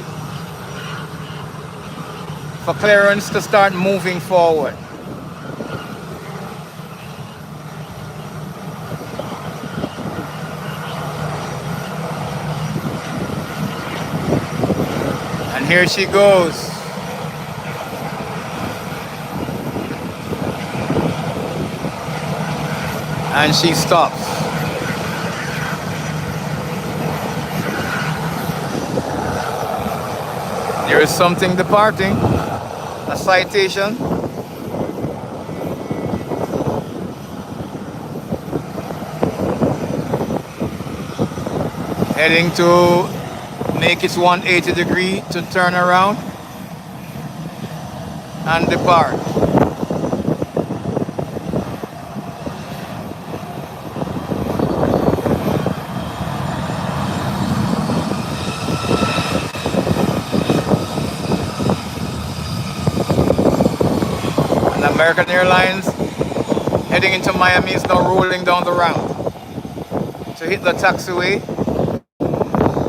for clearance to start moving forward. And here she goes. And she stops. There is something departing, a citation. Heading to make its 180 degree to turn around and depart. American Airlines heading into Miami is now rolling down the ramp to hit the taxiway,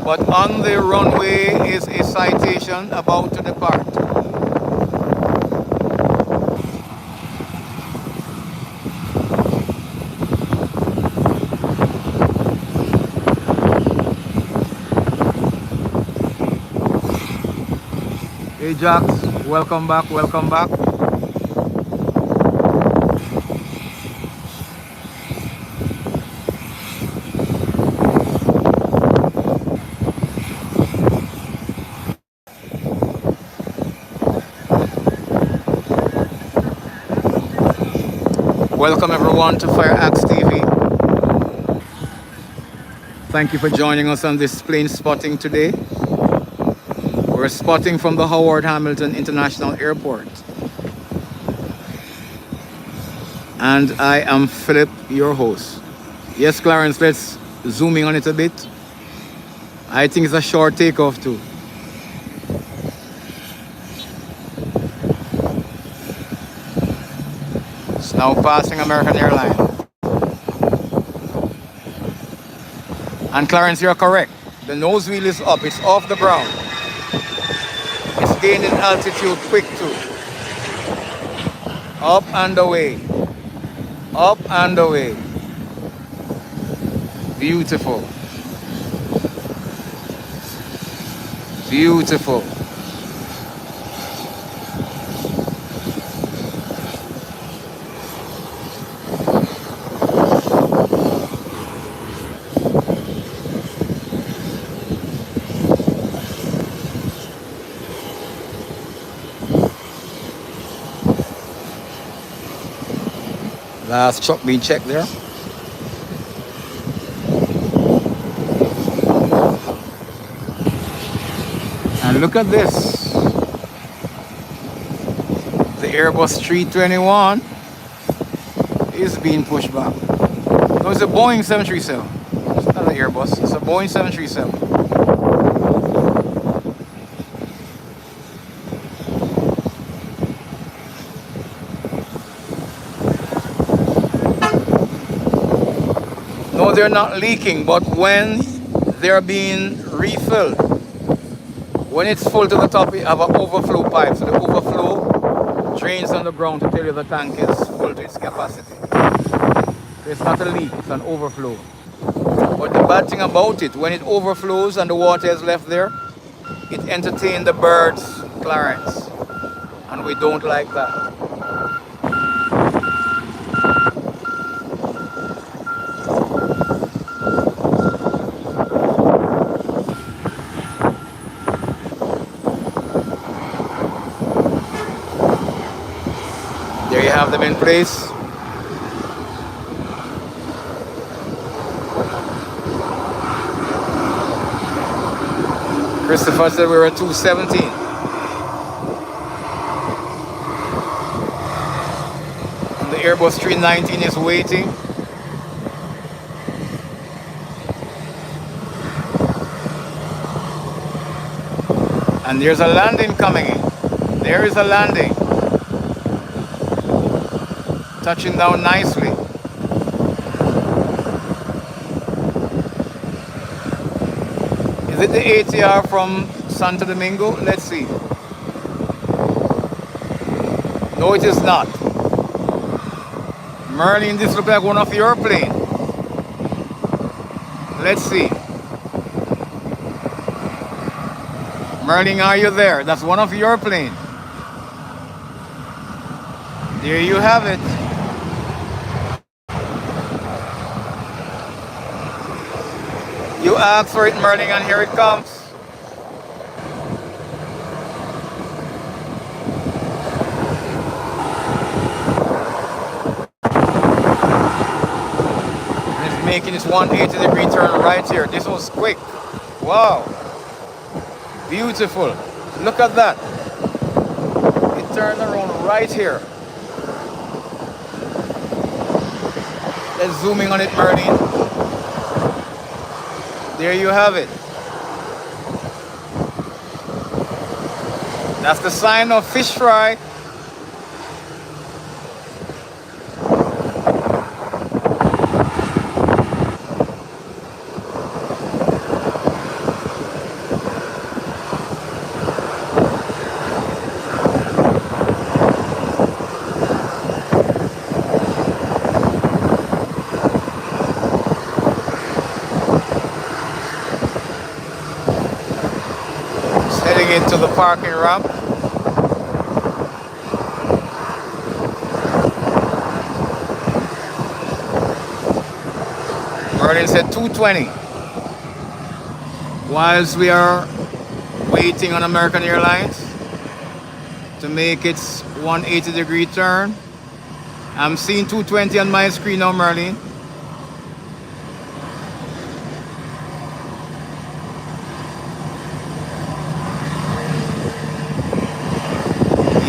but on the runway is a citation about to depart. Hey Jax, welcome back, welcome back. Welcome everyone to FireaxeTV. Thank you for joining us on this plane spotting today. We're spotting from the Howard Hamilton International Airport. And I am Philip, your host. Yes, Clarence, let's zoom in on it a bit. I think it's a short takeoff too. It's now passing American Airlines. And Clarence, you're correct. The nose wheel is up, it's off the ground. It's gaining altitude quick too. Up and away. Up and away. Beautiful. Beautiful. Last truck being checked there. And look at this. The Airbus 321 is being pushed back. No, it's a Boeing 737. It's not an Airbus, it's a Boeing 737. No, they're not leaking, but when they're being refilled, when it's full to the top, you have an overflow pipe. So the overflow drains on the ground to tell you the tank is full to its capacity. So it's not a leak, it's an overflow. But the bad thing about it, when it overflows and the water is left there, it entertains the birds, Clarence. And we don't like that. There you have them in place. Christopher said we were at 217. And the Airbus 319 is waiting. And there's a landing coming in. There is a landing. Touching down nicely. Is it the ATR from Santo Domingo? Let's see. No, it is not. Merlin, this looks like one of your planes. Let's see. Merlin, are you there? That's one of your planes. There you have it. You asked for it, Merlin, and here it comes. And it's making this 180-degree turn right here. This was quick. Wow. Beautiful. Look at that. It turned around right here. Let's zoom in on it, Merlin. There you have it. That's the sign of fish fry. Heading into the parking ramp. Merlin said 220. Whilst we are waiting on American Airlines to make its 180-degree turn, I'm seeing 220 on my screen now, Merlin.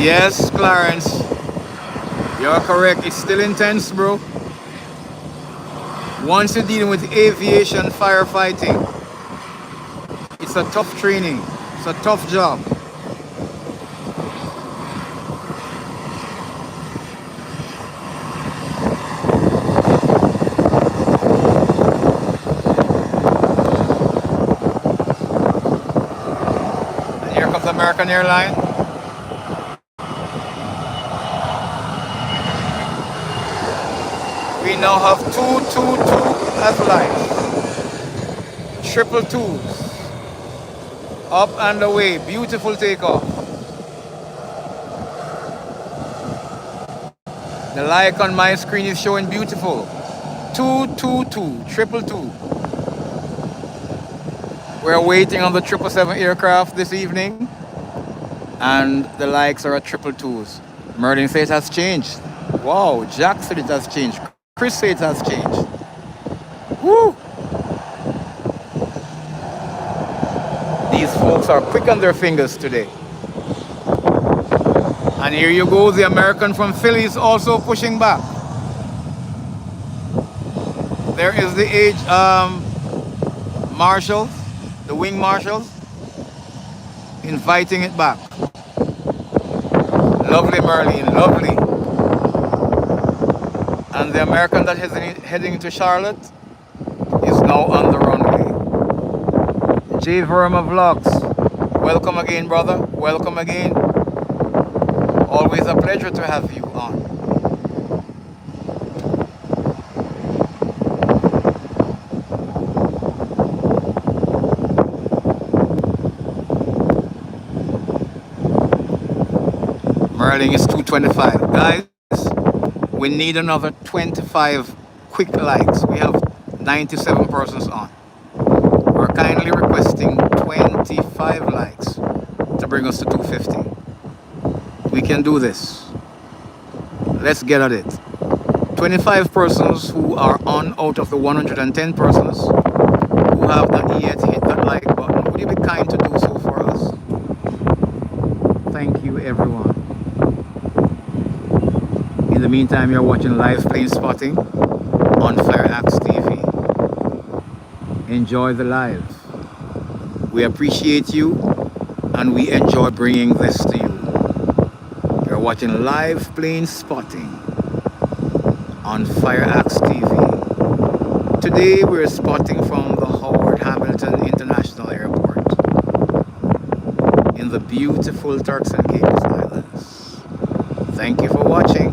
Yes, Clarence, you're correct. It's still intense, bro. Once you're dealing with aviation firefighting, it's a tough training. It's a tough job. And here comes American Airlines. We now have 222 as lights. Triple twos. Up and away. Beautiful takeoff. The like on my screen is showing beautiful. 222. Triple two. We're waiting on the 777 aircraft this evening. And the likes are at triple twos. Merlin says it has changed. Wow, Jack said it has changed. Chris said it has changed. Woo! These folks are quick on their fingers today. And here you go, the American from Philly is also pushing back. There is the marshals, the wing marshals, inviting it back. Lovely, Merlin, lovely. And the American that is heading to Charlotte now on the runway. J Verma Vlogs, welcome again, brother. Welcome again. Always a pleasure to have you on. Merling is 225. Guys, we need another 25 quick likes. We have 97 persons on. We're kindly requesting 25 likes to bring us to 250. We can do this. Let's get at it. 25 persons who are on out of the 110 persons who have not yet hit that like button. Would you be kind to do so for us? Thank you, everyone. In the meantime, you're watching live plane spotting on FireaxeTV. Enjoy the live. We appreciate you and we enjoy bringing this to you. You're watching live plane spotting on FireaxeTV. Today we're spotting from the Howard Hamilton International Airport in the beautiful Turks and Caicos Islands. Thank you for watching.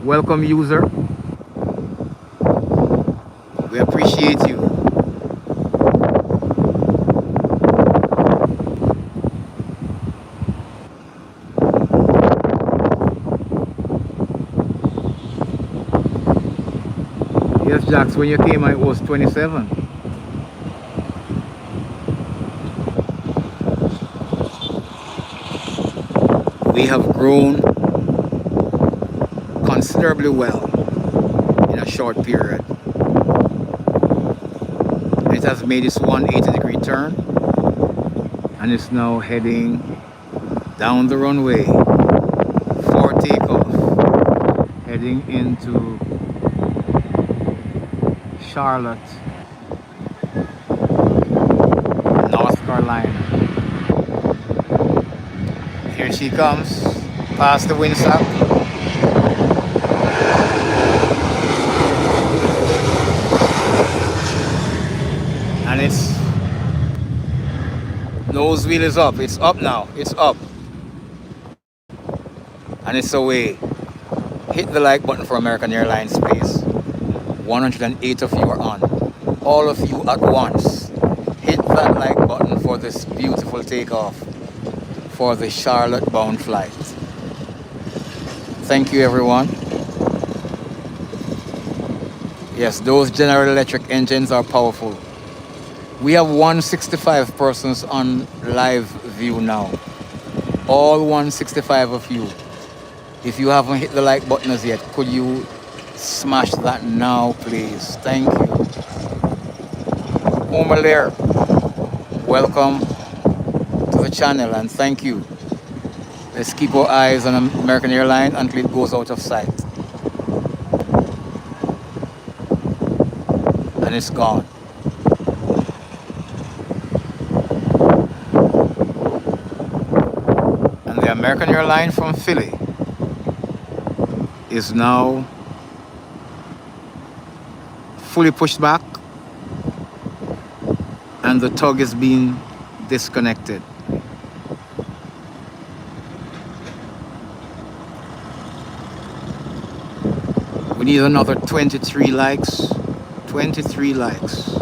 Welcome, user. We appreciate you. Yes, Jax, when you came, it was 27. We have grown considerably well in a short period. It has made its 180-degree turn and is now heading down the runway for takeoff, heading into Charlotte, North Carolina. Here she comes, past the windsock. And its nose wheel is up. It's up now. It's up. And it's away. Hit the like button for American Airlines, please. 108 of you are on. All of you at once. Hit that like button for this beautiful takeoff for the Charlotte bound flight. Thank you, everyone. Yes, those General Electric engines are powerful. We have 165 persons on live view now. All 165 of you. If you haven't hit the like button as yet, could you smash that now, please? Thank you. Omerler, welcome to the channel and thank you. Let's keep our eyes on American Airlines until it goes out of sight. And it's gone. And the American Airlines from Philly is now fully pushed back and the tug is being disconnected. We need another 23 likes. 23 likes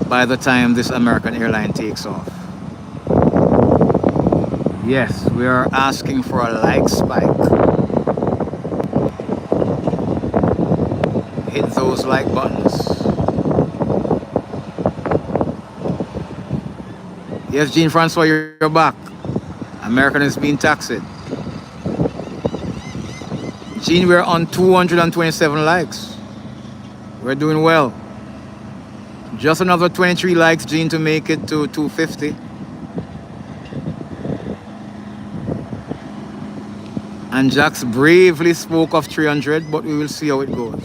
by the time this American airline takes off. Yes, we are asking for a like spike. Hit those like buttons. Yes, Jean-Francois, you're back. American is being taxied. Jean, we're on 227 likes. We're doing well. Just another 23 likes, Jean, to make it to 250. And Jax bravely spoke of 300, but we will see how it goes.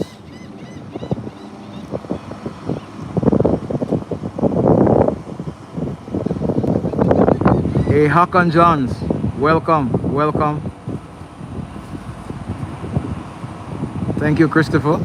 Hey, Hakan Johns, welcome, welcome. Thank you, Christopher.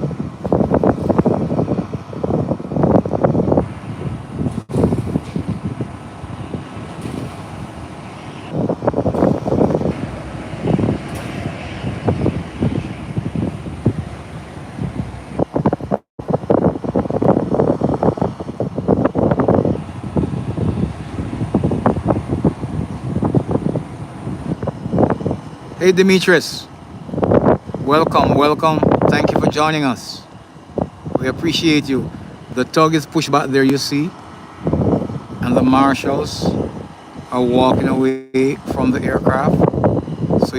Hey, Demetrius. Welcome, welcome. Thank you for joining us. We appreciate you. The tug is pushed back there, you see, and the marshals are walking away from the aircraft. So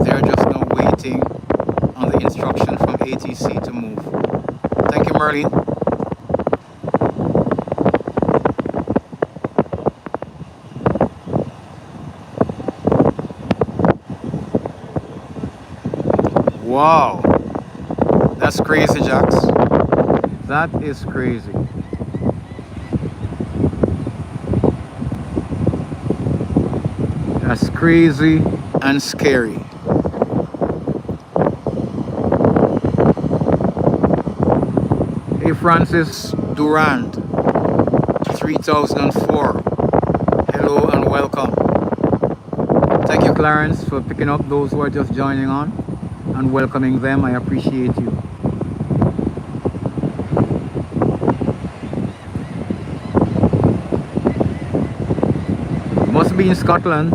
they're just now waiting on the instruction from ATC to move. Thank you, Merlin. Wow, that's crazy, Jax. That is crazy. That's crazy and scary. Hey, Francis Durand, 3004. Hello and welcome. Thank you, Clarence, for picking up those who are just joining on and welcoming them. I appreciate you. Must be in Scotland.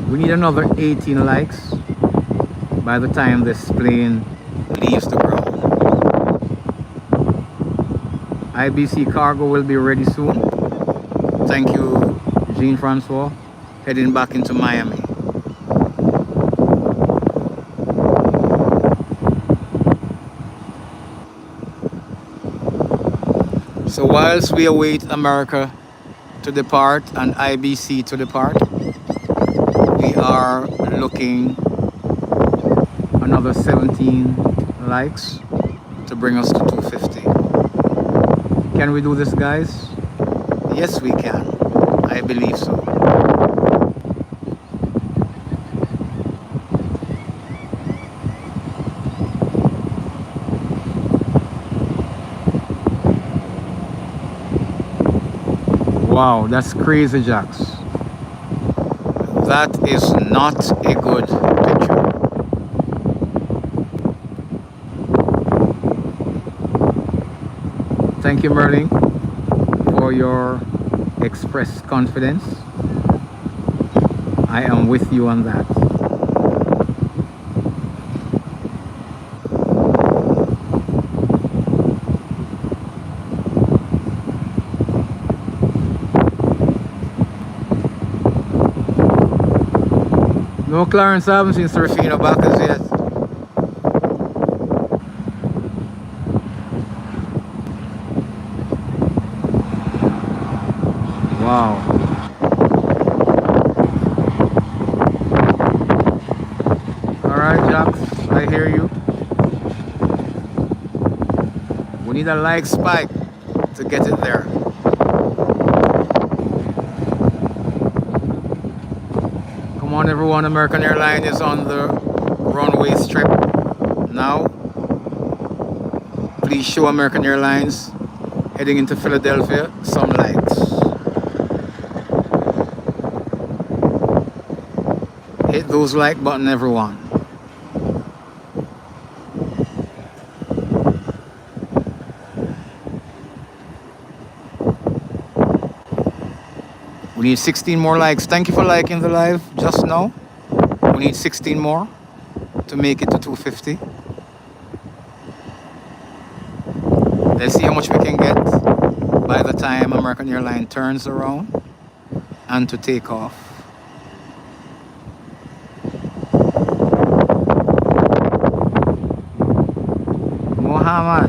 We need another 18 likes by the time this plane leaves the ground. IBC cargo will be ready soon. Thank you, Jean-Francois. Heading back into Miami. So whilst we await America to depart and IBC to depart, we are looking another 17 likes to bring us to 250. Can we do this, guys? Yes, we can. I believe so. Wow, that's crazy, Jax. That is not a good picture. Thank you, Merlin, for your expressed confidence. I am with you on that. No, Clarence, I haven't seen Serafino Bacchus yet. Wow. Alright, Jax, I hear you. We need a like spike to get it there. Come on, everyone. American Airlines is on the runway strip now. Please show American Airlines heading into Philadelphia some likes. Hit those like button, everyone. We need 16 more likes. Thank you for liking the live just now. We need 16 more to make it to 250. Let's see how much we can get by the time American Airlines turns around and to take off. Muhammad,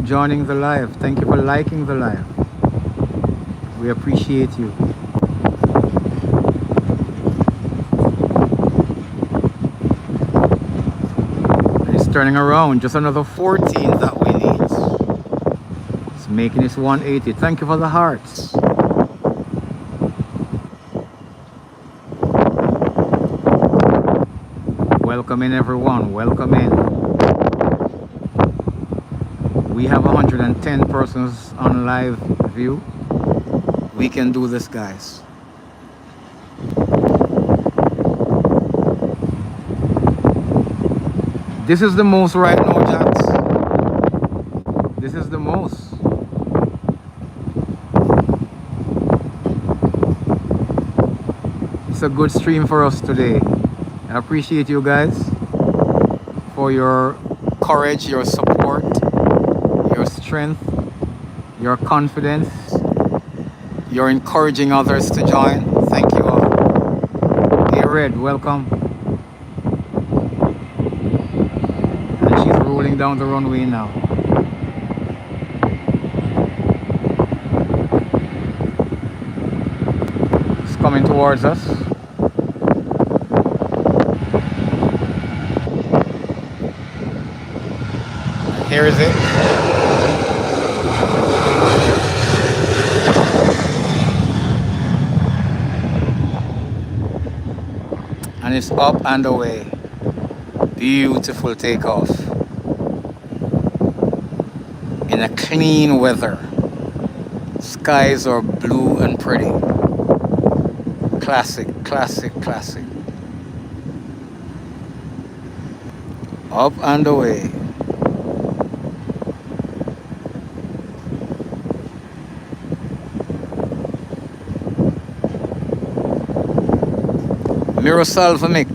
joining the live. Thank you for liking the live. We appreciate you. And it's turning around. Just another 14 that we need. It's making this 180. Thank you for the hearts. Welcome in, everyone. Welcome in. We have 110 persons on live view. We can do this, guys. This is the most right now, Jax. This is the most. It's a good stream for us today. I appreciate you guys for your courage, your support, your strength, your confidence. You're encouraging others to join. Thank you all. Hey Red, welcome. And she's rolling down the runway now. It's coming towards us. Here is it. And it's up and away. Beautiful takeoff. In a clean weather. Skies are blue and pretty. Classic, classic, classic. Up and away. Mirosalva Mick,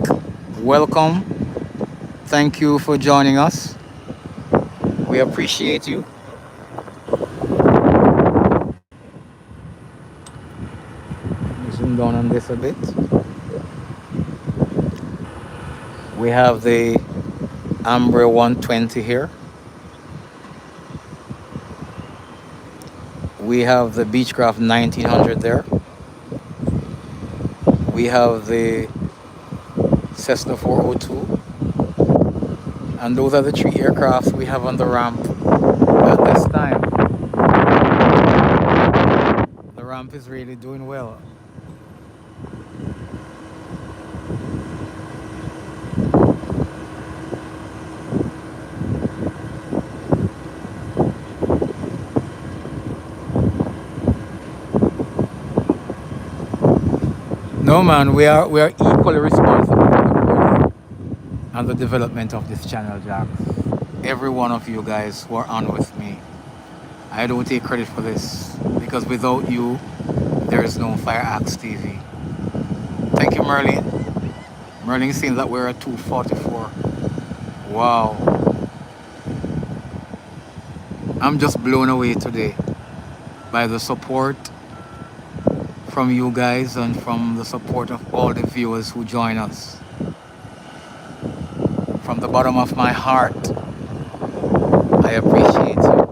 welcome. Thank you for joining us. We appreciate you. Zoom down on this a bit. We have the Ambre 120 here. We have the Beechcraft 1900 there. We have the Cessna 402, and those are the three aircrafts we have on the ramp at this time. The ramp is really doing well. No man, we are equally responsible for the growth and the development of this channel, Jack. Every one of you guys who are on with me, I don't take credit for this because without you, there is no FireaxeTV. Thank you, Merlin. Merlin seems that we're at 244. Wow. I'm just blown away today by the support from you guys and from the support of all the viewers who join us. From the bottom of my heart, I appreciate you.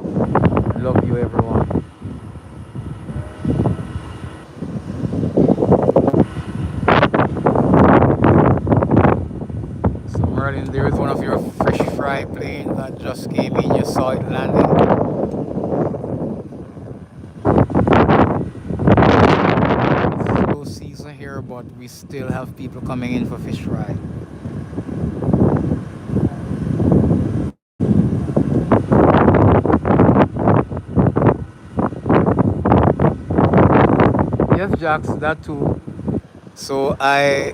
Love you, everyone. So Merlin, there is one of your fish fry planes that just came in. You saw it landing. But we still have people coming in for fish fry. Yes, Jax, that too. So I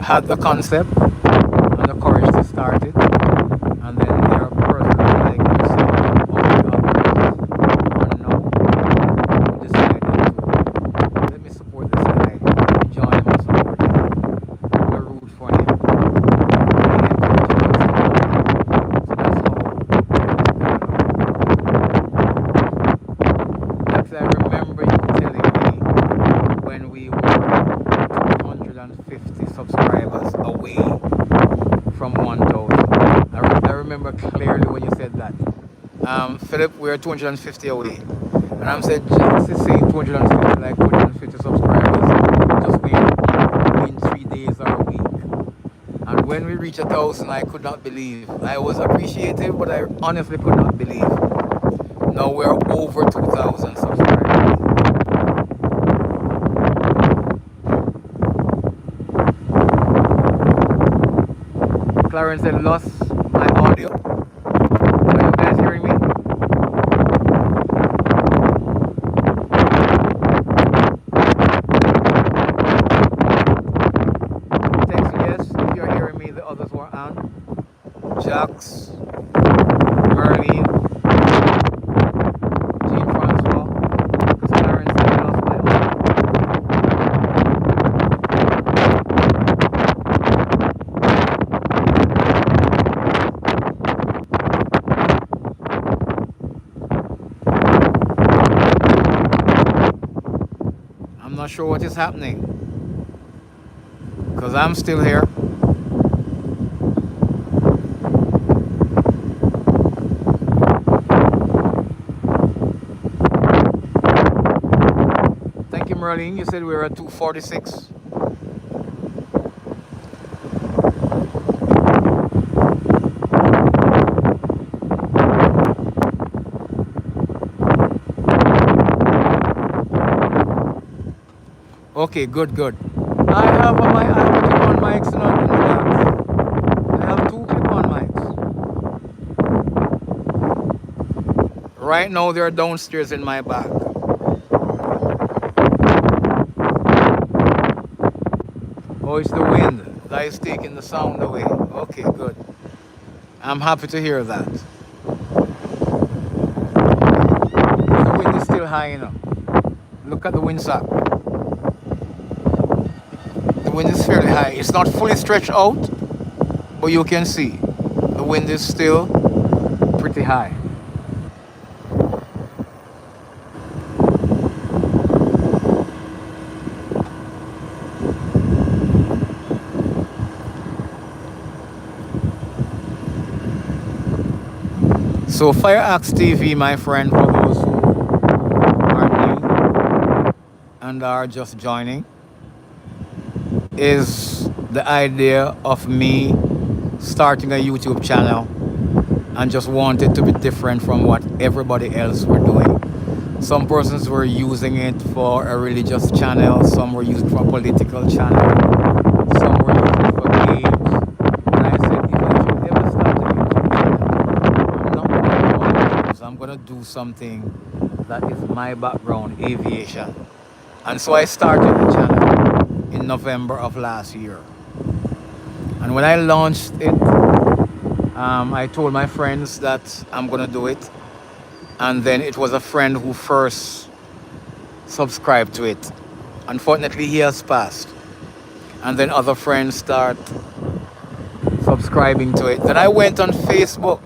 had the concept and the courage to start it, and then there are persons like yourself or now who decided to let me support this guy, join him and support him, we'll root for him, so that's how I remember you telling me when we were 250 subscribers away from 1,000. Philip, we're 250 away. And I'm saying, Jax is saying 250, like 250 subscribers. Just in 3 days or a week. And when we reached 1,000, I could not believe. I was appreciative, but I honestly could not believe. Now we're over 2,000 subscribers. Clarence had lost my audio. Are you guys hearing me? Text yes if you're hearing me. The others were on. Jax, Merlin, Jean Francois. Because Clarence had lost my audio. I'm not sure what is happening. Because I'm still here. Thank you, Merlin. You said we were at 246. Okay, good, good. I have I have clip-on mics not in the box. I have two clip-on mics. Right now they're downstairs in my bag. Oh, it's the wind that is taking the sound away. Okay, good. I'm happy to hear that. The wind is still high enough. Look at the windsock. The wind is fairly high. It's not fully stretched out, but you can see the wind is still pretty high. So FireaxeTV, my friend, for those who are new and are just joining, is the idea of me starting a YouTube channel and just wanted to be different from what everybody else were doing. Some persons were using it for a religious channel, some were using it for a political channel, some were using it for games. And I said, if I should ever start a YouTube channel, I'm not going to do all games. I'm going to do something that is my background, aviation. And so I started the channel in November of last year. And when I launched it, I told my friends that I'm gonna do it. And then it was a friend who first subscribed to it. Unfortunately, he has passed. And then other friends start subscribing to it. Then I went on Facebook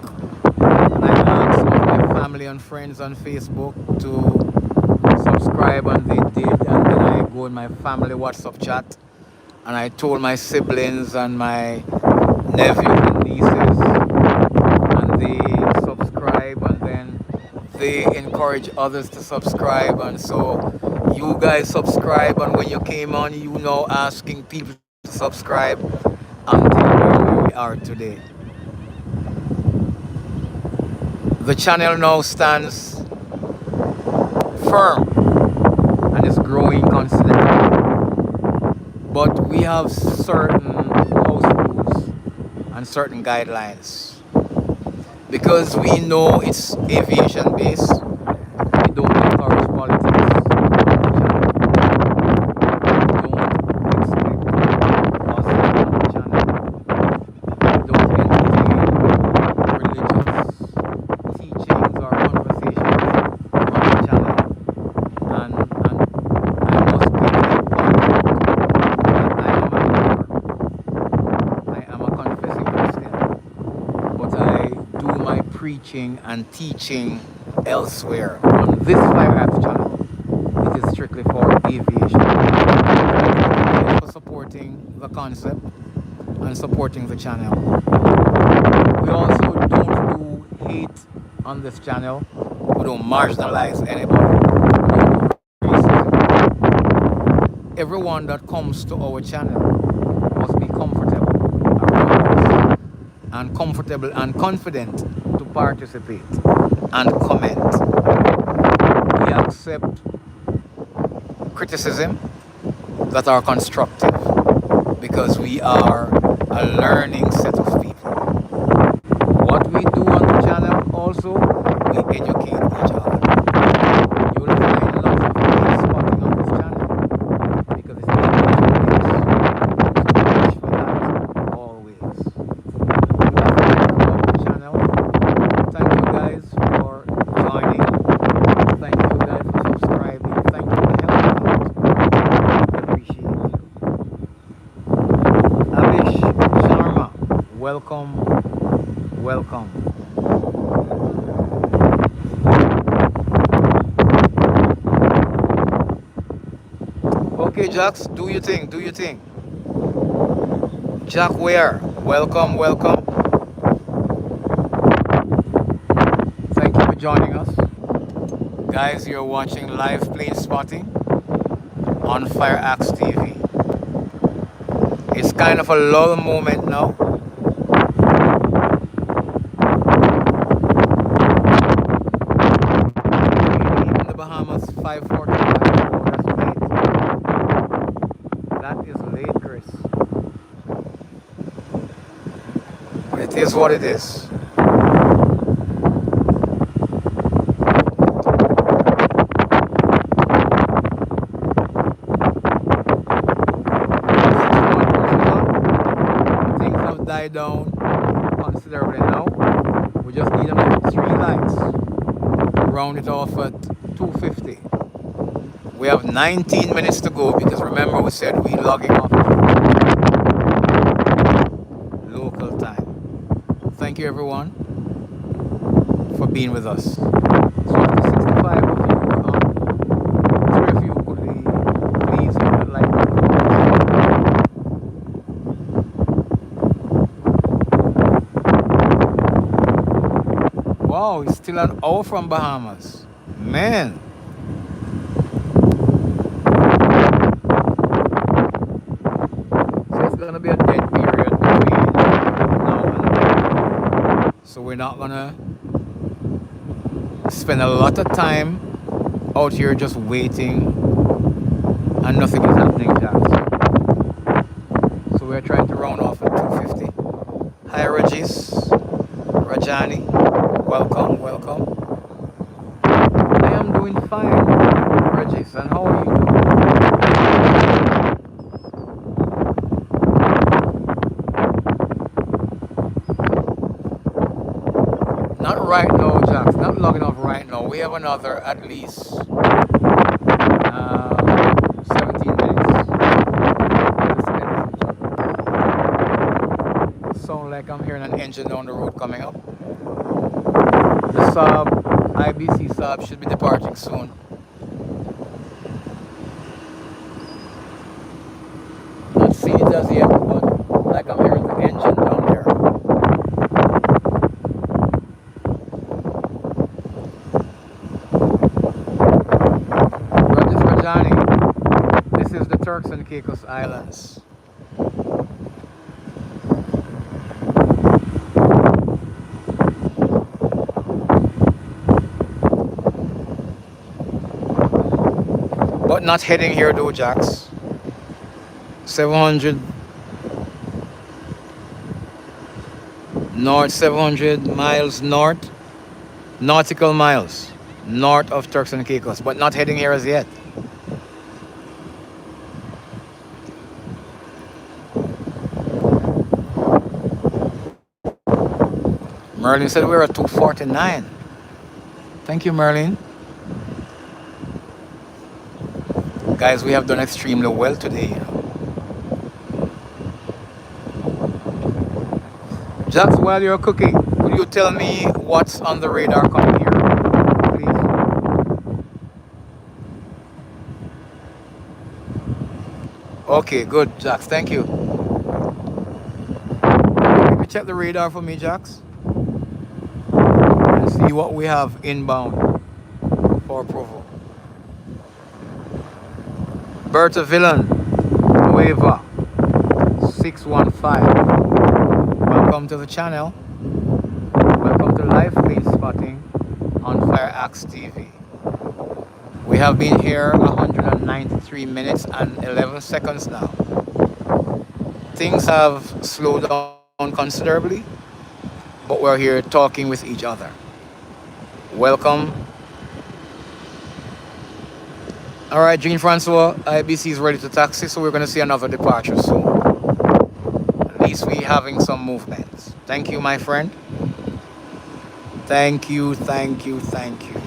and I asked some of my family and friends on Facebook to subscribe, and they did. And then I go in my family WhatsApp chat and I told my siblings and my nephews and nieces, and they subscribe, and then they encourage others to subscribe. And so you guys subscribe, and when you came on, you know, asking people to subscribe until where we are today. The channel now stands firm and is growing constantly. But we have certain house rules and certain guidelines. Because we know it's aviation based, we don't encourage politics on the channel. We don't expect us on the channel. We don't entertain religious teachings or conversations on the channel. And I must make it point that I am a believer. I am a confessing Christian. But I do my preaching and teaching elsewhere. On this FireaxeTV channel, it is strictly for aviation. Thank you for supporting the concept and supporting the channel. We also don't do hate on this channel. We don't marginalize anybody. We don't do racism. Everyone that comes to our channel must be comfortable around us and comfortable and confident to participate and comment. We accept criticism that are constructive because we are a learning set of people. What we do on the channel also, we educate each other. You will find lots of things spotting on this channel because it's education based. So push for that always. About the channel. Thank you guys for joining. Thank you guys for subscribing. Thank you for helping out. Appreciate you. Abish Sharma, welcome. Welcome. Okay, Jax, do your thing, do your thing. Jack Ware, welcome, welcome. Thank you for joining us. Guys, you're watching live plane spotting on FireaxeTV. It's kind of a lull moment now. In the Bahamas, 5:45. Oh, that's late. That is late, Chris. But it is what it is. Die down considerably now. We just need another 3 lights. Round it off at 250. We have 19 minutes to go because remember we said we logging off local time. Thank you everyone for being with us. So after 65 of you are on, 3 of you could please hit that like button. Wow, it's still an hour from Bahamas. Man. So it's going to be a dead period between now and then. So we're not going to spend a lot of time out here just waiting and nothing is happening, Jax. So we're trying to round off at 250. Hi, Rajani. Welcome, welcome. I am doing fine, Regis, and how are you doing? Not right now, Jax, not logging off right now. We have another at least 17 minutes. Sound like I'm hearing an engine down the road coming up. The Saab, IBC Saab should be departing soon. Not seen it as yet, but like I'm hearing the engine down there. Rajani, this is the Turks and Caicos Islands. But not heading here though, Jax. 700 north, 700 miles north, nautical miles north of Turks and Caicos, but not heading here as yet. Merlin said we're at 249. Thank you, Merlin. Guys, we have done extremely well today. Jax, while you're cooking, could you tell me what's on the radar coming here, please? Okay, good, Jax. Thank you. Can you check the radar for me, Jax? Let's see see what we have inbound for Provo. Berta Villan, Nueva 615. Welcome to the channel. Welcome to live plane spotting on FireaxeTV. We have been here 193 minutes and 11 seconds now. Things have slowed down considerably, but we're here talking with each other. Welcome. All right, Jean Francois, IBC is ready to taxi, so we're going to see another departure soon. At least we're having some movements. Thank you, my friend. Thank you, thank you, thank you.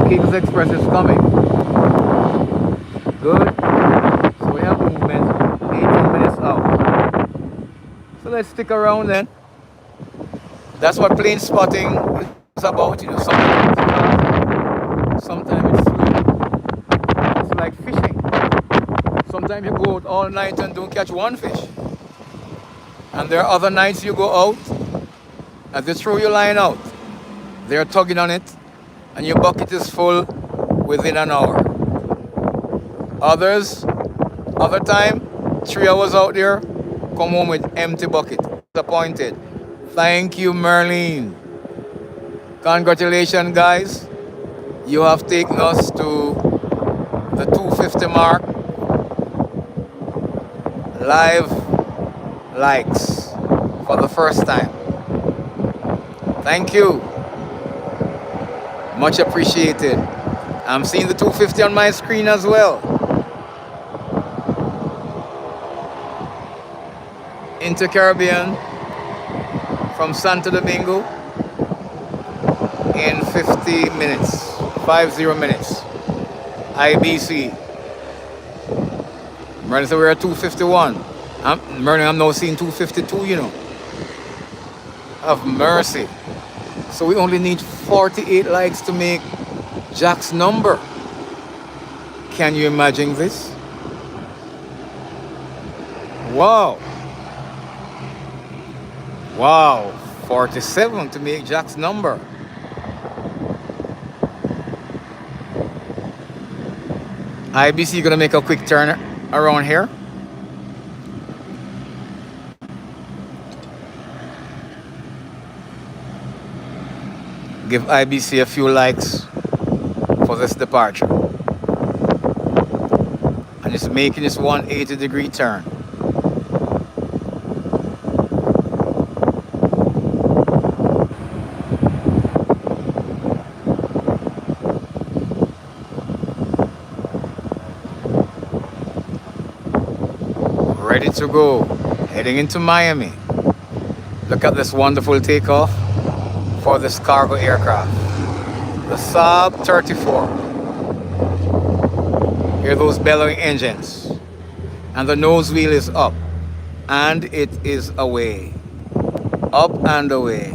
Kings Express is coming. Good. So we have movement 18 minutes out. So let's stick around then. That's what plane spotting is about, you know. Sometimes it's slow. It's like fishing. Sometimes you go out all night and don't catch one fish. And there are other nights you go out and they throw your line out. They're tugging on it and your bucket is full within an hour. Other time, 3 hours out there, come home with empty bucket. Disappointed. Thank you, Merlene. Congratulations, guys. You have taken us to the 250 mark. Live likes for the first time. Thank you. Much appreciated. I'm seeing the 250 on my screen as well. Inter-Caribbean from Santo Domingo in 50 minutes. 50 minutes. IBC. Merlin said we're at 251. Merlin, I'm now seeing 252, you know. Have mercy. So we only need 48 likes to make Jack's number. Can you imagine this? Wow. Wow. 47 to make Jack's number. IBC gonna make a quick turn around here. Give IBC a few likes for this departure. And it's making this 180-degree turn. Ready to go. Heading into Miami. Look at this wonderful takeoff for this cargo aircraft. The Saab 34. Hear those bellowing engines. And the nose wheel is up. And it is away. Up and away.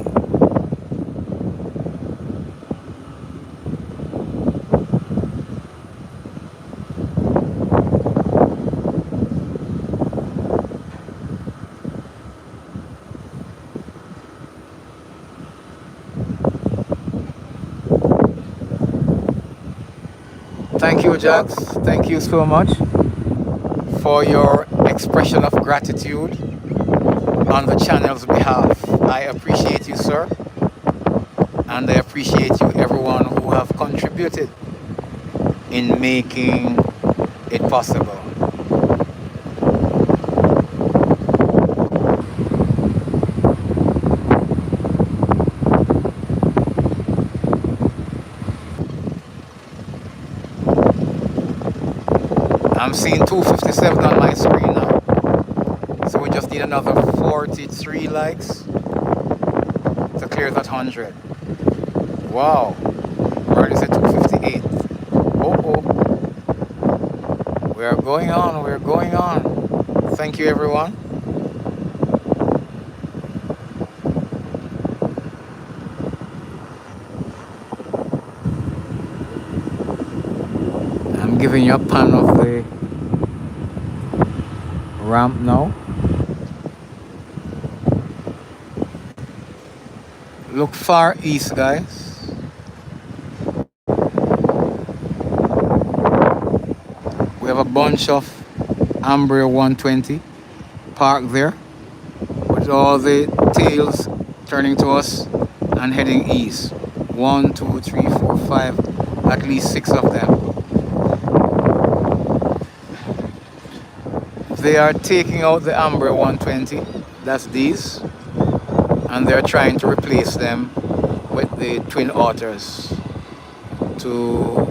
Thank you, Jax. Thank you so much for your expression of gratitude on the channel's behalf. I appreciate you, sir. And I appreciate you, everyone who have contributed in making it possible. I'm seeing 257 on my screen now. So we just need another 43 likes to clear that 100. Wow. Already said 258. Oh. We're going on. We're going on. Thank you, everyone. giving you a pan of the ramp now. Look far east, guys. We have a bunch of Ambria 120 parked there with all the tails turning to us and heading east. 1, 2, 3, 4, 5, at least 6 of them. They are taking out the Ambria 120, that's these, and they're trying to replace them with the Twin Otters to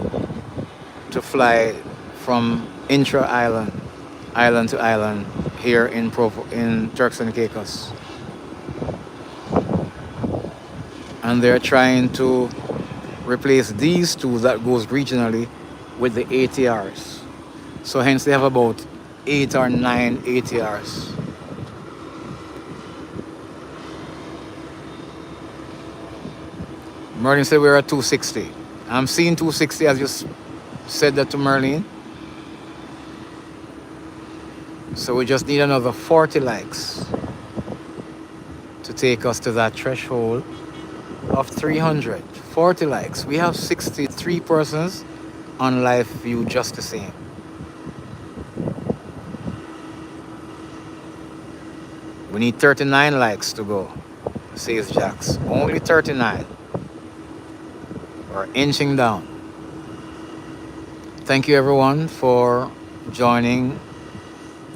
fly from intra-island, island to island here in Turks and Caicos. And they're trying to replace these two that goes regionally with the ATRs. So hence they have about 8 or 9 ATRs. Merlin said we're at 260. I'm seeing 260 as you said that to Merlin. So we just need another 40 likes to take us to that threshold of 300. 40 likes. We have 63 persons on live view just the same. We need 39 likes to go, says Jax. Only 39. We're inching down. Thank you everyone for joining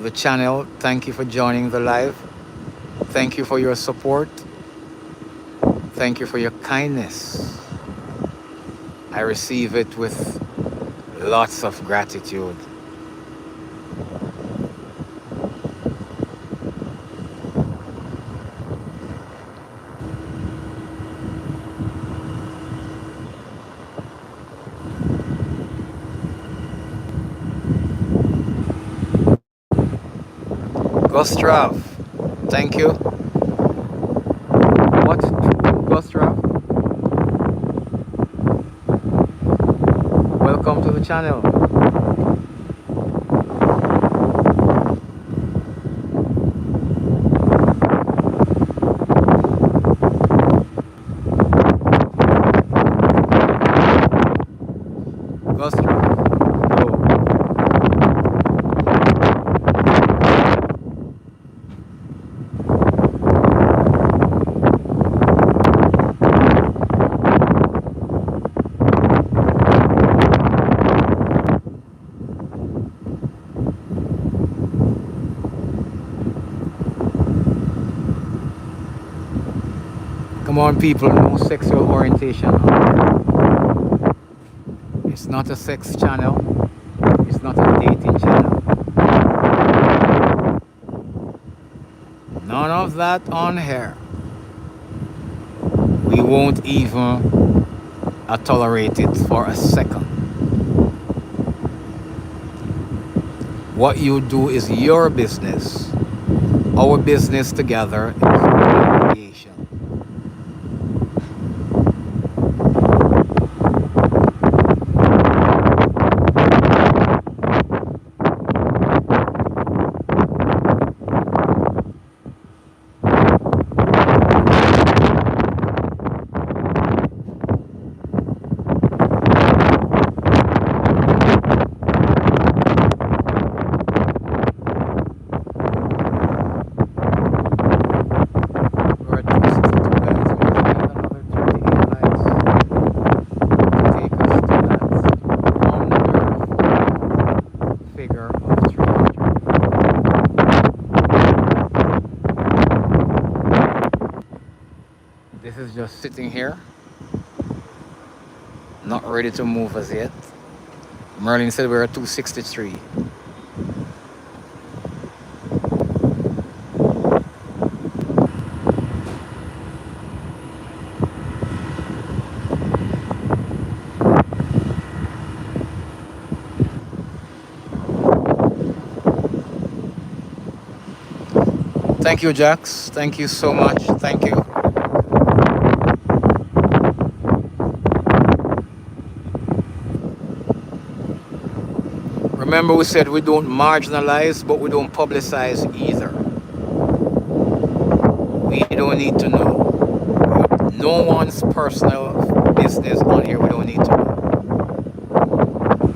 the channel. Thank you for joining the live. Thank you for your support. Thank you for your kindness. I receive it with lots of gratitude. Gustrav, thank you. What? Gustrav? Welcome to the channel. Gustrav. Come on people, no sexual orientation. It's not a sex channel. It's not a dating channel. None of that on here. We won't even tolerate it for a second. What you do is your business. Our business together is creation. This is just sitting here, not ready to move as yet. Merlin said we're at 263. Thank you, Jax. Thank you so much. Thank you. Remember, we said we don't marginalize, but we don't publicize either. We don't need to know. No one's personal business on here. We don't need to know.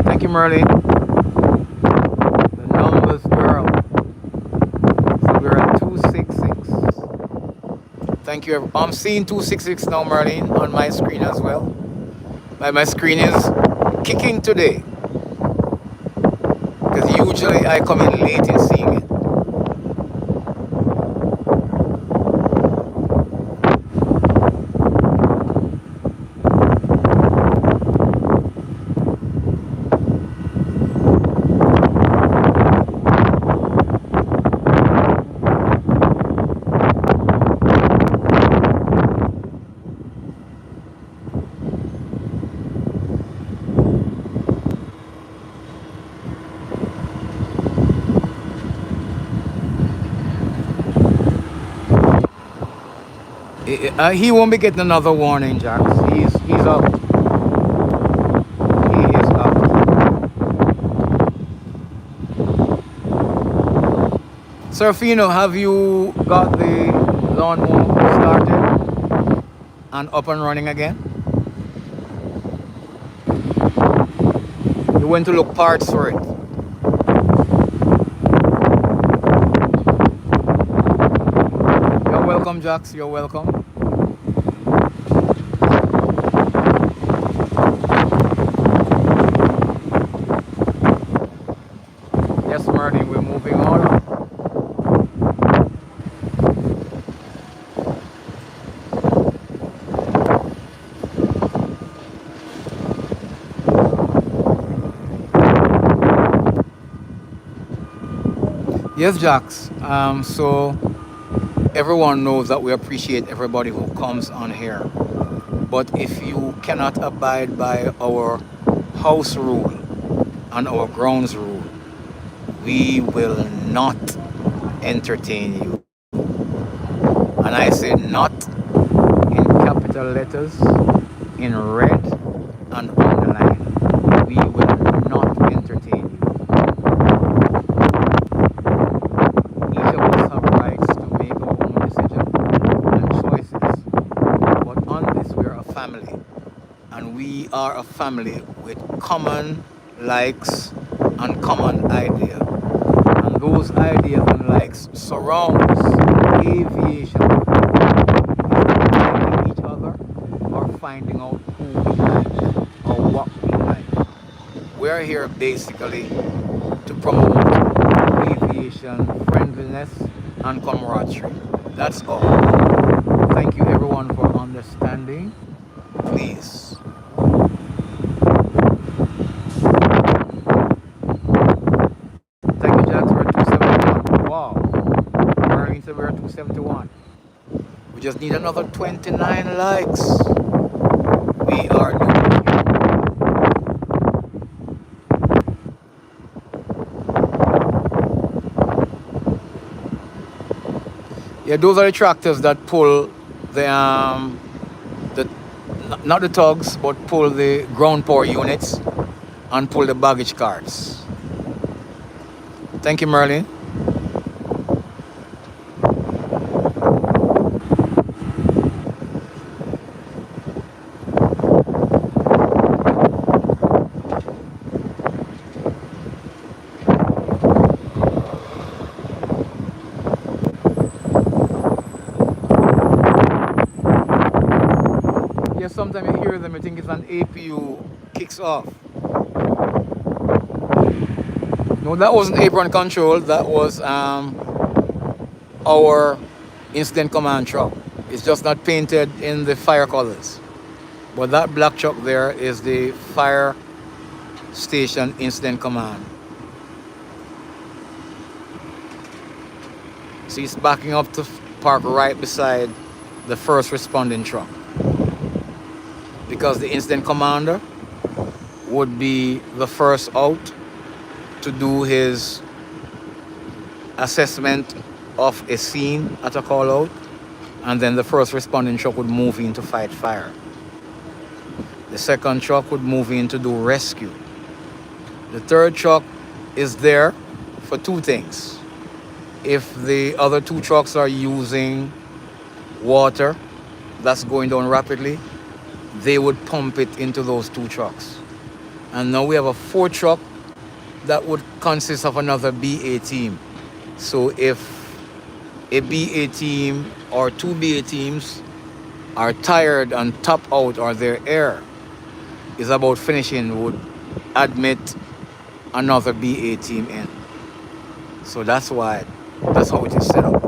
Thank you, Merlin. The numbers, girl. So we're at 266. Thank you. I'm seeing 266 now, Merlin, on my screen as well. My screen is kicking today. Because usually I come in late in seeing it. He won't be getting another warning, Jax. He's out. He is out. Serafino, have you got the lawnmower started and up and running again? You went to look parts for it. You're welcome, Jax. You're welcome. Yes, Marty, we're moving on. Yes, Jax. So everyone knows that we appreciate everybody who comes on here. But if you cannot abide by our house rule and our grounds rule, we will not entertain you. And I say not in capital letters, in red and underlined. We will not entertain you. Each of us have rights to make our own decisions and choices. But on this, we're a family. And we are a family with common likes and common ideas. And those ideas and likes surrounds aviation. Liking each other or finding out who we like or what we like. We're here basically to promote aviation friendliness and camaraderie. That's all. Thank you everyone for understanding. Please. Thank you, Jax. We're at 271. Wow. Marlene said we're at 271. We just need another 29 likes. We are doing it. Yeah, those are the tractors that pull the not the tugs, but pull the ground power units and pull the baggage carts. Thank you, Merlin. Yeah, sometimes you hear them, you think it's an APU kicks off. No, that wasn't apron control. That was our incident command truck. It's just not painted in the fire colors. But that black truck there is the fire station incident command. See, it's backing up to park right beside the first responding truck. Because the incident commander would be the first out to do his assessment of a scene at a call out, and then the first responding truck would move in to fight fire. The second truck would move in to do rescue. The third truck is there for two things. If the other two trucks are using water that's going down rapidly, they would pump it into those two trucks. And now we have a fourth truck that would consist of another BA team. So if a BA team or two BA teams are tired and top out, or their air is about finishing, would admit another BA team in. So that's how it is set up.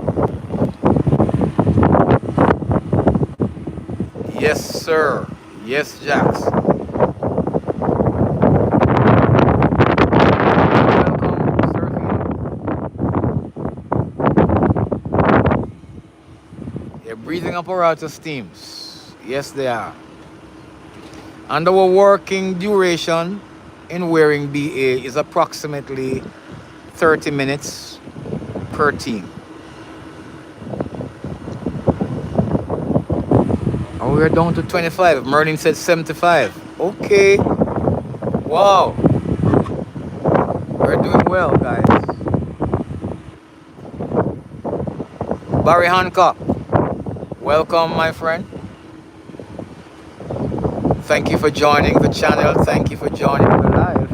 Yes, sir. Yes, Jax. Breathing apparatus teams. Yes, they are. And our working duration in wearing BA is approximately 30 minutes per team. And we're down to 25. Merlin said 75. Okay. Wow. We're doing well, guys. Barry Hancock. Welcome, my friend. Thank you for joining the channel. Thank you for joining the live.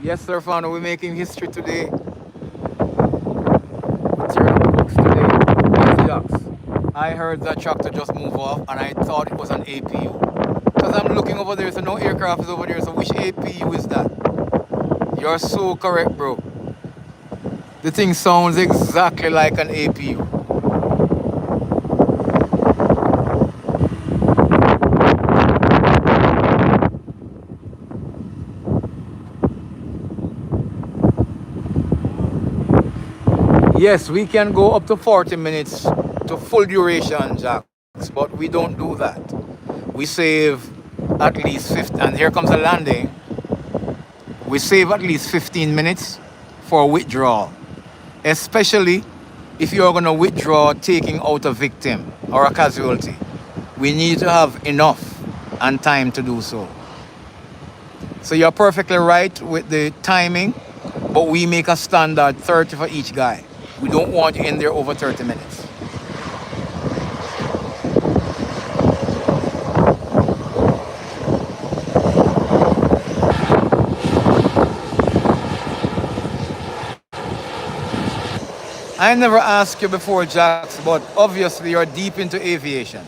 Yes, sir, founder, we're making history today. Turn up the books today. Yes, Jocks. I heard that tractor just move off, and I thought it was an APU. Because I'm looking over there, so no aircraft is over there. So which APU is that? You're so correct, bro. The thing sounds exactly like an APU. Yes, we can go up to 40 minutes to full duration, Jacks, but we don't do that. We save at least 50, and here comes the landing. We save at least 15 minutes for withdrawal, especially if you're going to withdraw taking out a victim or a casualty. We need to have enough and time to do so. So you're perfectly right with the timing, but we make a standard 30 for each guy. We don't want you in there over 30 minutes. I never asked you before, Jax, but obviously you're deep into aviation.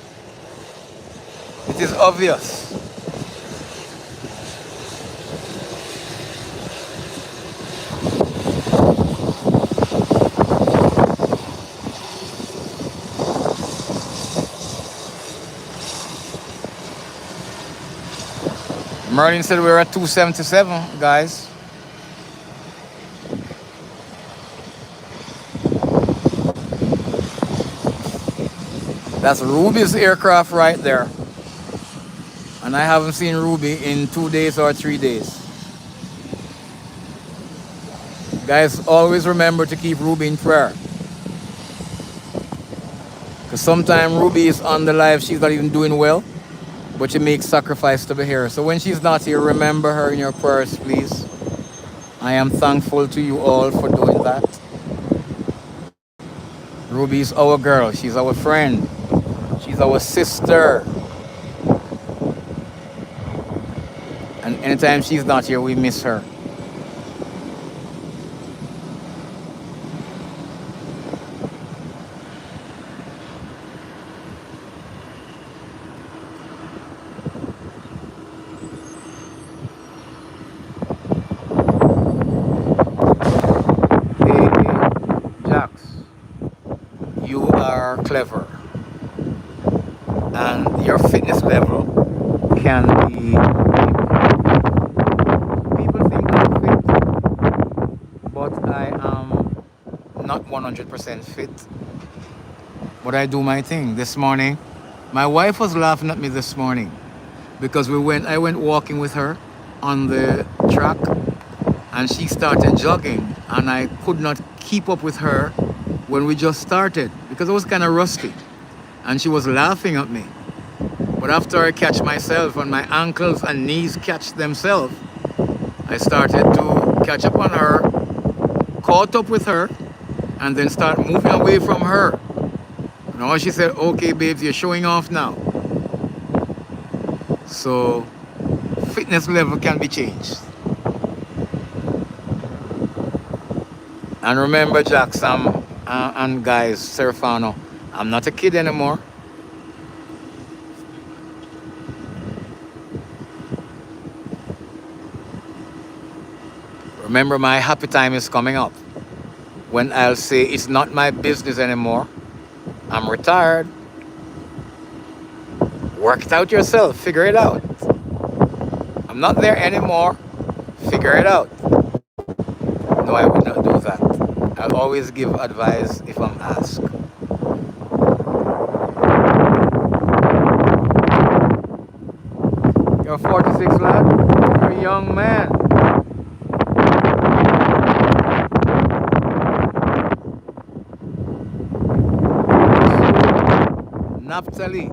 It is obvious. Merlin said we're at 277, guys. That's Ruby's aircraft right there. And I haven't seen Ruby in 2 days or 3 days. Guys, always remember to keep Ruby in prayer. Because sometimes Ruby is on the live, she's not even doing well, but she makes sacrifice to be here. So when she's not here, remember her in your prayers, please. I am thankful to you all for doing that. Ruby's our girl. She's our friend. She's our sister. And anytime she's not here, we miss her. Clever, and your fitness level can be improved. People think I'm fit, but I am not 100% fit, but I do my thing. This morning my wife was laughing at me this morning because I went walking with her on the track, and she started jogging, and I could not keep up with her when we just started because I was kind of rusty, and she was laughing at me. But after I catch myself and my ankles and knees catch themselves, I started to catch up on her, caught up with her, and then start moving away from her. Now she said, okay, babes, you're showing off now. So fitness level can be changed. And remember, Jackson and guys, Serafano, I'm not a kid anymore. Remember, my happy time is coming up when I'll say it's not my business anymore. I'm retired. Work it out yourself. Figure it out. I'm not there anymore. Figure it out. No, I would not do that. I'll always give advice if I'm asked. You're 46, lad. You're a young man. Naphtali,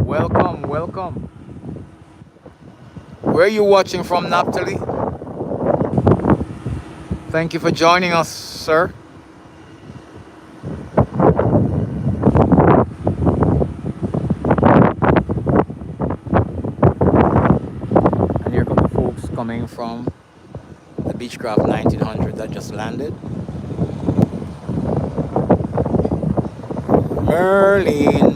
welcome, welcome. Where are you watching from, Naphtali? Thank you for joining us, sir. And here come the folks coming from the Beechcraft 1900 that just landed.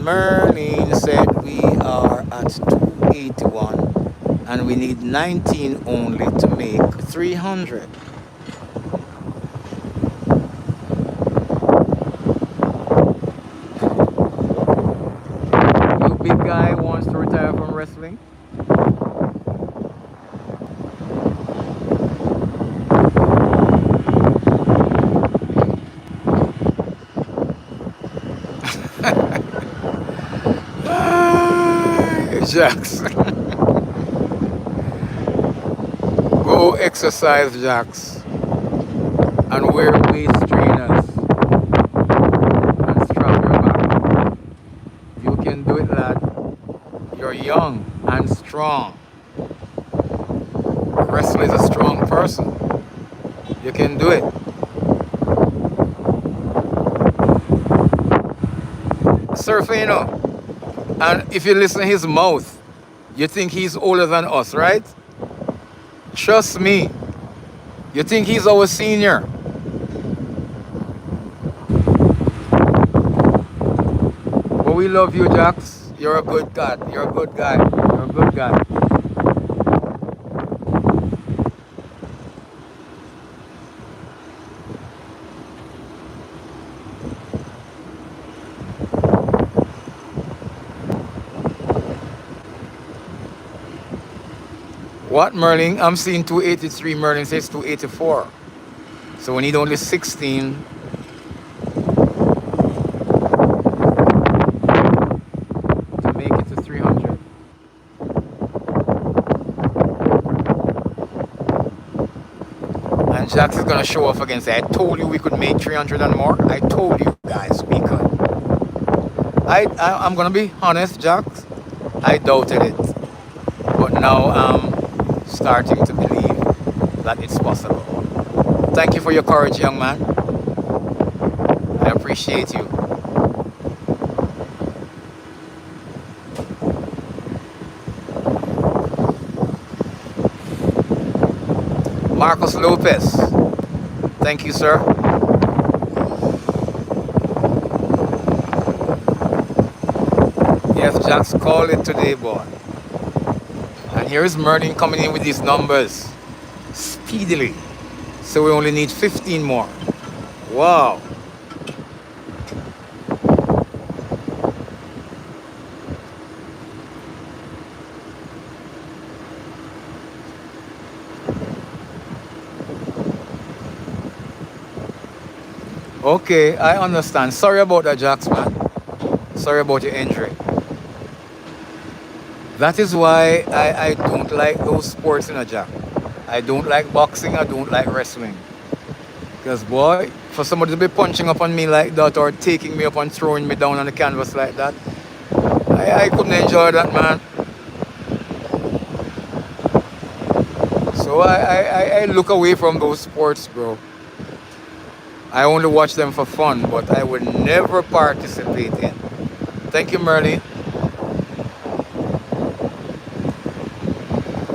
Merlin said we are at 281 and we need 19 only to make 300. You big guy wants to retire from wrestling? Jax. Go exercise, Jax. And wear waist trainers. And strap your back. You can do it, lad. You're young and strong. A wrestler is a strong person. You can do it. Surfino. And if you listen to his mouth, you think he's older than us, right? Trust me. You think he's our senior. But we love you, Jax. You're a good guy. You're a good guy. You're a good guy. What, Merlin? I'm seeing 283. Merlin says 284. So we need only 16. To make it to 300. And Jax is going to show off again. Say, I told you we could make 300 and more. I told you guys we could. I'm going to be honest, Jax. I doubted it. But now I'm starting to believe that it's possible. Thank you for your courage, young man. I appreciate you. Marcos Lopez. Thank you, sir. Yes, Jax, call it today, boy. And here is Merlin coming in with these numbers speedily. So we only need 15 more. Wow. Okay, I understand. Sorry about that, Jax, man. Sorry about your injury. That is why I don't like those sports in a Jack. I don't like boxing, I don't like wrestling. Because boy, for somebody to be punching up on me like that or taking me up and throwing me down on the canvas like that, I couldn't enjoy that, man. So So I look away from those sports, bro. I only watch them for fun, but I would never participate in. Thank you, Merlin.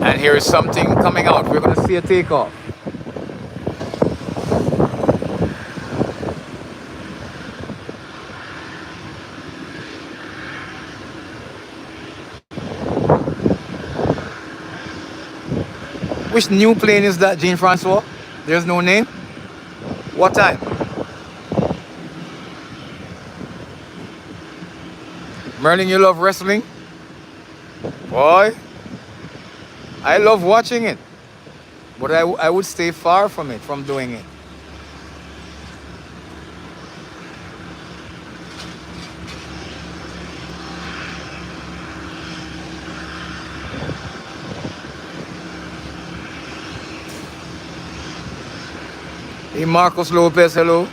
And here is something coming out. We're going to see a takeoff. Which new plane is that, Jean-Francois? There's no name? What time? Merlin, you love wrestling? Boy, I love watching it. But I would stay far from it, from doing it. Hey, Marcos Lopez, hello.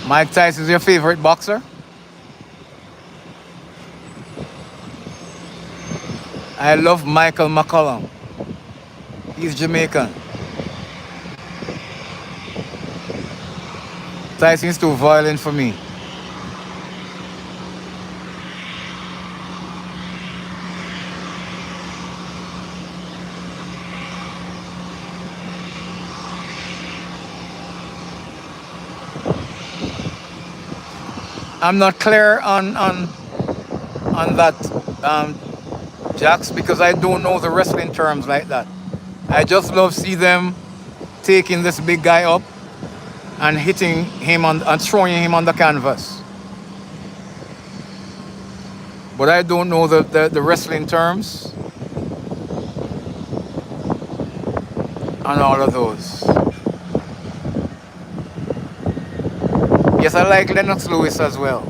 Mike Tyson is your favorite boxer? I love Michael McCollum. He's Jamaican. Tyson is too violent for me. I'm not clear on that, Jax, because I don't know the wrestling terms like that. I just love see them taking this big guy up and hitting him and throwing him on the canvas. But I don't know the wrestling terms and all of those. Yes, I like Lennox Lewis as well.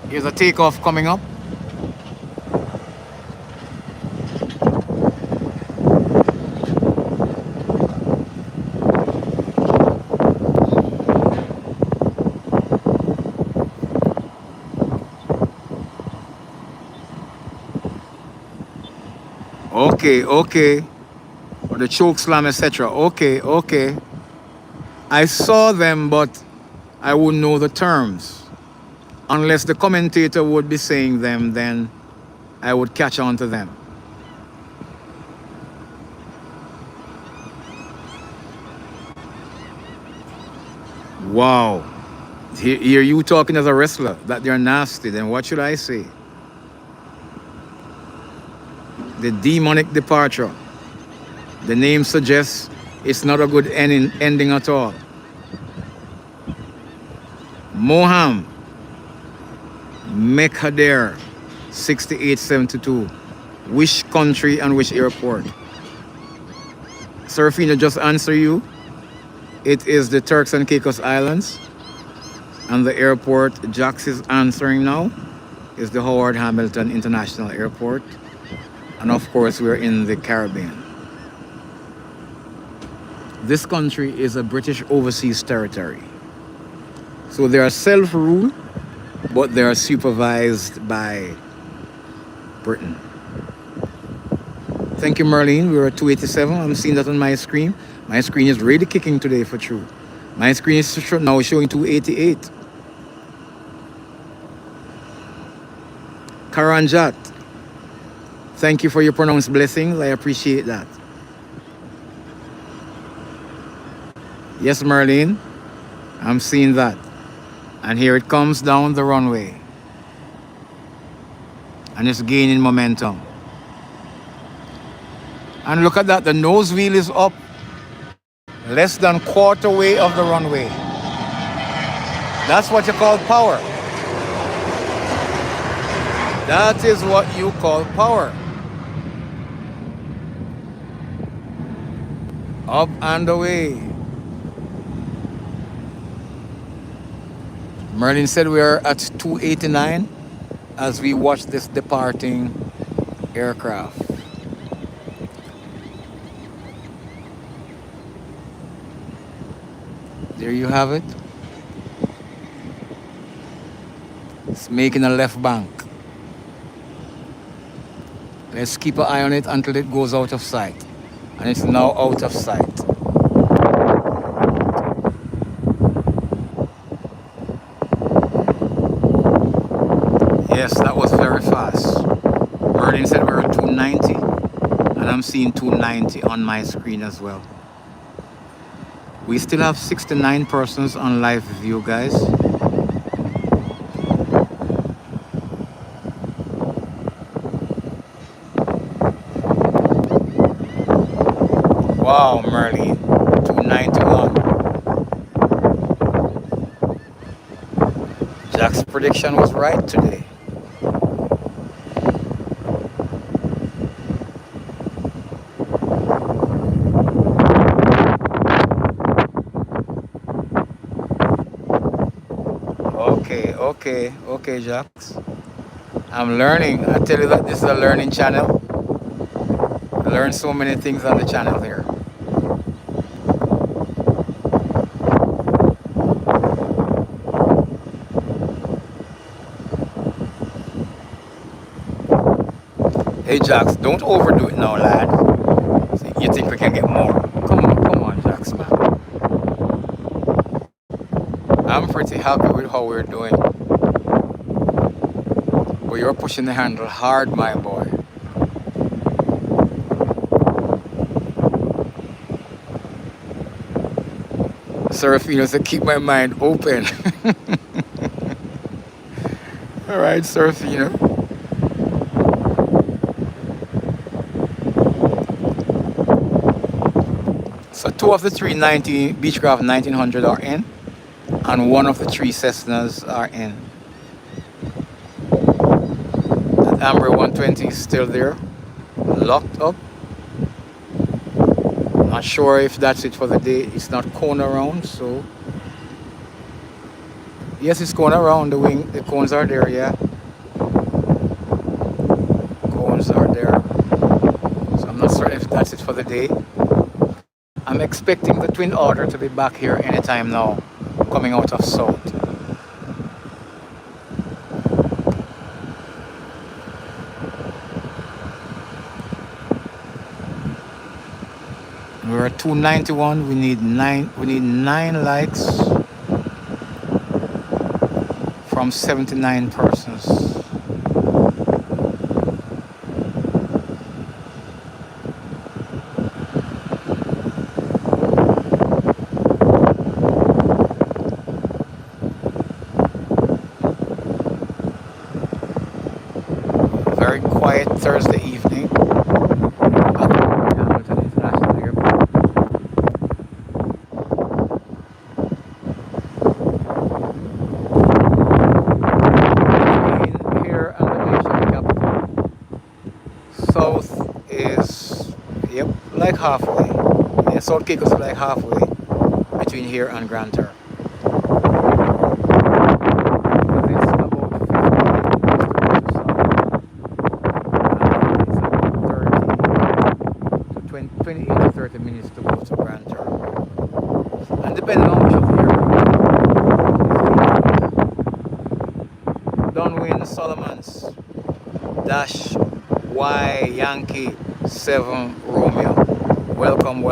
Here's a takeoff coming up. Okay. Or the choke slam, etc. Okay. I saw them, but I wouldn't know the terms. Unless the commentator would be saying them, then I would catch on to them. Wow. Hear you talking as a wrestler, that they're nasty, then what should I say? The demonic departure. The name suggests it's not a good ending at all. Moham Mekhader 6872. Which country and which airport? Serafina, just answer you. It is the Turks and Caicos Islands. And the airport Jax is answering now is the Howard Hamilton International Airport. And of course, we're in the Caribbean. This country is a British overseas territory. So they are self-ruled, but they are supervised by Britain. Thank you, Marlene. We're at 287. I'm seeing that on my screen. My screen is really kicking today for true. My screen is now showing 288. Karanjat, thank you for your pronounced blessings. I appreciate that. Yes, Marlene, I'm seeing that. And here it comes down the runway. And it's gaining momentum. And look at that, the nose wheel is up. Less than quarter way of the runway. That's what you call power. That is what you call power. Up and away. Merlin said we are at 289 as we watch this departing aircraft. There you have it. It's making a left bank. Let's keep an eye on it until it goes out of sight. And it's now out of sight. Yes, that was very fast. Merlin said we were at 290, and I'm seeing 290 on my screen as well. We still have 69 persons on live view, guys. Wow, Merlin, 291. Jack's prediction was right today. Okay, Jax. I'm learning. I tell you that this is a learning channel. I learn so many things on the channel here. Hey, Jax, don't overdo it now, lad. You think we can get more? Come on, Jax, man. I'm pretty happy with how we're doing. But you're pushing the handle hard, my boy. Serafino said, keep my mind open. All right, Serafino. So 2 of the 390 Beechcraft 1900 are in, and 1 of the 3 Cessnas are in. That Amber 120 is still there, locked up. Not sure if that's it for the day. It's not cone around, so yes, it's cone around the wing. The cones are there, yeah. Cones are there. So I'm not certain if that's it for the day. I'm expecting the Twin Otter to be back here anytime now, coming out of south. We're at 291. We need 9 likes from 79 persons. Very quiet Thursday evening. Like halfway. Yeah, South Caicos is like halfway between here and Grand Terre. It's about 28 to 30 minutes to go to Grand Terre. And depending on which of the Downwind Solomons Dash Y Yankee 7 Romeo. Welcome.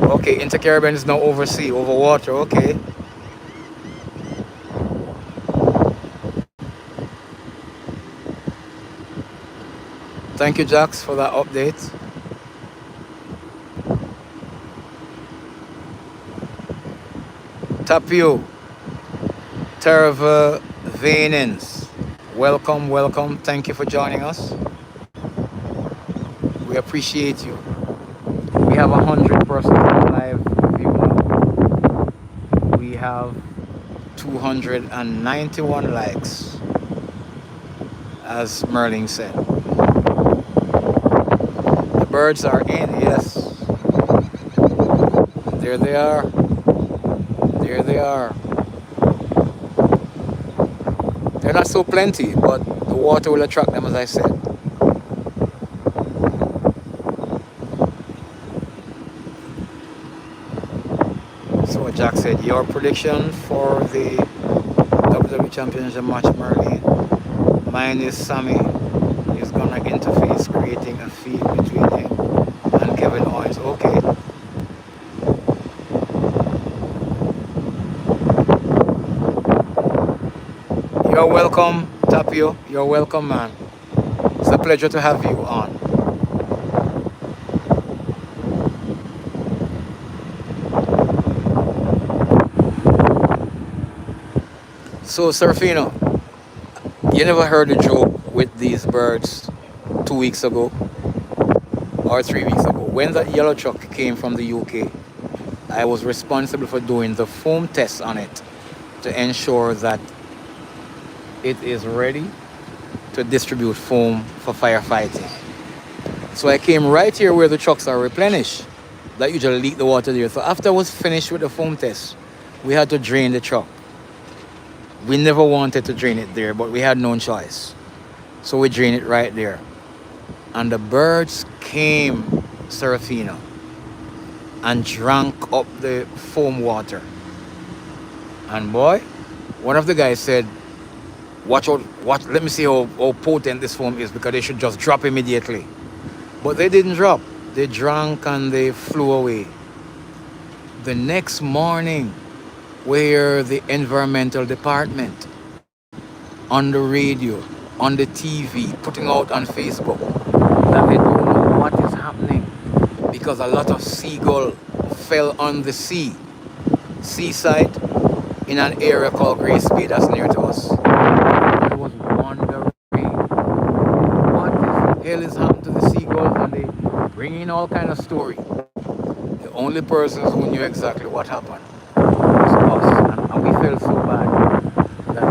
Okay, Inter-Caribbean is now over sea, over water, okay. Thank you, Jax, for that update. Tapio, Terva Vanens, welcome. Thank you for joining us. We appreciate you. We have 100 persons on live view now. We have 291 likes, as Merlin said. The birds are in, yes. There they are. Here they are. They're not so plenty, but the water will attract them, as I said. So Jack said, your prediction for the WWE Championship match, Merlin. Mine is Sammy is gonna interface, creating a feud between him and Kevin Owens. Okay. You're welcome, Tapio. You're welcome, man. It's a pleasure to have you on. So, Serafino, you never heard a joke with these birds 2 weeks ago or 3 weeks ago. When that yellow truck came from the UK, I was responsible for doing the foam test on it to ensure that it is ready to distribute foam for firefighting. So I came right here where the trucks are replenished. That usually leak the water there. So after I was finished with the foam test, we had to drain the truck. We never wanted to drain it there, but we had no choice. So we drained it right there. And the birds came, Serafina, and drank up the foam water. And boy, one of the guys said, watch out, let me see how potent this foam is, because they should just drop immediately. But they didn't drop. They drank and they flew away. The next morning, where the environmental department on the radio, on the TV, putting out on Facebook that they don't know what is happening because a lot of seagull fell on the seaside in an area called Grace Bay that's near to us. I was wondering what the hell is happening to the seagulls, and they bring in all kind of story. The only persons who knew exactly what happened was us, and we felt so bad that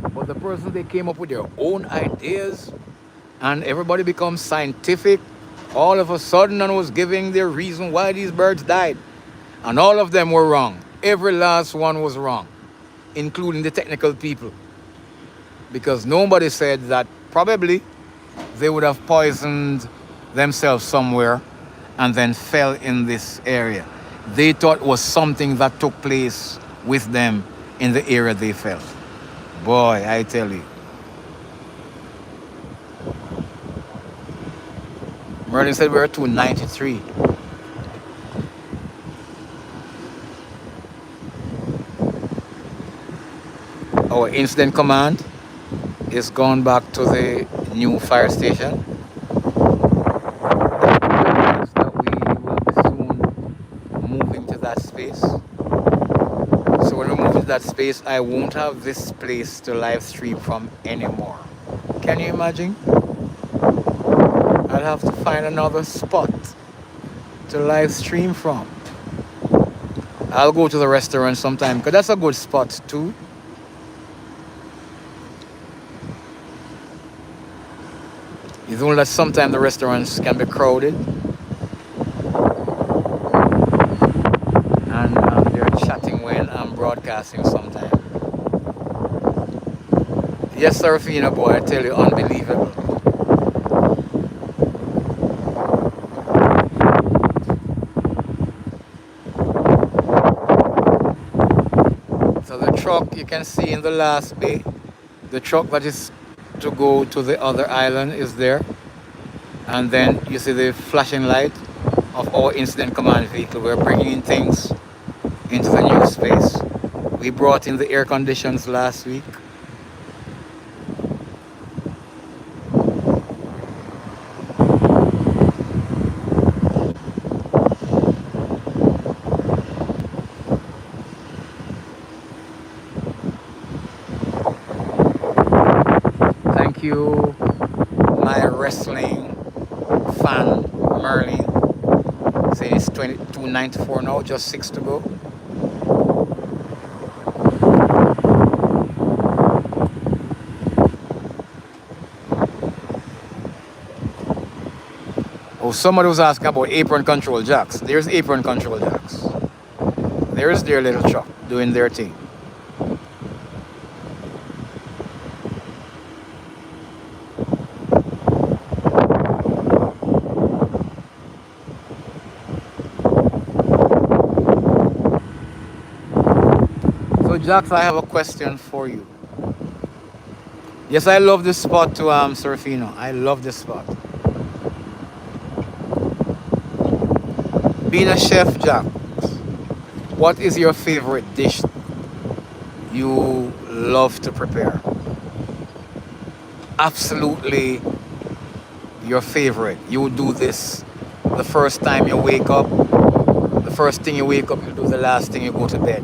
these, but the persons, they came up with their own ideas, and everybody becomes scientific all of a sudden and was giving their reason why these birds died, and all of them were wrong. Every last one was wrong, including the technical people, because nobody said that probably they would have poisoned themselves somewhere and then fell in this area. They thought it was something that took place with them in the area they fell. Boy, I tell you. Merlin said we're 293. Our incident command is gone back to the new fire station. That we will be soon moving to that space. So when we move to that space, I won't have this place to live stream from anymore. Can you imagine? I'll have to find another spot to live stream from. I'll go to the restaurant sometime, because that's a good spot too. It's only that sometimes the restaurants can be crowded, and they're chatting when I'm broadcasting sometimes. Yes, Serafina, boy, I tell you, unbelievable. So the truck you can see in the last bay, the truck that is to go to the other island is there, and then you see the flashing light of our incident command vehicle. We're bringing in things into the new space. We brought in the air conditions last week. Thank you, my wrestling fan Merlin. Say it's 22.94 now, just 6 to go. Oh, somebody was asking about apron control jacks. There's apron control jacks. There's their little truck doing their thing. So Jax, I have a question for you. Yes, I love this spot to Serafino. I love this spot. Being a chef, Jax, what is your favorite dish you love to prepare? Absolutely your favorite. You would do this the first time you wake up, the first thing you wake up, you do the last thing you go to bed.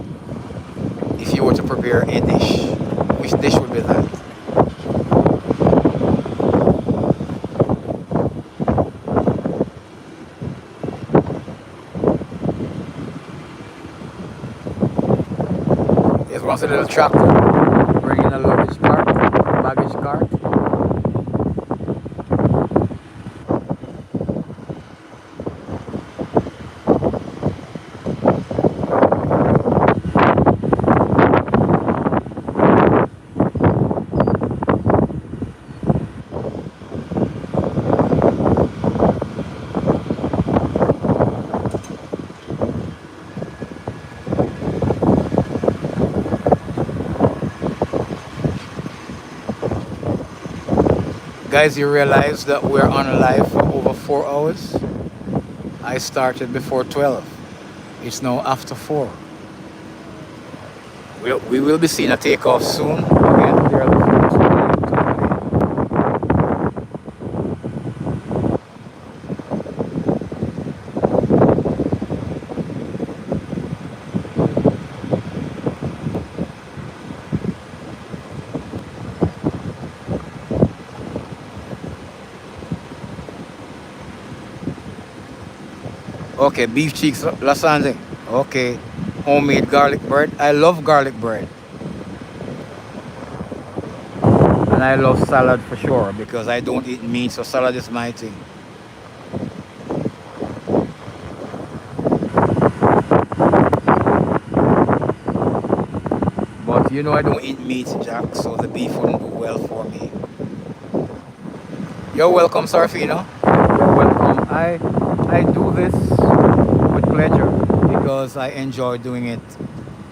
If you were to prepare a dish, which dish would be that? There's once a little tractor bringing a luggage cart, baggage cart. Guys, you realize that we're on live for over 4 hours? I started before 12. It's now after 4. We will be seeing a takeoff soon. Again, there are the folks flying to okay, beef cheeks lasagna. Okay, homemade garlic bread. I love garlic bread. And I love salad for sure because I don't eat meat, so salad is my thing. But you know I don't eat meat, Jack, so the beef wouldn't do well for me. You're welcome, Sarfino. You're welcome. I do this with pleasure because I enjoy doing it,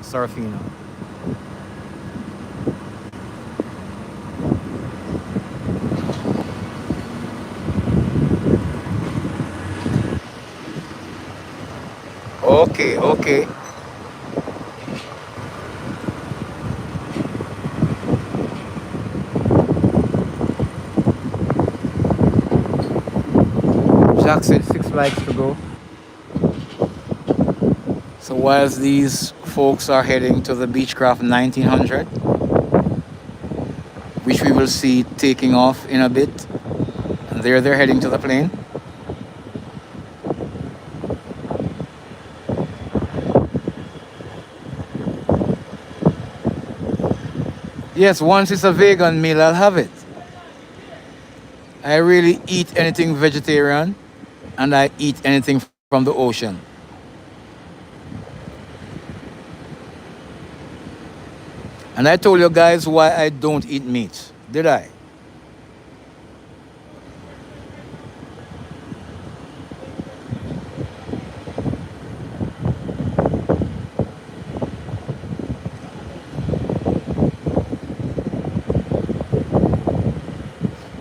Sarfino. Okay, okay. Jack said 6 likes to go. So whilst these folks are heading to the Beechcraft 1900, which we will see taking off in a bit, and there they're heading to the plane. Yes, once it's a vegan meal, I'll have it. I really eat anything vegetarian, and I eat anything from the ocean. And I told you guys why I don't eat meat, did I?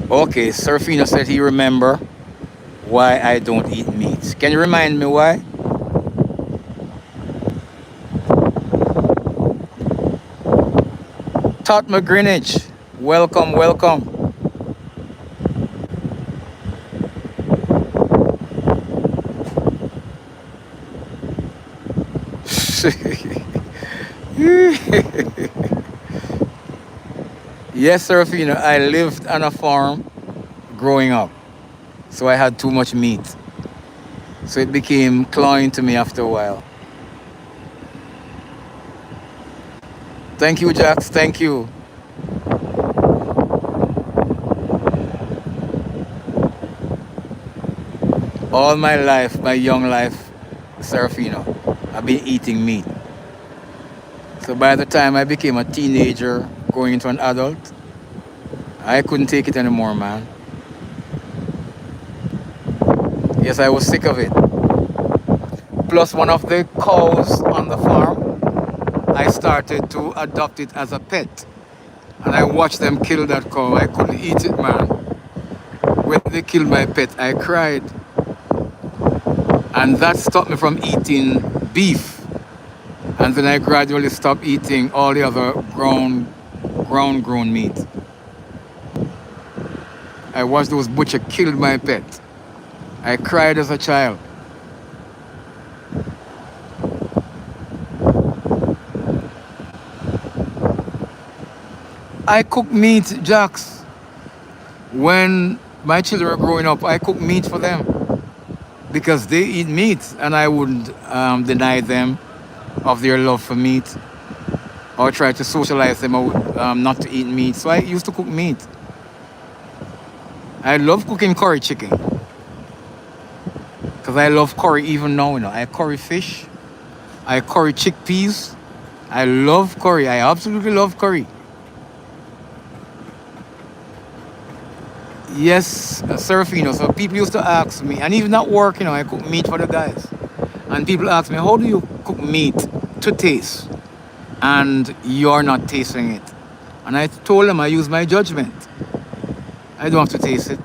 Okay, Serfino said he remember why I don't eat meat. Can you remind me why? Todd McGreenwich, welcome, welcome. Yes, Serafina, I lived on a farm growing up, so I had too much meat. So it became cloying to me after a while. Thank you, Jax, thank you. All my life, my young life, Serafino, I've been eating meat. So by the time I became a teenager, going into an adult, I couldn't take it anymore, man. Yes, I was sick of it. Plus, one of the cows on the farm, I started to adopt it as a pet. And I watched them kill that cow. I couldn't eat it, man. When they killed my pet, I cried. And that stopped me from eating beef. And then I gradually stopped eating all the other grown meat. I watched those butchers kill my pet. I cried as a child. I cook meat, Jax. When my children were growing up, I cook meat for them because they eat meat, and I wouldn't deny them of their love for meat or try to socialize them not to eat meat. So I used to cook meat. I love cooking curry chicken because I love curry even now. You know, I curry fish, I curry chickpeas. I love curry. I absolutely love curry. Yes, Serafino. So people used to ask me, and even at work, I cook meat for the guys. And people ask me, how do you cook meat to taste? And you're not tasting it. And I told them I use my judgment. I don't have to taste it.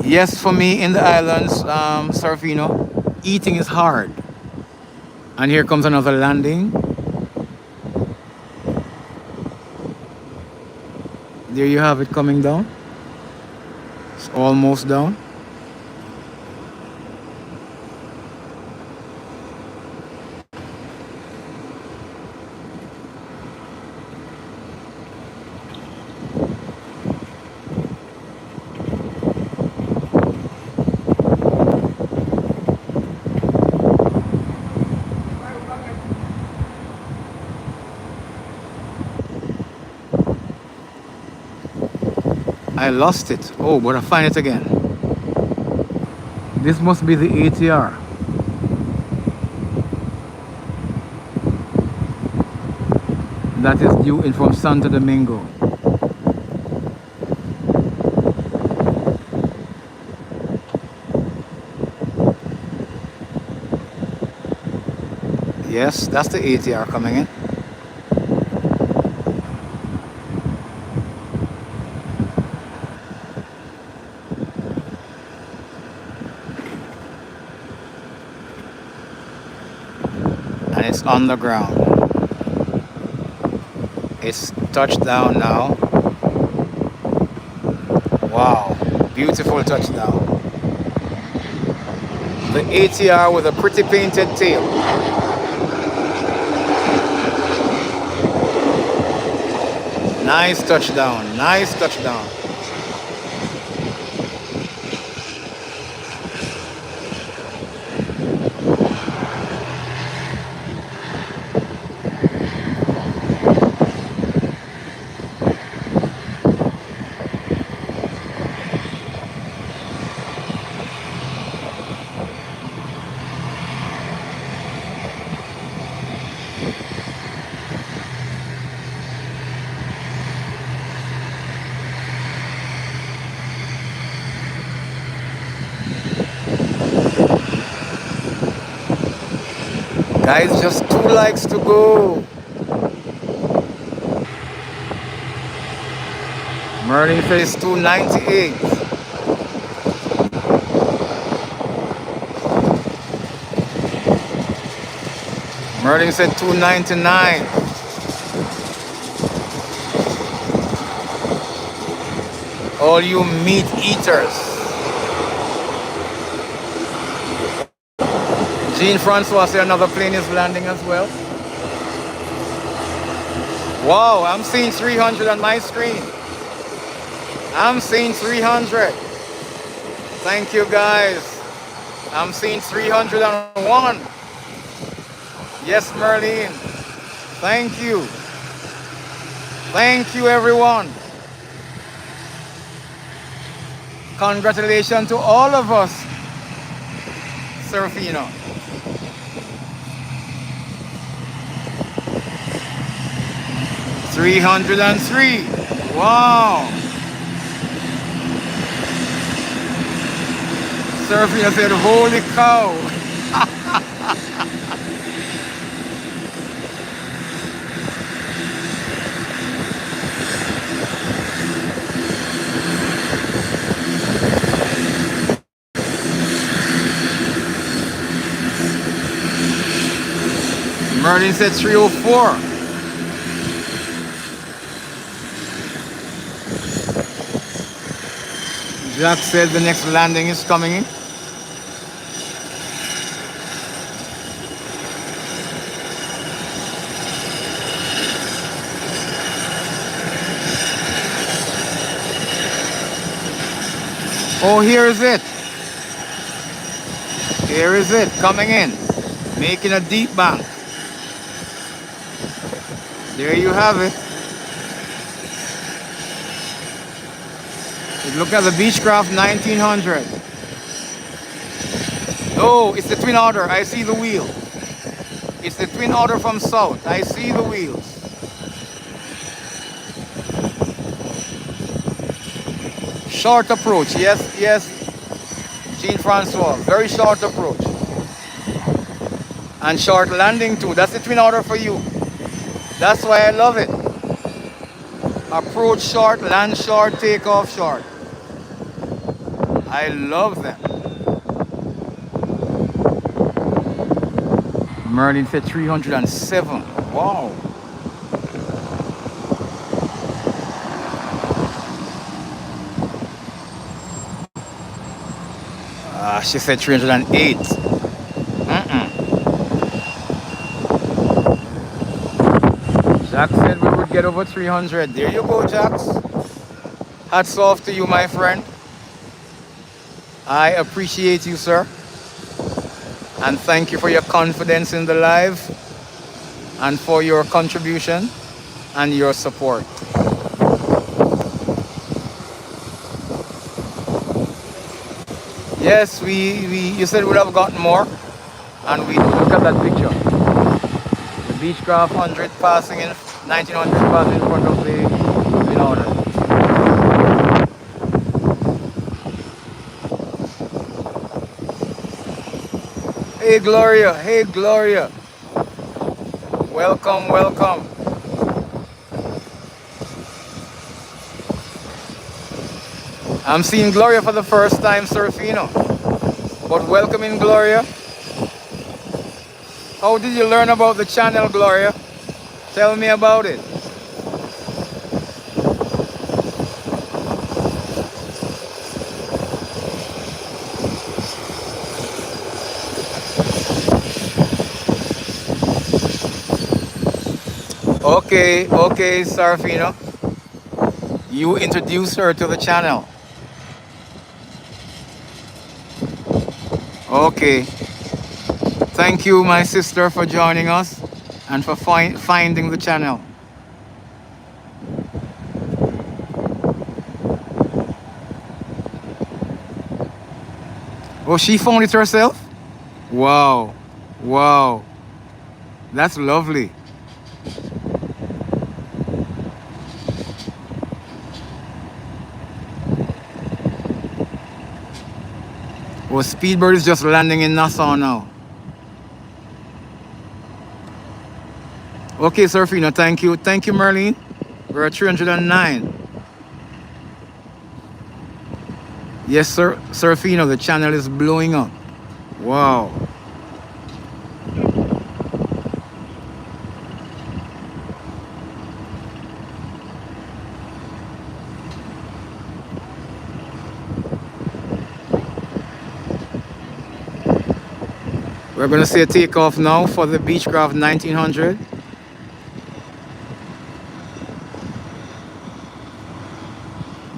Yes, for me in the islands, Serafino, eating is hard. And here comes another landing. There you have it coming down. It's almost down. I lost it. Oh, but I find it again. This must be the ATR. That is due in from Santo Domingo. Yes, that's the ATR coming in. And it's on the ground. It's touched down now. Wow, beautiful touchdown. The ATR with a pretty painted tail. Nice touchdown, nice touchdown. Guys, just 2 likes to go. Merlin says 298. Merlin said 299. All you meat eaters. Jean-Francois said another plane is landing as well. Wow, I'm seeing 300 on my screen. I'm seeing 300. Thank you, guys. I'm seeing 301. Yes, Merlin. Thank you. Thank you, everyone. Congratulations to all of us. Serafino. $303. Wow. Serafino said, holy cow. Merlin said 304. Jack said the next landing is coming in. Oh, here is it. Here is it, coming in, making a deep bank. There you have it. Look at the Beechcraft 1900. Oh, it's the twin otter. I see the wheel. It's the twin otter from south. I see the wheels. Short approach. Yes, yes, Jean-Francois. Very short approach. And short landing too. That's the twin otter for you. That's why I love it. Approach short, land short, take off short. I love them. Merlin said 307. Wow. She said 308. Jack said we would get over 300. There you go, Jax. Hats off to you, my friend. I appreciate you, sir. And thank you for your confidence in the live and for your contribution and your support. Yes, you said we'd have gotten more, and we look at that picture. The Beechcraft 100 passing in 1900 passing in front of the order. Hey Gloria, hey Gloria. Welcome, welcome. I'm seeing Gloria for the first time, Serafino. But welcome in, Gloria. How did you learn about the channel, Gloria? Tell me about it. Okay, Serafino. You introduced her to the channel. Okay. Thank you, my sister, for joining us and for finding the channel. Oh, she found it herself? Wow. Wow. That's lovely. Oh, Speedbird is just landing in Nassau now. Okay, Serafino, thank you. Thank you, Merlin. We're at 309. Yes, sir, Serafino, the channel is blowing up. Wow. We're going to see a takeoff now for the Beechcraft 1900.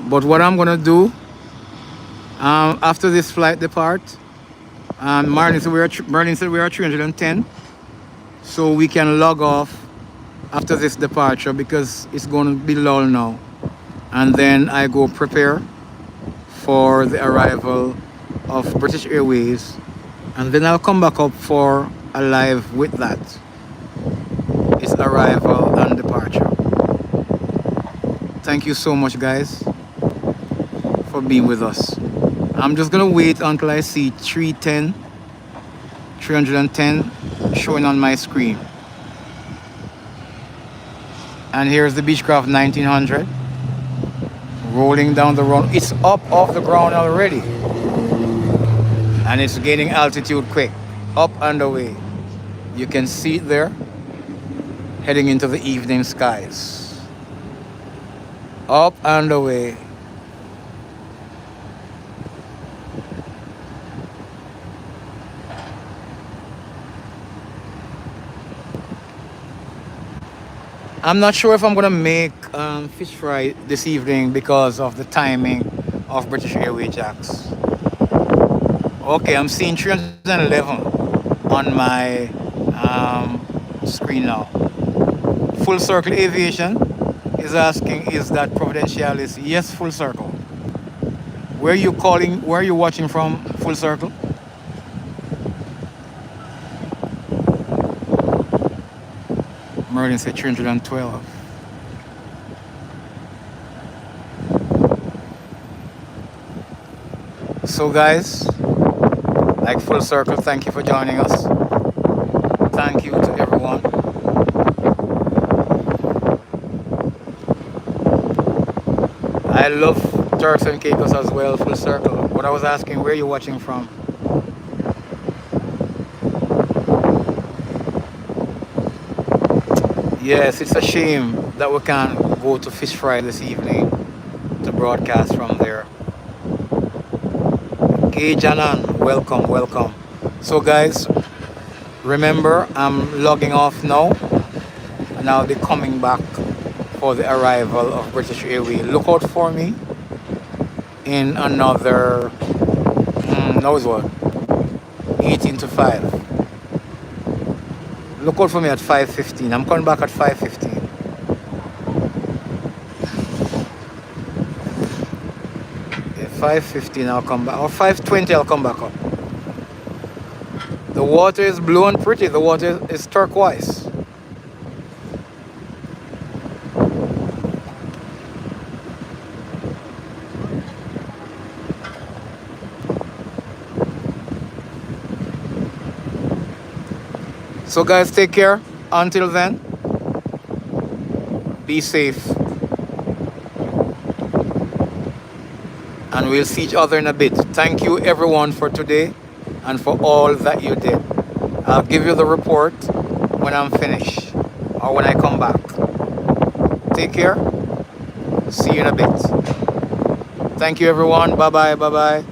But what I'm going to do, after this flight depart, Merlin said we are 310. So we can log off after this departure because it's going to be lull now. And then I go prepare for the arrival of British Airways And then I'll come back up for a live with that. It's arrival and departure. Thank you so much, guys, for being with us. I'm just gonna wait until I see 310 showing on my screen. And here's the Beechcraft 1900 rolling down the road. It's up off the ground already, and it's gaining altitude quick, up and away. You can see it there, heading into the evening skies. Up and away. I'm not sure if I'm gonna make fish fry this evening because of the timing of British Airways jacks. Okay, I'm seeing 311 on my screen now. Full Circle Aviation is asking, is that Providentialis? Yes, Full Circle. Where are you calling? Where are you watching from? Full Circle. Merlin said 312. So guys, like Full Circle, thank you for joining us. Thank you to everyone. I love Turks and Caicos as well, Full Circle. But I was asking, where are you watching from? Yes, it's a shame that we can't go to Fish Fry this evening to broadcast from there. Hey Janan, welcome, welcome. So guys, remember I'm logging off now, and I'll be coming back for the arrival of British Airways. Look out for me in another, knows what, 18 to 5. Look out for me at 5:15. I'm coming back at 5:15. Yeah, 5:15 I'll come back. Or 5:20 I'll come back up. The water is blue and pretty. The water is turquoise. So guys, take care. Until then, be safe. And we'll see each other in a bit. Thank you everyone for today and for all that you did. I'll give you the report when I'm finished or when I come back. Take care. See you in a bit. Thank you everyone. Bye bye. Bye bye.